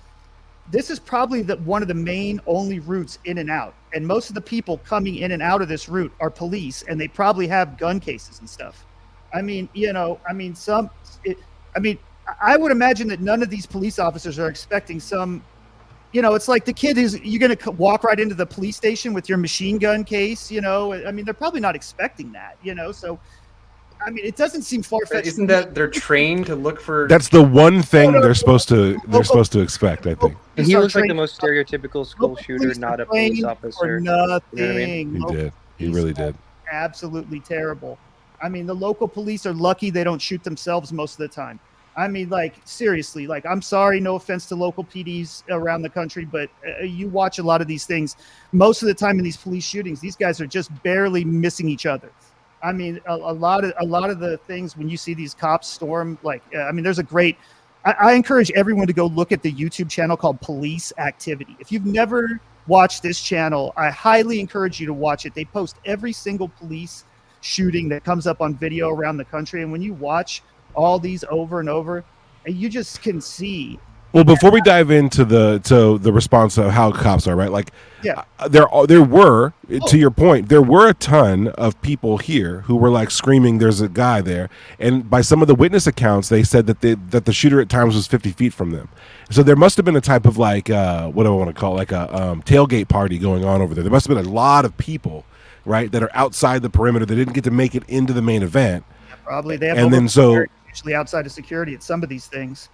this is probably one of the main only routes in and out. And most of the people coming in and out of this route are police, and they probably have gun cases and stuff. I mean, I would imagine that none of these police officers are expecting some, it's like the kid you're going to walk right into the police station with your machine gun case, I mean, they're probably not expecting that, so. I mean, it doesn't seem far-fetched. Isn't that they're trained to look for? That's the one thing they're supposed to expect, I think. And he looks like the most stereotypical school shooter, not a police officer. Or nothing. You know what I mean? He did. He really did. Absolutely terrible. I mean, the local police are lucky they don't shoot themselves most of the time. I mean, like, seriously, like, I'm sorry, no offense to local PDs around the country, but you watch a lot of these things. Most of the time in these police shootings, these guys are just barely missing each other. I mean, a lot of the things when you see these cops storm, like, I mean, there's a great. I encourage everyone to go look at the YouTube channel called Police Activity. If you've never watched this channel, I highly encourage you to watch it. They post every single police shooting that comes up on video around the country, and when you watch all these over and over, you just can see. Well, before we dive into the response of how cops are, right? Like, yeah, there were, to your point, there were a ton of people here who were like screaming, "There's a guy there!" And by some of the witness accounts, they said that the shooter at times was 50 feet from them. So there must have been a type of like, what do I want to call it? Like a tailgate party going on over there. There must have been a lot of people, right, that are outside the perimeter that didn't get to make it into the main event. Yeah, probably they have. And then usually outside of security at some of these things.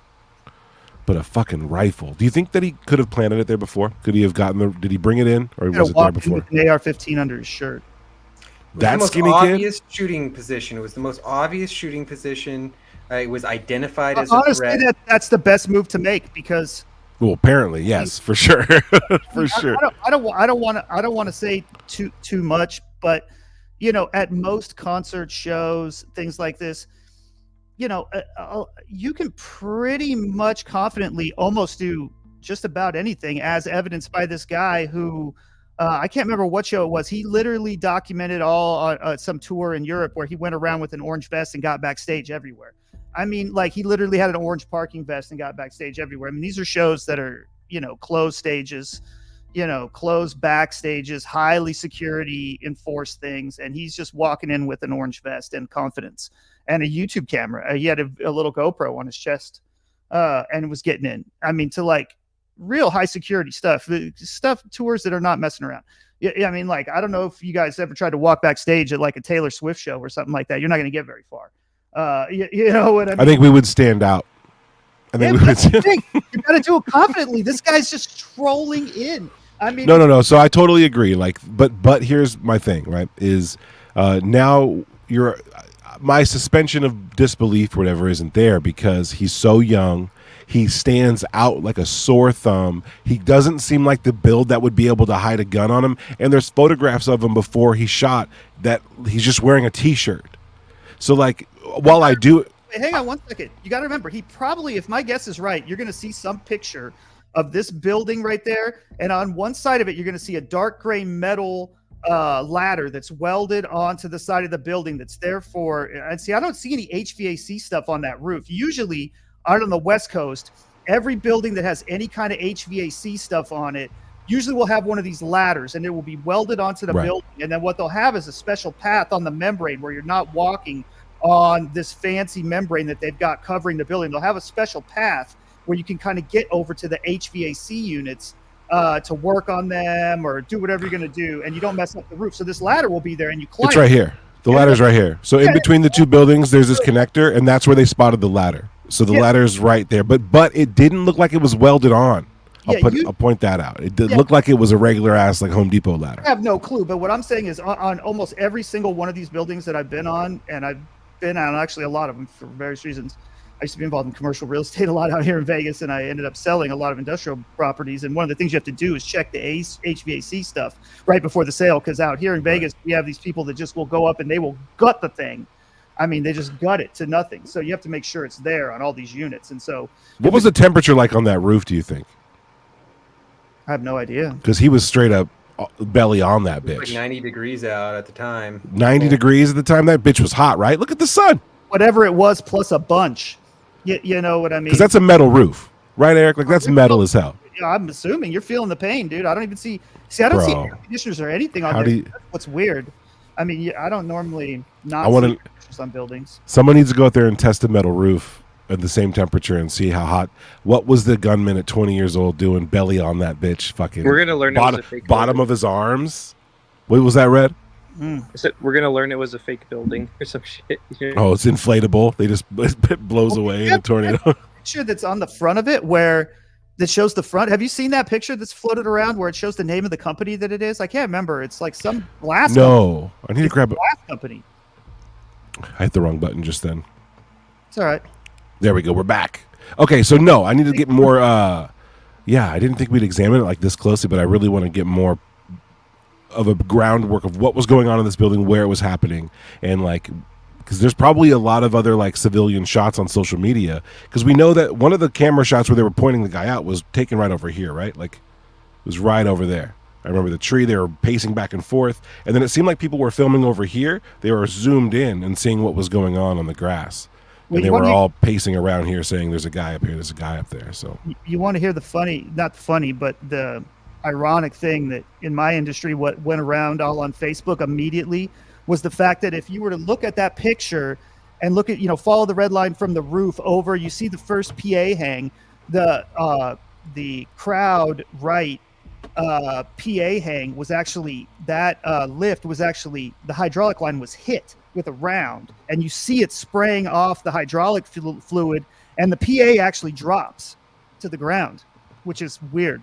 But a fucking rifle. Do you think that he could have planted it there before? Could he have did he bring it in, or was it there before? With an AR-15 under his shirt. That skinny kid? Obvious shooting position. It was the most obvious shooting position. It was identified as honestly, a threat. that's the best move to make because. Well, apparently, yes, for sure, for sure. I don't want to say too much, but at most concert shows, things like this. You can pretty much confidently almost do just about anything, as evidenced by this guy who I can't remember what show it was. He literally documented all on some tour in Europe where he went around with an orange vest and got backstage everywhere. I mean, like, he literally had an orange parking vest and got backstage everywhere. I mean, these are shows that are, closed stages, closed backstages, highly security enforced things. And he's just walking in with an orange vest and confidence. And a YouTube camera. He had a little GoPro on his chest and was getting in. I mean, to like real high security stuff tours that are not messing around. Yeah, I mean, like, I don't know if you guys ever tried to walk backstage at like a Taylor Swift show or something like that. You're not going to get very far. You know what I mean? I think we would stand out. I think we would. You got to do it confidently. This guy's just trolling in. I mean, no. So I totally agree. Like, but here's my thing, right? Is now you're. My suspension of disbelief or whatever isn't there because he's so young. He stands out like a sore thumb. He doesn't seem like the build that would be able to hide a gun on him. And there's photographs of him before he shot that he's just wearing a T-shirt. So, like, while I do... Wait, hang on one second. You got to remember, he probably, if my guess is right, you're going to see some picture of this building right there. And on one side of it, you're going to see a dark gray metal ladder that's welded onto the side of the building that's there for, and see, I don't see any HVAC stuff on that roof. Usually out on the West Coast, every building that has any kind of HVAC stuff on it usually will have one of these ladders, and it will be welded onto the building. And then what they'll have is a special path on the membrane where you're not walking on this fancy membrane that they've got covering the building. They'll have a special path where you can kind of get over to the HVAC units to work on them or do whatever you're going to do, and you don't mess up the roof. So this ladder will be there, and you climb. It's right here. The ladder's right here. So in between the two buildings, there's this connector, and that's where they spotted the ladder. So the ladder's right there, but it didn't look like it was welded on. I'll point that out. It did look like it was a regular ass like Home Depot ladder. I have no clue, but what I'm saying is on almost every single one of these buildings that I've been on, and I've been on actually a lot of them for various reasons. I used to be involved in commercial real estate a lot out here in Vegas, and I ended up selling a lot of industrial properties. And one of the things you have to do is check the HVAC stuff right before the sale, because out here in Vegas, we have these people that just will go up and they will gut the thing. I mean, they just gut it to nothing. So you have to make sure it's there on all these units. And so, what was the temperature like on that roof, do you think? I have no idea. Because he was straight up belly on that bitch. Like 90 degrees out at the time. 90 degrees at the time? That bitch was hot, right? Look at the sun. Whatever it was, plus a bunch. You know what I mean? Because that's a metal roof. Right, Eric? Like, that's metal as hell. Yeah, I'm assuming you're feeling the pain, dude. I don't even see I don't see air conditioners or anything on there. That's what's weird. I mean, I don't normally see air conditioners on buildings. Someone needs to go out there and test a metal roof at the same temperature and see how hot. What was the gunman at 20 years old doing belly on that bitch? Fucking We're gonna learn it was a fake bottom of his arms. What was that, Red? We're gonna learn it was a fake building or some shit. Oh, it's inflatable. They just it blows away in a tornado. Picture that's on the front of it that shows the front. Have you seen that picture that's floated around where it shows the name of the company that it is? I can't remember. It's like some glass. No, I need to grab a glass company. I hit the wrong button just then. It's all right. There we go. We're back. Okay, so no, I need to get more. I didn't think we'd examine it like this closely, but I really want to get more of a groundwork of what was going on in this building, where it was happening, and like, because there's probably a lot of other like civilian shots on social media, because we know that one of the camera shots where they were pointing the guy out was taken right over here, right? Like, it was right over there. I remember the tree, they were pacing back and forth, and then it seemed like people were filming over here. They were zoomed in and seeing what was going on the grass. And they were all pacing around here saying there's a guy up here, there's a guy up there. So you want to hear not funny, but the ironic thing that in my industry, what went around all on Facebook immediately was the fact that if you were to look at that picture and look at, follow the red line from the roof over, you see the first PA hang, the crowd right PA hang was actually that lift was actually the hydraulic line was hit with a round, and you see it spraying off the hydraulic fluid, and the PA actually drops to the ground, which is weird.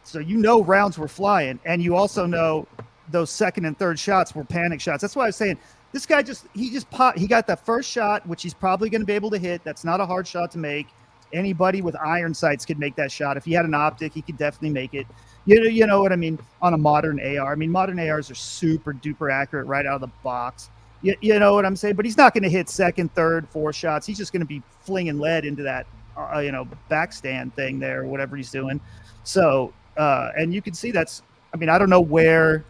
So rounds were flying, and you also know those second and third shots were panic shots. That's why I was saying this guy he got that first shot, which he's probably going to be able to hit. That's not a hard shot to make. Anybody with iron sights could make that shot. If he had an optic, he could definitely make it. You know what I mean? On a modern AR. I mean, modern ARs are super duper accurate right out of the box. You know what I'm saying? But he's not going to hit second, third, fourth shots. He's just going to be flinging lead into that, backstand thing there, whatever he's doing. So, and you can see I don't know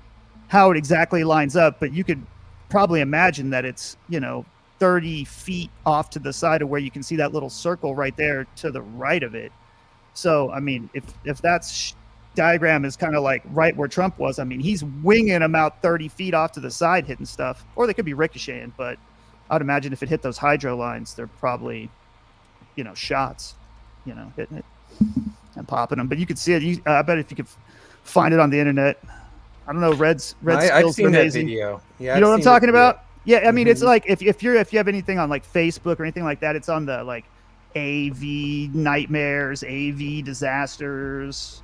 how it exactly lines up, but you could probably imagine that it's, 30 feet off to the side of where you can see that little circle right there to the right of it. So, I mean, if that's diagram is kind of like right where Trump was, I mean, he's winging them out 30 feet off to the side hitting stuff, or they could be ricocheting, but I'd imagine if it hit those hydro lines, they're probably, shots, hitting it and popping them. But you could see it. I bet if you could find it on the internet, I don't know, Red's I've seen that video. Yeah, you know what I'm talking about? Yeah, I mean, it's like if you have anything on like Facebook or anything like that, it's on the like AV nightmares, AV disasters,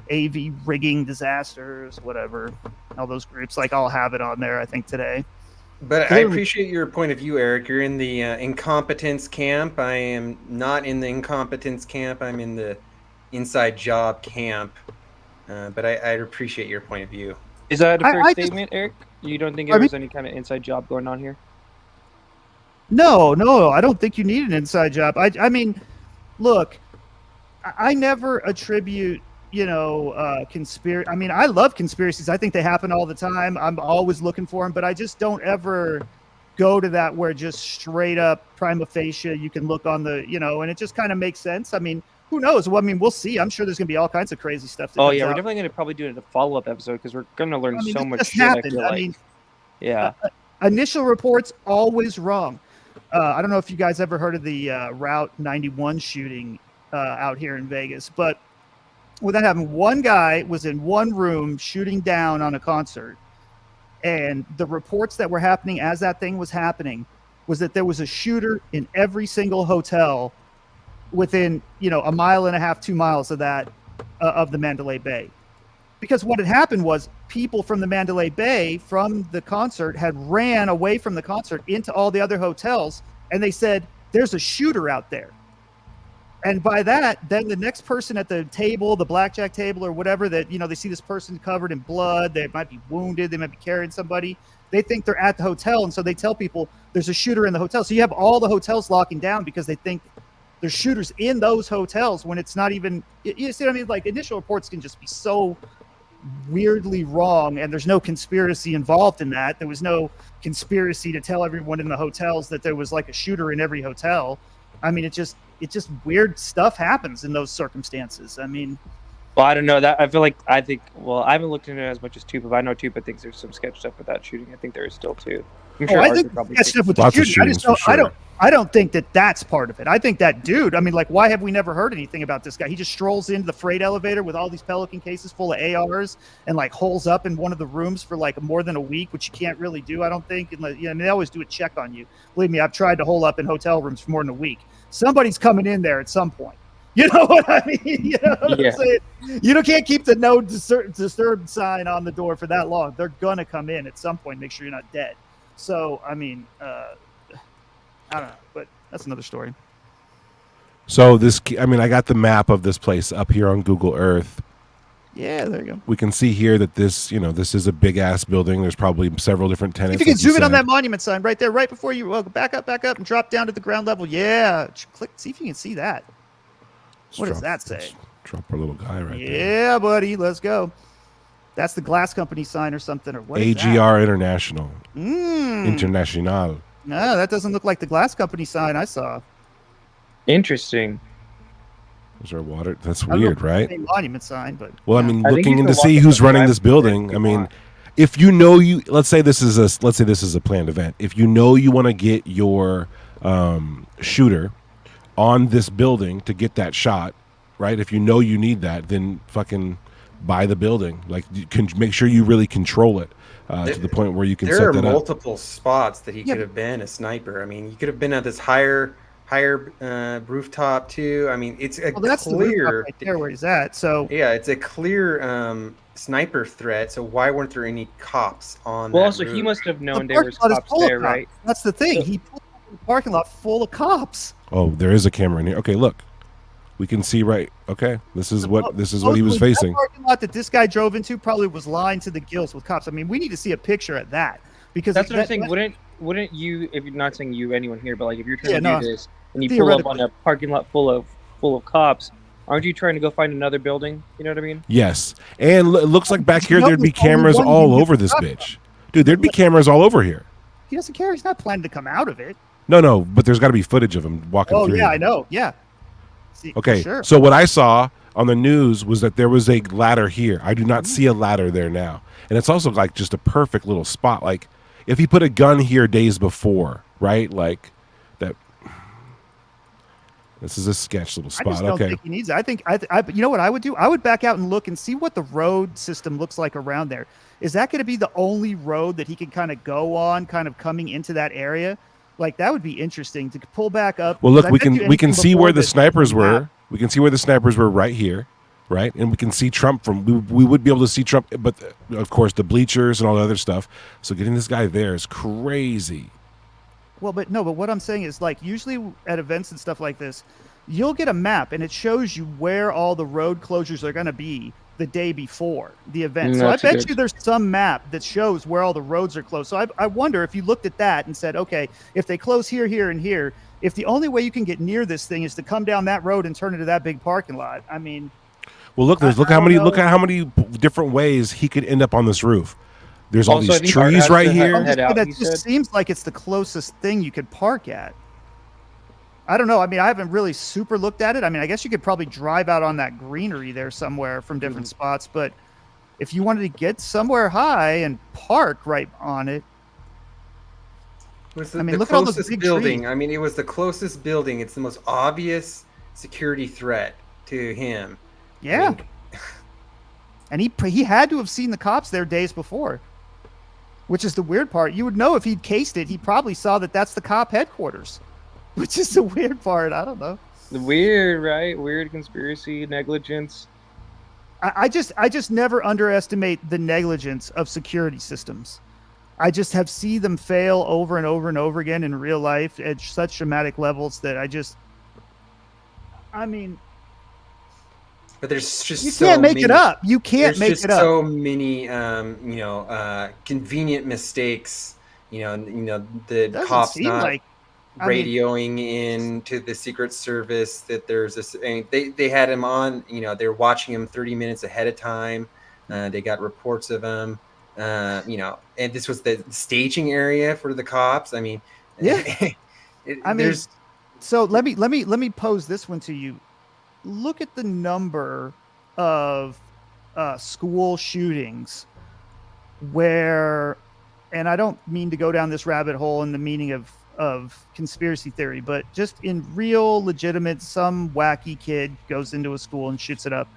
AV rigging disasters, whatever. All those groups, like, I'll have it on there, I think, today. But I appreciate your point of view, Eric. You're in the incompetence camp. I am not in the incompetence camp. I'm in the inside job camp. But I appreciate your point of view. Is that a fair statement, Eric? You don't think there was any kind of inside job going on here? No, I don't think you need an inside job. I mean, look, I never attribute, conspiracy. I mean, I love conspiracies. I think they happen all the time. I'm always looking for them, but I just don't ever go to that where just straight up prima facie you can look on the, and it just kind of makes sense. I mean, who knows? Well, I mean, we'll see. I'm sure there's gonna be all kinds of crazy stuff. Oh yeah, we're definitely gonna probably do it in a follow-up episode because we're gonna learn so much shit. I feel like. Yeah. Initial reports always wrong. I don't know if you guys ever heard of the Route 91 shooting out here in Vegas, but what that happened, one guy was in one room shooting down on a concert, and the reports that were happening as that thing was happening was that there was a shooter in every single hotel within, a mile and a half, 2 miles of that, of the Mandalay Bay. Because what had happened was people from the Mandalay Bay from the concert had ran away from the concert into all the other hotels, and they said, there's a shooter out there. And by that, then the next person at the table, the blackjack table or whatever, that, they see this person covered in blood, they might be wounded, they might be carrying somebody. They think they're at the hotel, and so they tell people there's a shooter in the hotel. So you have all the hotels locking down because they think there's shooters in those hotels when it's not even, you see what I mean? Like, initial reports can just be so weirdly wrong, and there's no conspiracy involved in that. There was no conspiracy to tell everyone in the hotels that there was like a shooter in every hotel. I mean, it just weird stuff happens in those circumstances. I mean, well, I don't know that. I haven't looked into it as much as Tupa, but I know Tupa thinks there's some sketch stuff with that shooting. I think there is still too. I'm sure I think sketch stuff with the shooting. I don't think that that's part of it. I think that dude, I mean, like, why have we never heard anything about this guy? He just strolls into the freight elevator with all these Pelican cases full of ARs and like holes up in one of the rooms for like more than a week, which you can't really do, I don't think. And, they always do a check on you. Believe me, I've tried to hole up in hotel rooms for more than a week. Somebody's coming in there at some point. You know what I mean? You know what I'm saying? You can't keep the no disturbed sign on the door for that long. They're gonna come in at some point, make sure you're not dead. So, I mean, I don't know, but that's another story. So I got the map of this place up here on Google Earth. Yeah, there you go. We can see here that this is a big ass building. There's probably several different tenants. If you can zoom in on that monument sign right there, right before you back up, and drop down to the ground level. Yeah, click. See if you can see that. What does that say? Drop our little guy right there. Yeah, buddy, let's go. That's the glass company sign or something, or what? AGR International. International. No, that doesn't look like the glass company sign I saw. Interesting. Is there water? That's weird, right? Monument sign, but well, I mean, looking in to see who's running this building. I mean, if let's say this is a planned event. If you want to get your shooter on this building to get that shot, right? If you need that, then fucking buy the building. Like, you can make sure you really control it to the point where you can set that up. There are multiple spots that he could have been a sniper. I mean, he could have been at this higher rooftop too. I mean, it's that's clear right there where he's at. So yeah, it's a clear sniper threat. So why weren't there any cops on? Well, that also roof? He must have known there was cops there, right? That's the thing. He pulled up in the parking lot full of cops. Oh, there is a camera in here. Okay, look, we can see right. Okay, this is what he was facing. That parking lot that this guy drove into probably was lined to the gills with cops. I mean, we need to see a picture of that because that's what I'm saying. Wouldn't you, if you're not saying you, anyone here, but like if you're trying to do this and you pull up on a parking lot full of cops, aren't you trying to go find another building? You know what I mean? Yes, and it looks like back here there'd be cameras all over this bitch, dude. There'd be cameras all over here. He doesn't care. He's not planning to come out of it. No, but there's got to be footage of him walking through. Oh yeah, here. I know. Yeah. See, okay, sure. So what I saw on the news was that there was a ladder here. I do not see a ladder there now, and it's also like just a perfect little spot. Like if he put a gun here days before, right? Like that. This is a sketch little spot. I just don't think he needs it. I think you know what I would do? I would back out and look and see what the road system looks like around there. Is that going to be the only road that he can kind of go on, kind of coming into that area? Like that would be interesting to pull back up. Well, look, we can see where the snipers were. We can see where the snipers were right here, right? And we can see Trump from. We would be able to see Trump, but of course the bleachers and all the other stuff. So getting this guy there is crazy. Well, but what I'm saying is, like, usually at events and stuff like this, you'll get a map and it shows you where all the road closures are going to be the day before the event. So I bet you there's some map that shows where all the roads are closed. So I wonder if you looked at that and said, okay, if they close here, here, and here, if the only way you can get near this thing is to come down that road and turn into that big parking lot, I mean. Well, look at how many different ways he could end up on this roof. There's all Also, I these think Art trees has right to here. head out, That he just said. seems like it's the closest thing you could park at. I don't know. I mean, I haven't really super looked at it. I mean, I guess you could probably drive out on that greenery there somewhere from different spots, but if you wanted to get somewhere high and park right on it, Was I mean, the look at all those closest big building. trees. I mean, it was the closest building. It's the most obvious security threat to him. Yeah. I mean, And he had to have seen the cops there days before, which is the weird part. You would know if he'd cased it. He probably saw that that's the cop headquarters, which is the weird part. I don't know. Weird, right? Weird conspiracy, negligence. I just never underestimate the negligence of security systems. I just have seen them fail over and over and over again in real life at such dramatic levels that I mean, but there's just you so can't make many, it up. You can't make just it up. so many, convenient mistakes. The Doesn't cops seem not like- I mean- radioing in to the Secret Service that there's this. And they had him on. They were watching him 30 minutes ahead of time. They got reports of him. And this was the staging area for the cops. I mean, Yeah. there's So let me pose this one to you. Look at the number of school shootings where, and I don't mean to go down this rabbit hole in the meaning of conspiracy theory, but just in real legitimate, some wacky kid goes into a school and shoots it up.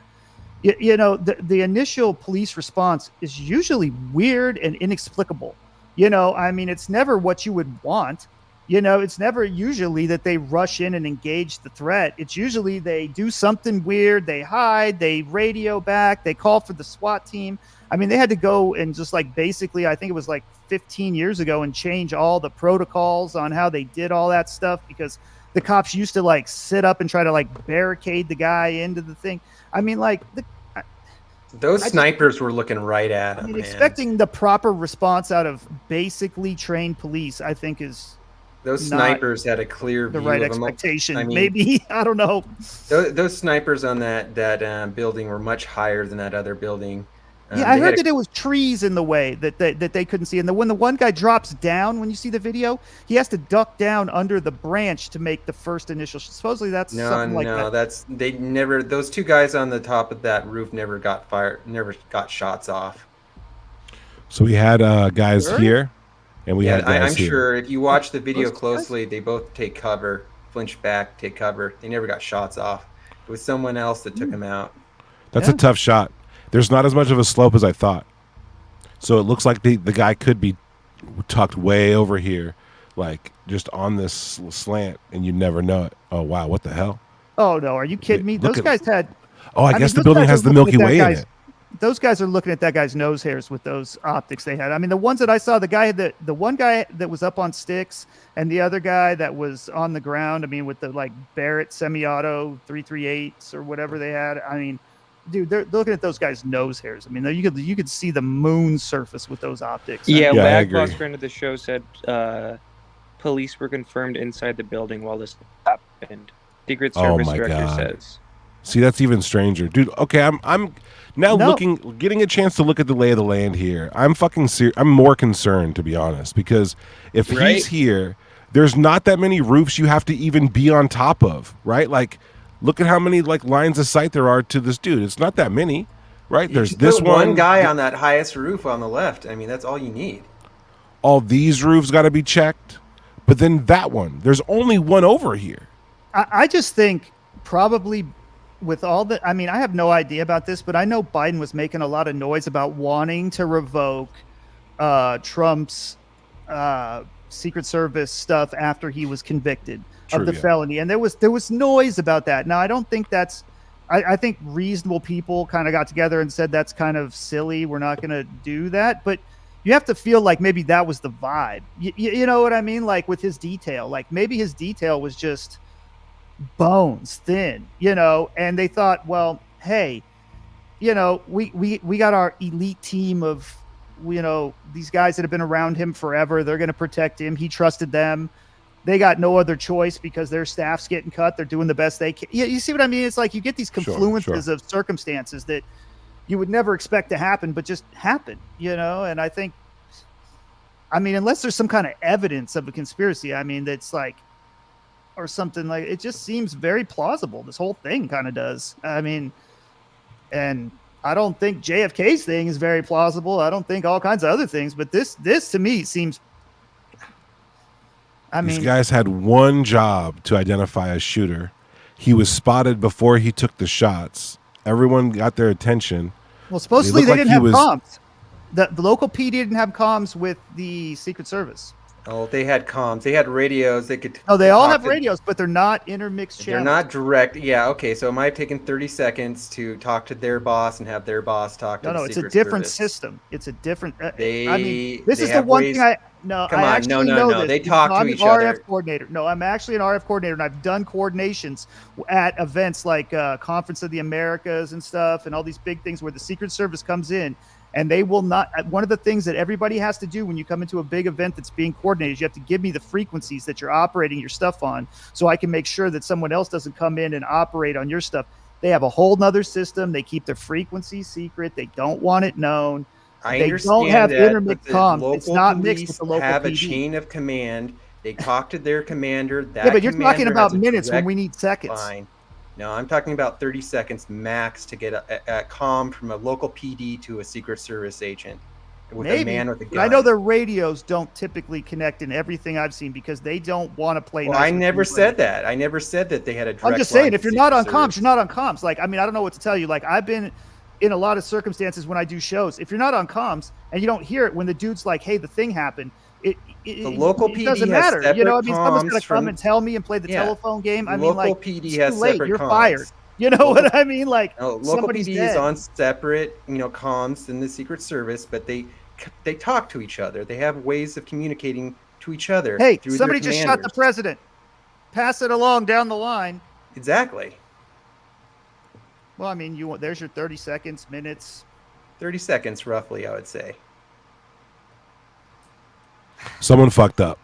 The initial police response is usually weird and inexplicable. I mean, it's never what you would want. It's never usually that they rush in and engage the threat. It's usually they do something weird, they hide, they radio back, they call for the SWAT team. I mean, they had to go and just basically, I think it was 15 years ago, and change all the protocols on how they did all that stuff, because the cops used to sit up and try to barricade the guy into the thing. I mean, those snipers were looking right at him. I mean, expecting the proper response out of basically trained police, I think, is those not snipers had a clear the view right of him. expectation. I mean, Maybe, I don't know. Those snipers on that building were much higher than that other building. Yeah, I heard that it was trees in the way that they couldn't see. And when the one guy drops down, when you see the video, he has to duck down under the branch to make the first initial. Supposedly that's something like that. Those two guys on the top of that roof never got fired, never got shots off. So we had guys here, and we had guys I'm here. sure if you watch the video closely, they both take cover, flinch back, take cover. They never got shots off. It was someone else that took him out. That's a tough shot. There's not as much of a slope as I thought. So it looks like the guy could be tucked way over here, just on this slant, and you never know it. Oh, wow, what the hell? Oh, no, are you kidding me? Those guys had... Oh, I guess the building has the Milky Way in it. Those guys are looking at that guy's nose hairs with those optics they had. I mean, the ones that I saw, the one guy that was up on sticks and the other guy that was on the ground, I mean, with the Barrett semi-auto 338s or whatever they had. I mean, dude, they're looking at those guys' nose hairs. I mean, you could see the moon surface with those optics. Yeah, I agree. Wagboss, friend of the show, said police were confirmed inside the building while this happened. Secret Service director says. See, that's even stranger, dude. Okay, I'm now getting a chance to look at the lay of the land here. I'm I'm more concerned, to be honest, because if he's here, there's not that many roofs you have to even be on top of, right? Look at how many lines of sight there are to this dude. It's not that many, right? There's this one guy on that highest roof on the left. I mean, that's all you need. All these roofs got to be checked, but then that one. There's only one over here. I just think probably with all the, I mean, I have no idea about this, but I know Biden was making a lot of noise about wanting to revoke Trump's Secret Service stuff after he was convicted of the felony. And there was noise about that. Now, I don't think that's, I think reasonable people kind of got together and said that's kind of silly. We're not going to do that. But you have to feel like maybe that was the vibe. You know what I mean? With his detail, maybe his detail was just bones thin, and they thought, well, hey, we got our elite team of, these guys that have been around him forever. They're going to protect him. He trusted them. They got no other choice because their staff's getting cut. They're doing the best they can. You see what I mean? It's you get these confluences of circumstances that you would never expect to happen, but just happen, and I think I mean, unless there's some kind of evidence of a conspiracy, I mean, that's like, or something like, it just seems very plausible. This whole thing kind of does. I mean, and I don't think JFK's thing is very plausible. I don't think all kinds of other things, but this to me seems. I mean, these guys had one job to identify a shooter. He was spotted before he took the shots. Everyone got their attention. Well, supposedly they didn't have comms. The local PD didn't have comms with the Secret Service. Oh, they had comms. They had radios. They could. Oh, they all have radios, but they're not intermixed channels. They're not direct. Yeah. Okay. So it might have taken 30 seconds to talk to their boss and have their boss talk to the Secret Service. No, it's a different system. It's a different. They. I mean, this is the one thing I. No, come I on. No. This. They talk to each other. I'm other. RF coordinator. No, I'm actually an RF coordinator, and I've done coordinations at events like Conference of the Americas and stuff, and all these big things where the Secret Service comes in. And they will not. One of the things that everybody has to do when you come into a big event that's being coordinated is you have to give me the frequencies that you're operating your stuff on, so I can make sure that someone else doesn't come in and operate on your stuff. They have a whole nother system. They keep their frequencies secret. They don't want it known. I they understand don't have that, intermixed comms. It's not mixed with the local have PD. a chain of command. They talk to their commander. That yeah, but you're talking commander about has a minutes when direct we need seconds. line. No, I'm talking about 30 seconds max to get a comm from a local PD to a Secret Service agent with a man with a gun. I know their radios don't typically connect in everything I've seen because they don't want to play. Well, nice I never said that. I never said that they had a direct I'm just saying, line if to you're not on Secret comms, Service. you're not on comms. Like, I mean, I don't know what to tell you. Like, I've been in a lot of circumstances when I do shows. If you're not on comms and you don't hear it when the dude's like, "Hey, the thing happened," The local PD doesn't has matter. You know, I mean, separate someone's gonna comms come and tell me and play the telephone game. I mean, local like, PD it's has too late. separate You're comms. fired. You know what I mean? Like, No, local somebody's PD dead. is on separate, comms than the Secret Service, but they talk to each other. They have ways of communicating to each other. Hey, through somebody their just shot the commanders. president. Pass it along down the line. Exactly. Well, I mean, there's your 30 seconds, minutes. 30 seconds, roughly, I would say. Someone fucked up.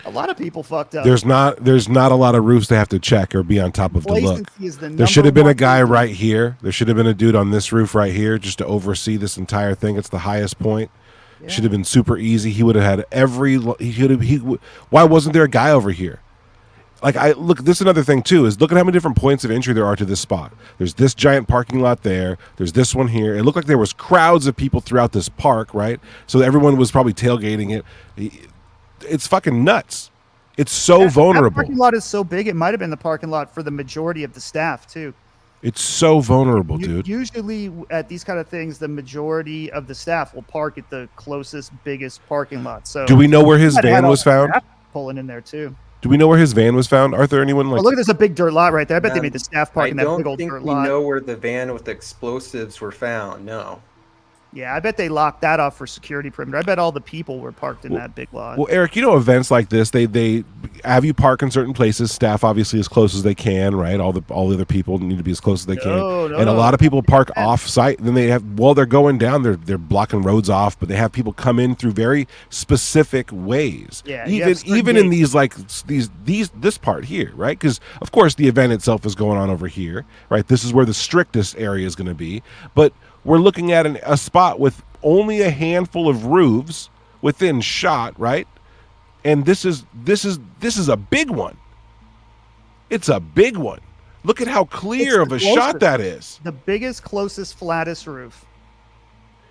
A lot of people fucked up. There's not a lot of roofs they have to check or be on top of to look. Complacency is the There should have been number a guy one right here. There should have been a dude on this roof right here just to oversee this entire thing. It's the highest point. It should have been super easy. He would have had why wasn't there a guy over here? Like, this is another thing too, is look at how many different points of entry there are to this spot. There's this giant parking lot there. There's this one here. It looked like there was crowds of people throughout this park, right? So everyone was probably tailgating it. It's fucking nuts. It's so vulnerable. That parking lot is so big, it might have been the parking lot for the majority of the staff too. It's so vulnerable, dude. Usually at these kind of things, the majority of the staff will park at the closest, biggest parking lot. So Do we know where his might have van had all was the found? staff pulling in there too. Do we know where his van was found? Arthur, anyone like? Oh, look, there's a big dirt lot right there. I bet they made the staff park in that big old I dirt don't think we lot. know where the van with the explosives were found. No. Yeah, I bet they locked that off for security perimeter. I bet all the people were parked in that big lot. Well, Eric, events like this, they have you park in certain places. Staff obviously as close as they can, right? All the other people need to be as close as they can. And a lot of people park off site. Then they have while they're going down, they're blocking roads off, but they have people come in through very specific ways. Yeah, even in these this part here, right? Because of course the event itself is going on over here, right? This is where the strictest area is going to be, but we're looking at a spot with only a handful of roofs within shot, right? And this is a big one. It's a big one. Look at how clear of a shot that is. The biggest, closest, flattest roof.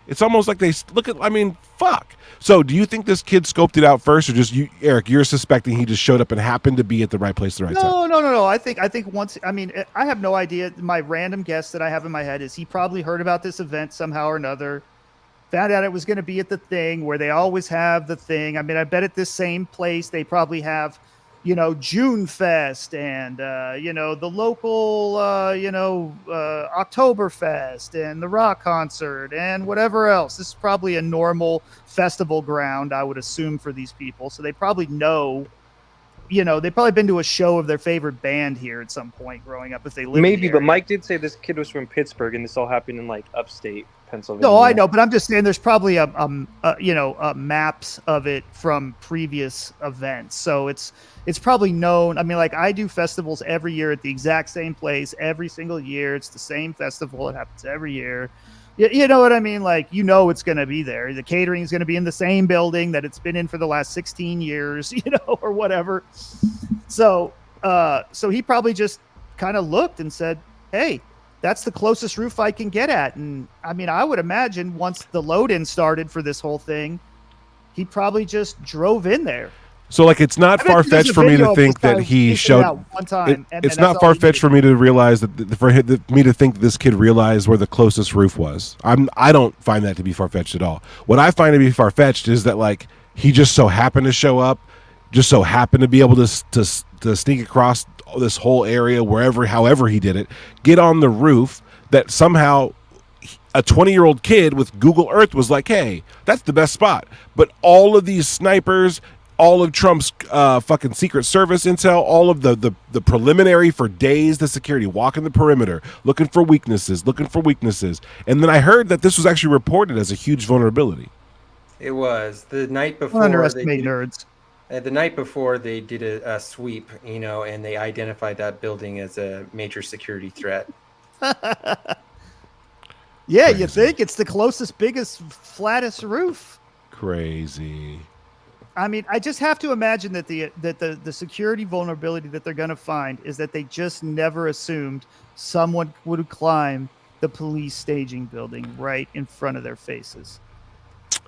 It's almost like fuck. So do you think this kid scoped it out first, or just you, Eric, you're suspecting he just showed up and happened to be at the right place at the right time? No. I think once, I have no idea. My random guess that I have in my head is he probably heard about this event somehow or another, found out it was going to be at the thing where they always have the thing. I mean, I bet at this same place they probably have, June Fest and, the local, Oktoberfest and the rock concert and whatever else. This is probably a normal festival ground, I would assume, for these people. So they probably know, they've probably been to a show of their favorite band here at some point growing up if they live Maybe, here. but Mike did say this kid was from Pittsburgh and this all happened in upstate Pennsylvania. No, I know, but I'm just saying there's probably a maps of it from previous events. So it's probably known. I mean, I do festivals every year at the exact same place every single year. It's the same festival. It happens every year. You know what I mean? Like, it's going to be there. The catering is going to be in the same building that it's been in for the last 16 years, or whatever. So he probably just kind of looked and said, hey, that's the closest roof I can get at. And I mean, I would imagine once the load in started for this whole thing, he probably just drove in there. So, like, it's not far fetched for me to think that he showed. It's not far fetched for me to realize that me to think this kid realized where the closest roof was. I don't find that to be far fetched at all. What I find to be far fetched is that, like, he just so happened to show up, just so happened to be able to sneak across this whole area however he did it, get on the roof that somehow a 20-year-old kid with Google Earth was like, hey, that's the best spot. But all of these snipers, all of Trump's fucking Secret Service intel, all of the preliminary for days, the security walking the perimeter, looking for weaknesses. And then I heard that this was actually reported as a huge vulnerability. It was the night before. Underestimate nerds. The night before they did a sweep, and they identified that building as a major security threat. Yeah, crazy. You think it's the closest, biggest, flattest roof. Crazy. I mean, I just have to imagine that the security vulnerability that they're going to find is that they just never assumed someone would climb the police staging building right in front of their faces.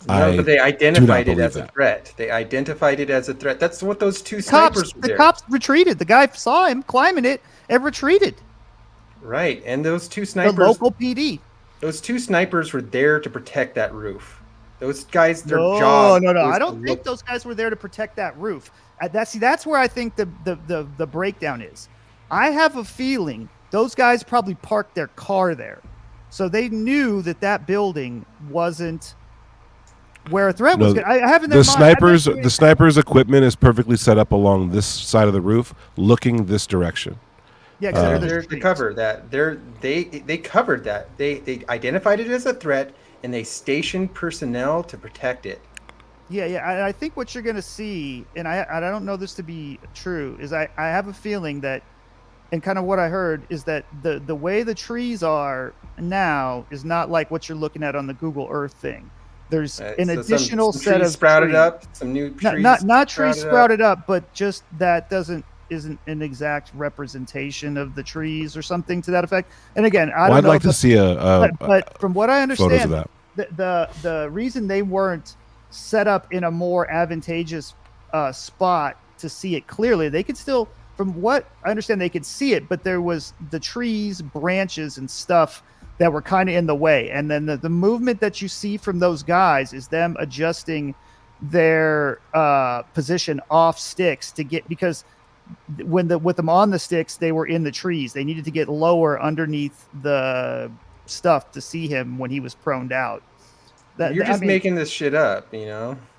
No, but they identified it as a threat. They identified it as a threat. That's what those two snipers were. The cops retreated. The guy saw him climbing it and retreated. Right, and those two snipers. The local PD. Those two snipers were there to protect that roof. Those guys, their job. No. I don't think those guys were there to protect that roof. That's where I think the breakdown is. I have a feeling those guys probably parked their car there, so they knew that building wasn't where a threat was. I have in their the snipers' equipment is perfectly set up along this side of the roof, looking this direction. Yeah, because they're to cover that. They covered that. They identified it as a threat, and they stationed personnel to protect it. Yeah. I think what you're going to see, and I don't know this to be true, is I have a feeling that, and kind of what I heard is that the way the trees are now is not like what you're looking at on the Google Earth thing. There's an additional some set trees of sprouted trees. Up, some new trees. Not trees sprouted up, but just that isn't an exact representation of the trees or something to that effect. And again, I'd like to see but from what I understand, of that. The reason they weren't set up in a more advantageous spot to see it clearly, they could still, from what I understand, they could see it, but there was the trees, branches, and stuff that were kind of in the way. And then the movement that you see from those guys is them adjusting their position off sticks to get, because with them on the sticks, they were in the trees. They needed to get lower underneath the stuff to see him when he was proned out. You're just making this shit up,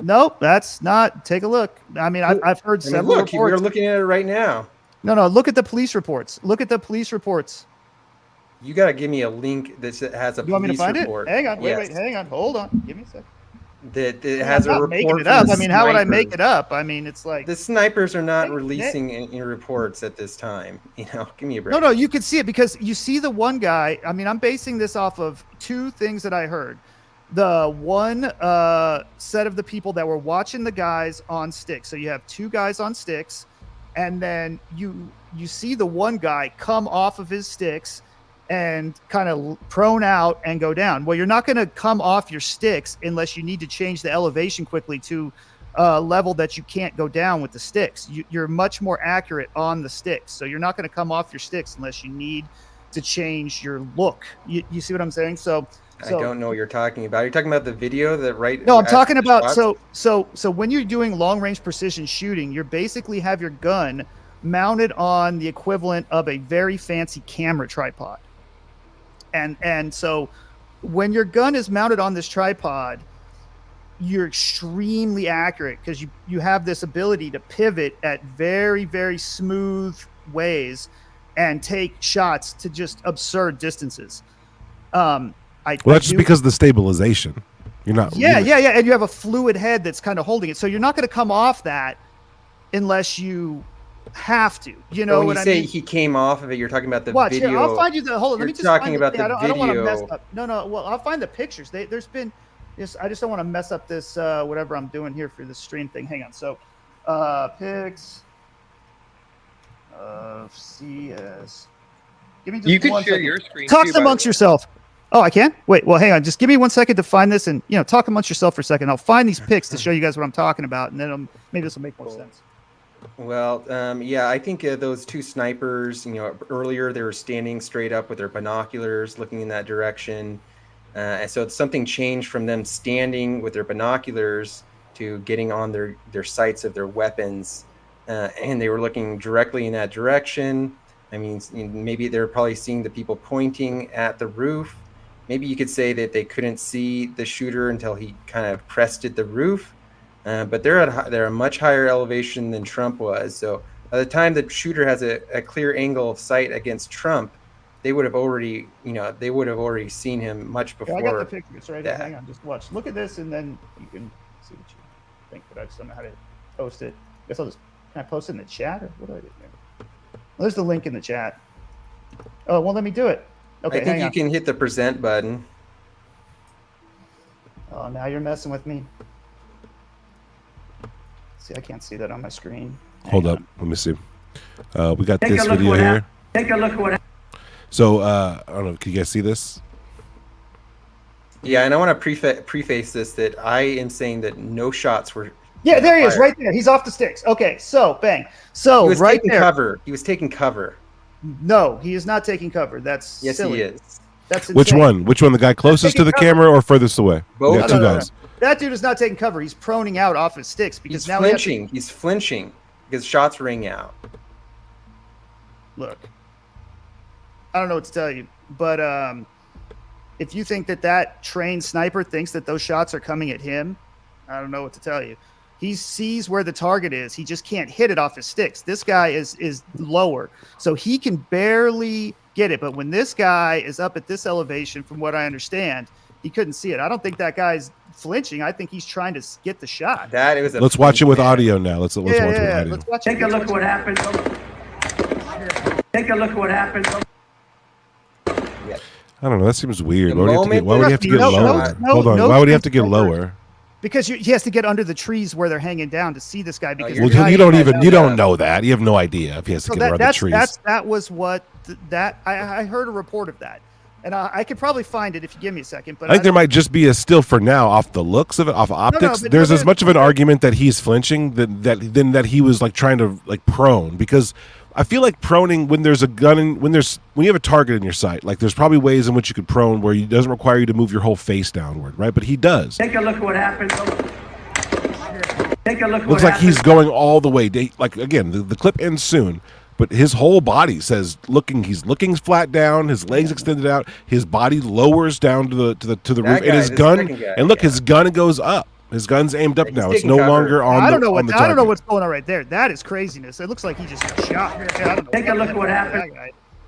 Nope, that's not. Take a look. I mean, I've heard several reports. We're looking at it right now. No, look at the police reports. You got to give me a link that has a police report. You want me to find it? Hang on, wait, hang on, hold on. Give me a second. That it has a report. Making it up. I mean, how would I make it up? I mean, it's like the snipers are not releasing any reports at this time. Give me a break. No, you can see it because you see the one guy. I mean, I'm basing this off of two things that I heard. The one set of the people that were watching the guys on sticks. So you have two guys on sticks, and then you see the one guy come off of his sticks and kind of prone out and go down. Well, you're not going to come off your sticks unless you need to change the elevation quickly to a level that you can't go down with the sticks. You're much more accurate on the sticks. So you're not going to come off your sticks unless you need to change your look. You see what I'm saying? So I don't know what you're talking about. You're talking about the video that No, I'm talking about so when you're doing long range precision shooting, you basically have your gun mounted on the equivalent of a very fancy camera tripod. And so when your gun is mounted on this tripod, you're extremely accurate because you have this ability to pivot at very, very smooth ways and take shots to just absurd distances. That's just because of the stabilization. You're not. Yeah. And you have a fluid head that's kind of holding it. So you're not going to come off that unless you have to. You So know when what you I say mean? he came off of it, you're talking about the Watch video. here. I'll find you the. Hold on. Let me You're just talking find about the. the I don't want to mess video. up. No. Well, I'll find the pictures. There's been. I just don't want to mess up this whatever I'm doing here for this stream thing. Hang on. So, pics of CS. Give me just You could one share second. your screen Talk too, by amongst the way. yourself. Oh, I can? Wait. Well, hang on. Just give me 1 second to find this, and talk amongst yourself for a second. I'll find these pics to show you guys what I'm talking about, and then maybe this will make more sense. Well, yeah, I think those two snipers, earlier they were standing straight up with their binoculars looking in that direction. And so something changed from them standing with their binoculars to getting on their sights of their weapons. And they were looking directly in that direction. I mean, maybe they're probably seeing the people pointing at the roof. Maybe you could say that they couldn't see the shooter until he kind of crested the roof. But they're at a much higher elevation than Trump was. So by the time the shooter has a clear angle of sight against Trump, they would have already seen him much before. I got the pictures right here. that. Hang on, just watch. Look at this, and then you can see what you think. But I just don't know how to post it. Can I post it in the chat, or what do I do here? Well, there's the link in the chat. Oh, well, let me do it. Okay, I think you can hit the present button. Oh, now you're messing with me. See, I can't see that on my screen. Hold up. Let me see. We got Take this a look video what here. Take a look at what. So, I don't know. Can you guys see this? Yeah, and I want to preface this that I am saying that no shots were. Yeah, there he is, right there. He's off the sticks. Okay, so bang. So He was right taking there. cover. He was taking cover. No, he is not taking cover. That's Yes, silly. he is. That's Which insane. one? Which one? The guy closest to the taking cover. camera or furthest away? Both. We got two guys. That dude is not taking cover. He's proning out off his sticks because He's now flinching. He's flinching because shots ring out. Look, I don't know what to tell you, but if you think that trained sniper thinks that those shots are coming at him, I don't know what to tell you. He sees where the target is. He just can't hit it off his sticks. This guy is lower, so he can barely get it. But when this guy is up at this elevation, from what I understand, he couldn't see it. I don't think that guy's flinching. I think he's trying to get the shot. Let's watch it with audio now. Let's watch it with audio. Let's watch Take a look at what happened. Take a look at what happened. I don't know. That seems weird. The Why would he have to get lower? Hold on. Why would he have to get lower? Because he has to get under the trees where they're hanging down to see this guy. Because Well, you don't know that. You have no idea if he has to get around the trees. That was what I heard a report of that, and I could probably find it if you give me a second. But I think there might just be a still for now off the looks of it, off optics. but There's as much of an argument that he's flinching than that he was like trying to like prone, because I feel like proning when there's a gun when you have a target in your sight, like there's probably ways in which you could prone where it doesn't require you to move your whole face downward, right? But he does. Take a look at what happened. Take a look at Looks what like he's going all the way. Like again, the clip ends soon, but his whole body says he's looking flat down, his legs extended out, his body lowers down to the roof, and his gun. His gun goes up. His gun's aimed up now. It's no longer on I don't know on the I don't know target. what's going on right there. That is craziness. It looks like he just got shot. I don't know. Take a look at what happened.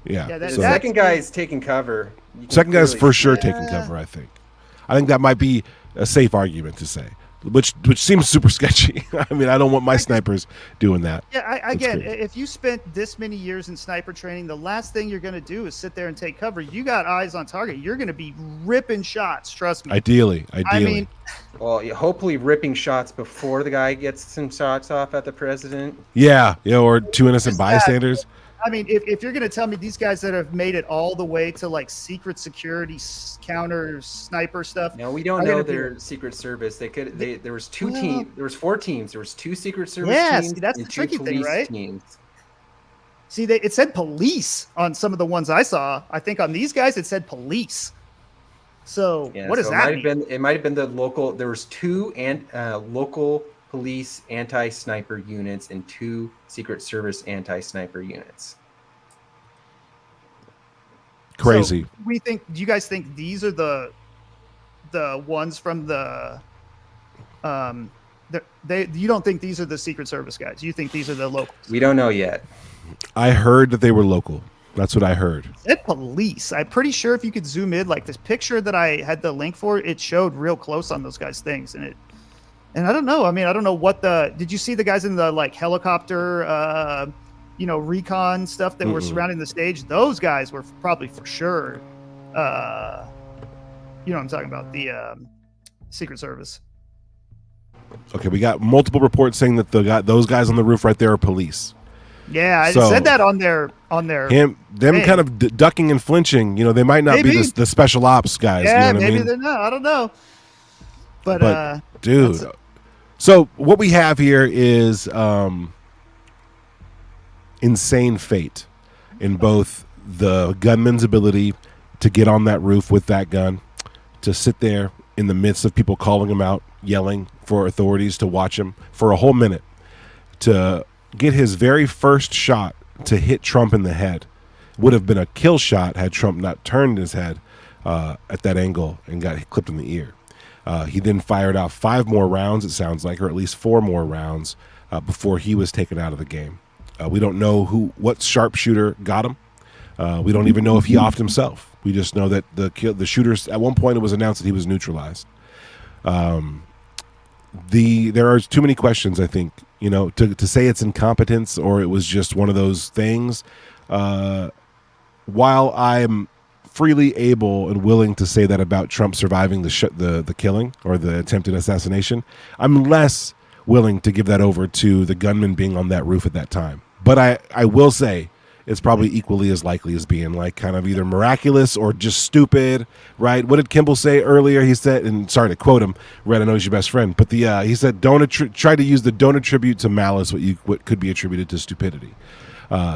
Yeah. The so- second guy is taking cover. You can Second guy's clearly for see sure that. taking cover. I think that might be a safe argument to say, which seems super sketchy. I mean, I don't want my snipers doing that. Yeah, That's again, crazy. if you spent this many years in sniper training, the last thing you're going to do is sit there and take cover. You got eyes on target. You're going to be ripping shots. Trust me. Ideally. I mean, Well, hopefully ripping shots before the guy gets some shots off at the president. Yeah, or two innocent bystanders. I mean, if you're going to tell me these guys that have made it all the way to like secret security counter sniper stuff. No, we don't know their Secret Service. There was two teams. There was 4 teams. There was 2 Secret Service teams. See, that's and the 2 tricky thing, police right? teams. See, it said police on some of the ones I saw. I think on these guys it said police. So Yeah, what does so that it mean? might have been the local. There was 2 local police anti-sniper units and 2 Secret Service anti-sniper units. Crazy. So do you guys think these are the ones from the you don't think these are the Secret Service guys? You think these are the locals? We don't know yet. I heard that they were local. That's what I heard. It said police. I'm pretty sure if you could zoom in, like this picture that I had the link for, it showed real close on those guys' things, and I don't know. I mean, I don't know what did you see the guys in the like helicopter recon stuff that were surrounding the stage, those guys were probably for sure, you know what I'm talking about, the Secret Service. Okay, we got multiple reports saying that those guys on the roof right there are police. Yeah, I said that on their them thing. Kind of ducking and flinching. They might not be the special ops guys. Yeah, you know what maybe I mean? they're not. I don't know. But dude, so what we have here is insane fate in both the gunman's ability to get on that roof with that gun, to sit there in the midst of people calling him out, yelling for authorities to watch him for a whole minute, to get his very first shot to hit Trump in the head. Would have been a kill shot had Trump not turned his head at that angle and got clipped in the ear. He then fired out 5 more rounds, it sounds like, or at least 4 more rounds before he was taken out of the game. We don't know what sharpshooter got him. We don't even know if he offed himself. We just know that the shooters, at one point it was announced that he was neutralized. There are too many questions, I think, to say it's incompetence or it was just one of those things. While I'm freely able and willing to say that about Trump surviving the killing or the attempted assassination, I'm less willing to give that over to the gunman being on that roof at that time. But I will say it's probably equally as likely as being like kind of either miraculous or just stupid, right? What did Kimball say earlier? He said, and sorry to quote him, Red, I know he's your best friend, but he said, don't attribute to malice what could be attributed to stupidity.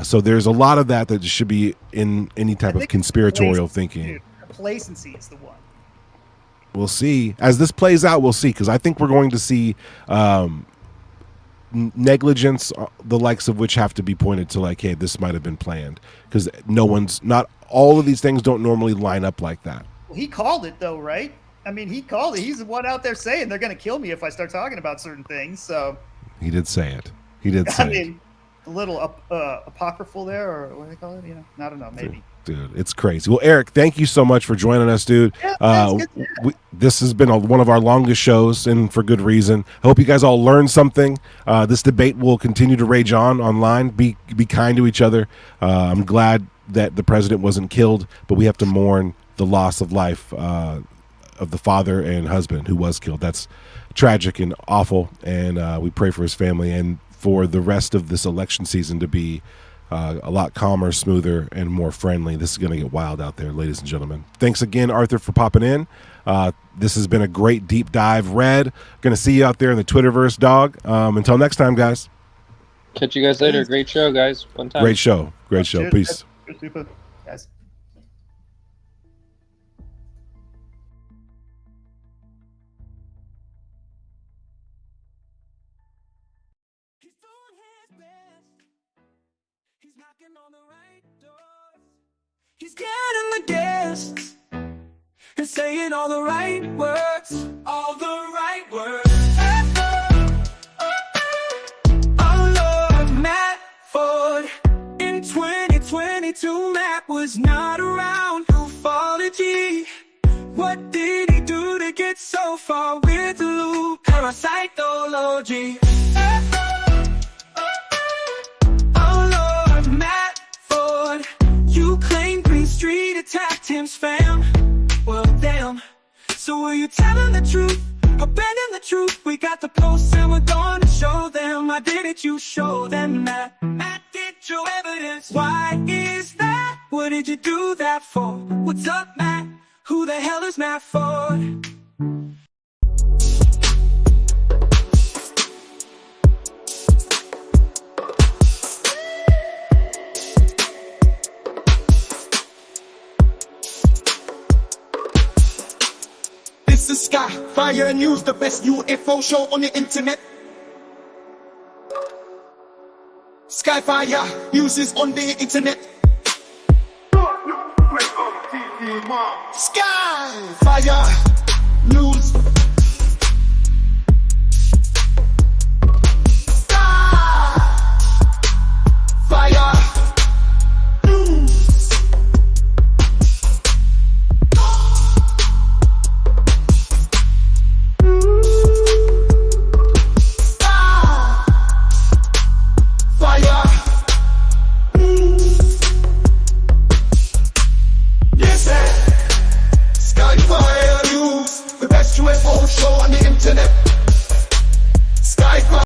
So there's a lot of that should be in any type of conspiratorial thinking. Dude, complacency is the one. We'll see. As this plays out, we'll see, because I think we're going to see negligence, the likes of which have to be pointed to, like, hey, this might have been planned, because not all of these things don't normally line up like that. Well, he called it though, right? I mean, he called it. He's the one out there saying they're going to kill me if I start talking about certain things. So he did say it. He did say it. A little apocryphal there, or what do they call it? I don't know, maybe. Dude, it's crazy. Well, Eric, thank you so much for joining us, dude. This has been one of our longest shows, and for good reason. I hope you guys all learned something. This debate will continue to rage on online. Be kind to each other. I'm glad that the president wasn't killed, but we have to mourn the loss of life of the father and husband who was killed. That's tragic and awful, and we pray for his family and for the rest of this election season to be a lot calmer, smoother, and more friendly. This is going to get wild out there, ladies and gentlemen. Thanks again, Arthur, for popping in. This has been a great deep dive. Red, going to see you out there in the Twitterverse, dog. Until next time, guys. Catch you guys later. Great show, guys. One time. Great show. Great show. Peace. Super, guys. He's getting the guests and saying all the right words, all the right words. Oh Lord, Matt Ford. In 2022, Matt was not around. Ufology. What did he do to get so far with the loop? Parasitology. Oh Lord, Matt Ford. You claim Green Street attacked Tim's fam. Well, damn. So were you telling the truth or bending the truth? We got the posts and we're gonna show them. Why didn't you show them that? Matt, did your evidence? Why is that? What did you do that for? What's up, Matt? Who the hell is Matt Ford? This is Sky Fire News, the best UFO show on the internet. Skyfire News is on the internet. Skyfire News. Skyfire News. Bad news. The best UFO show on the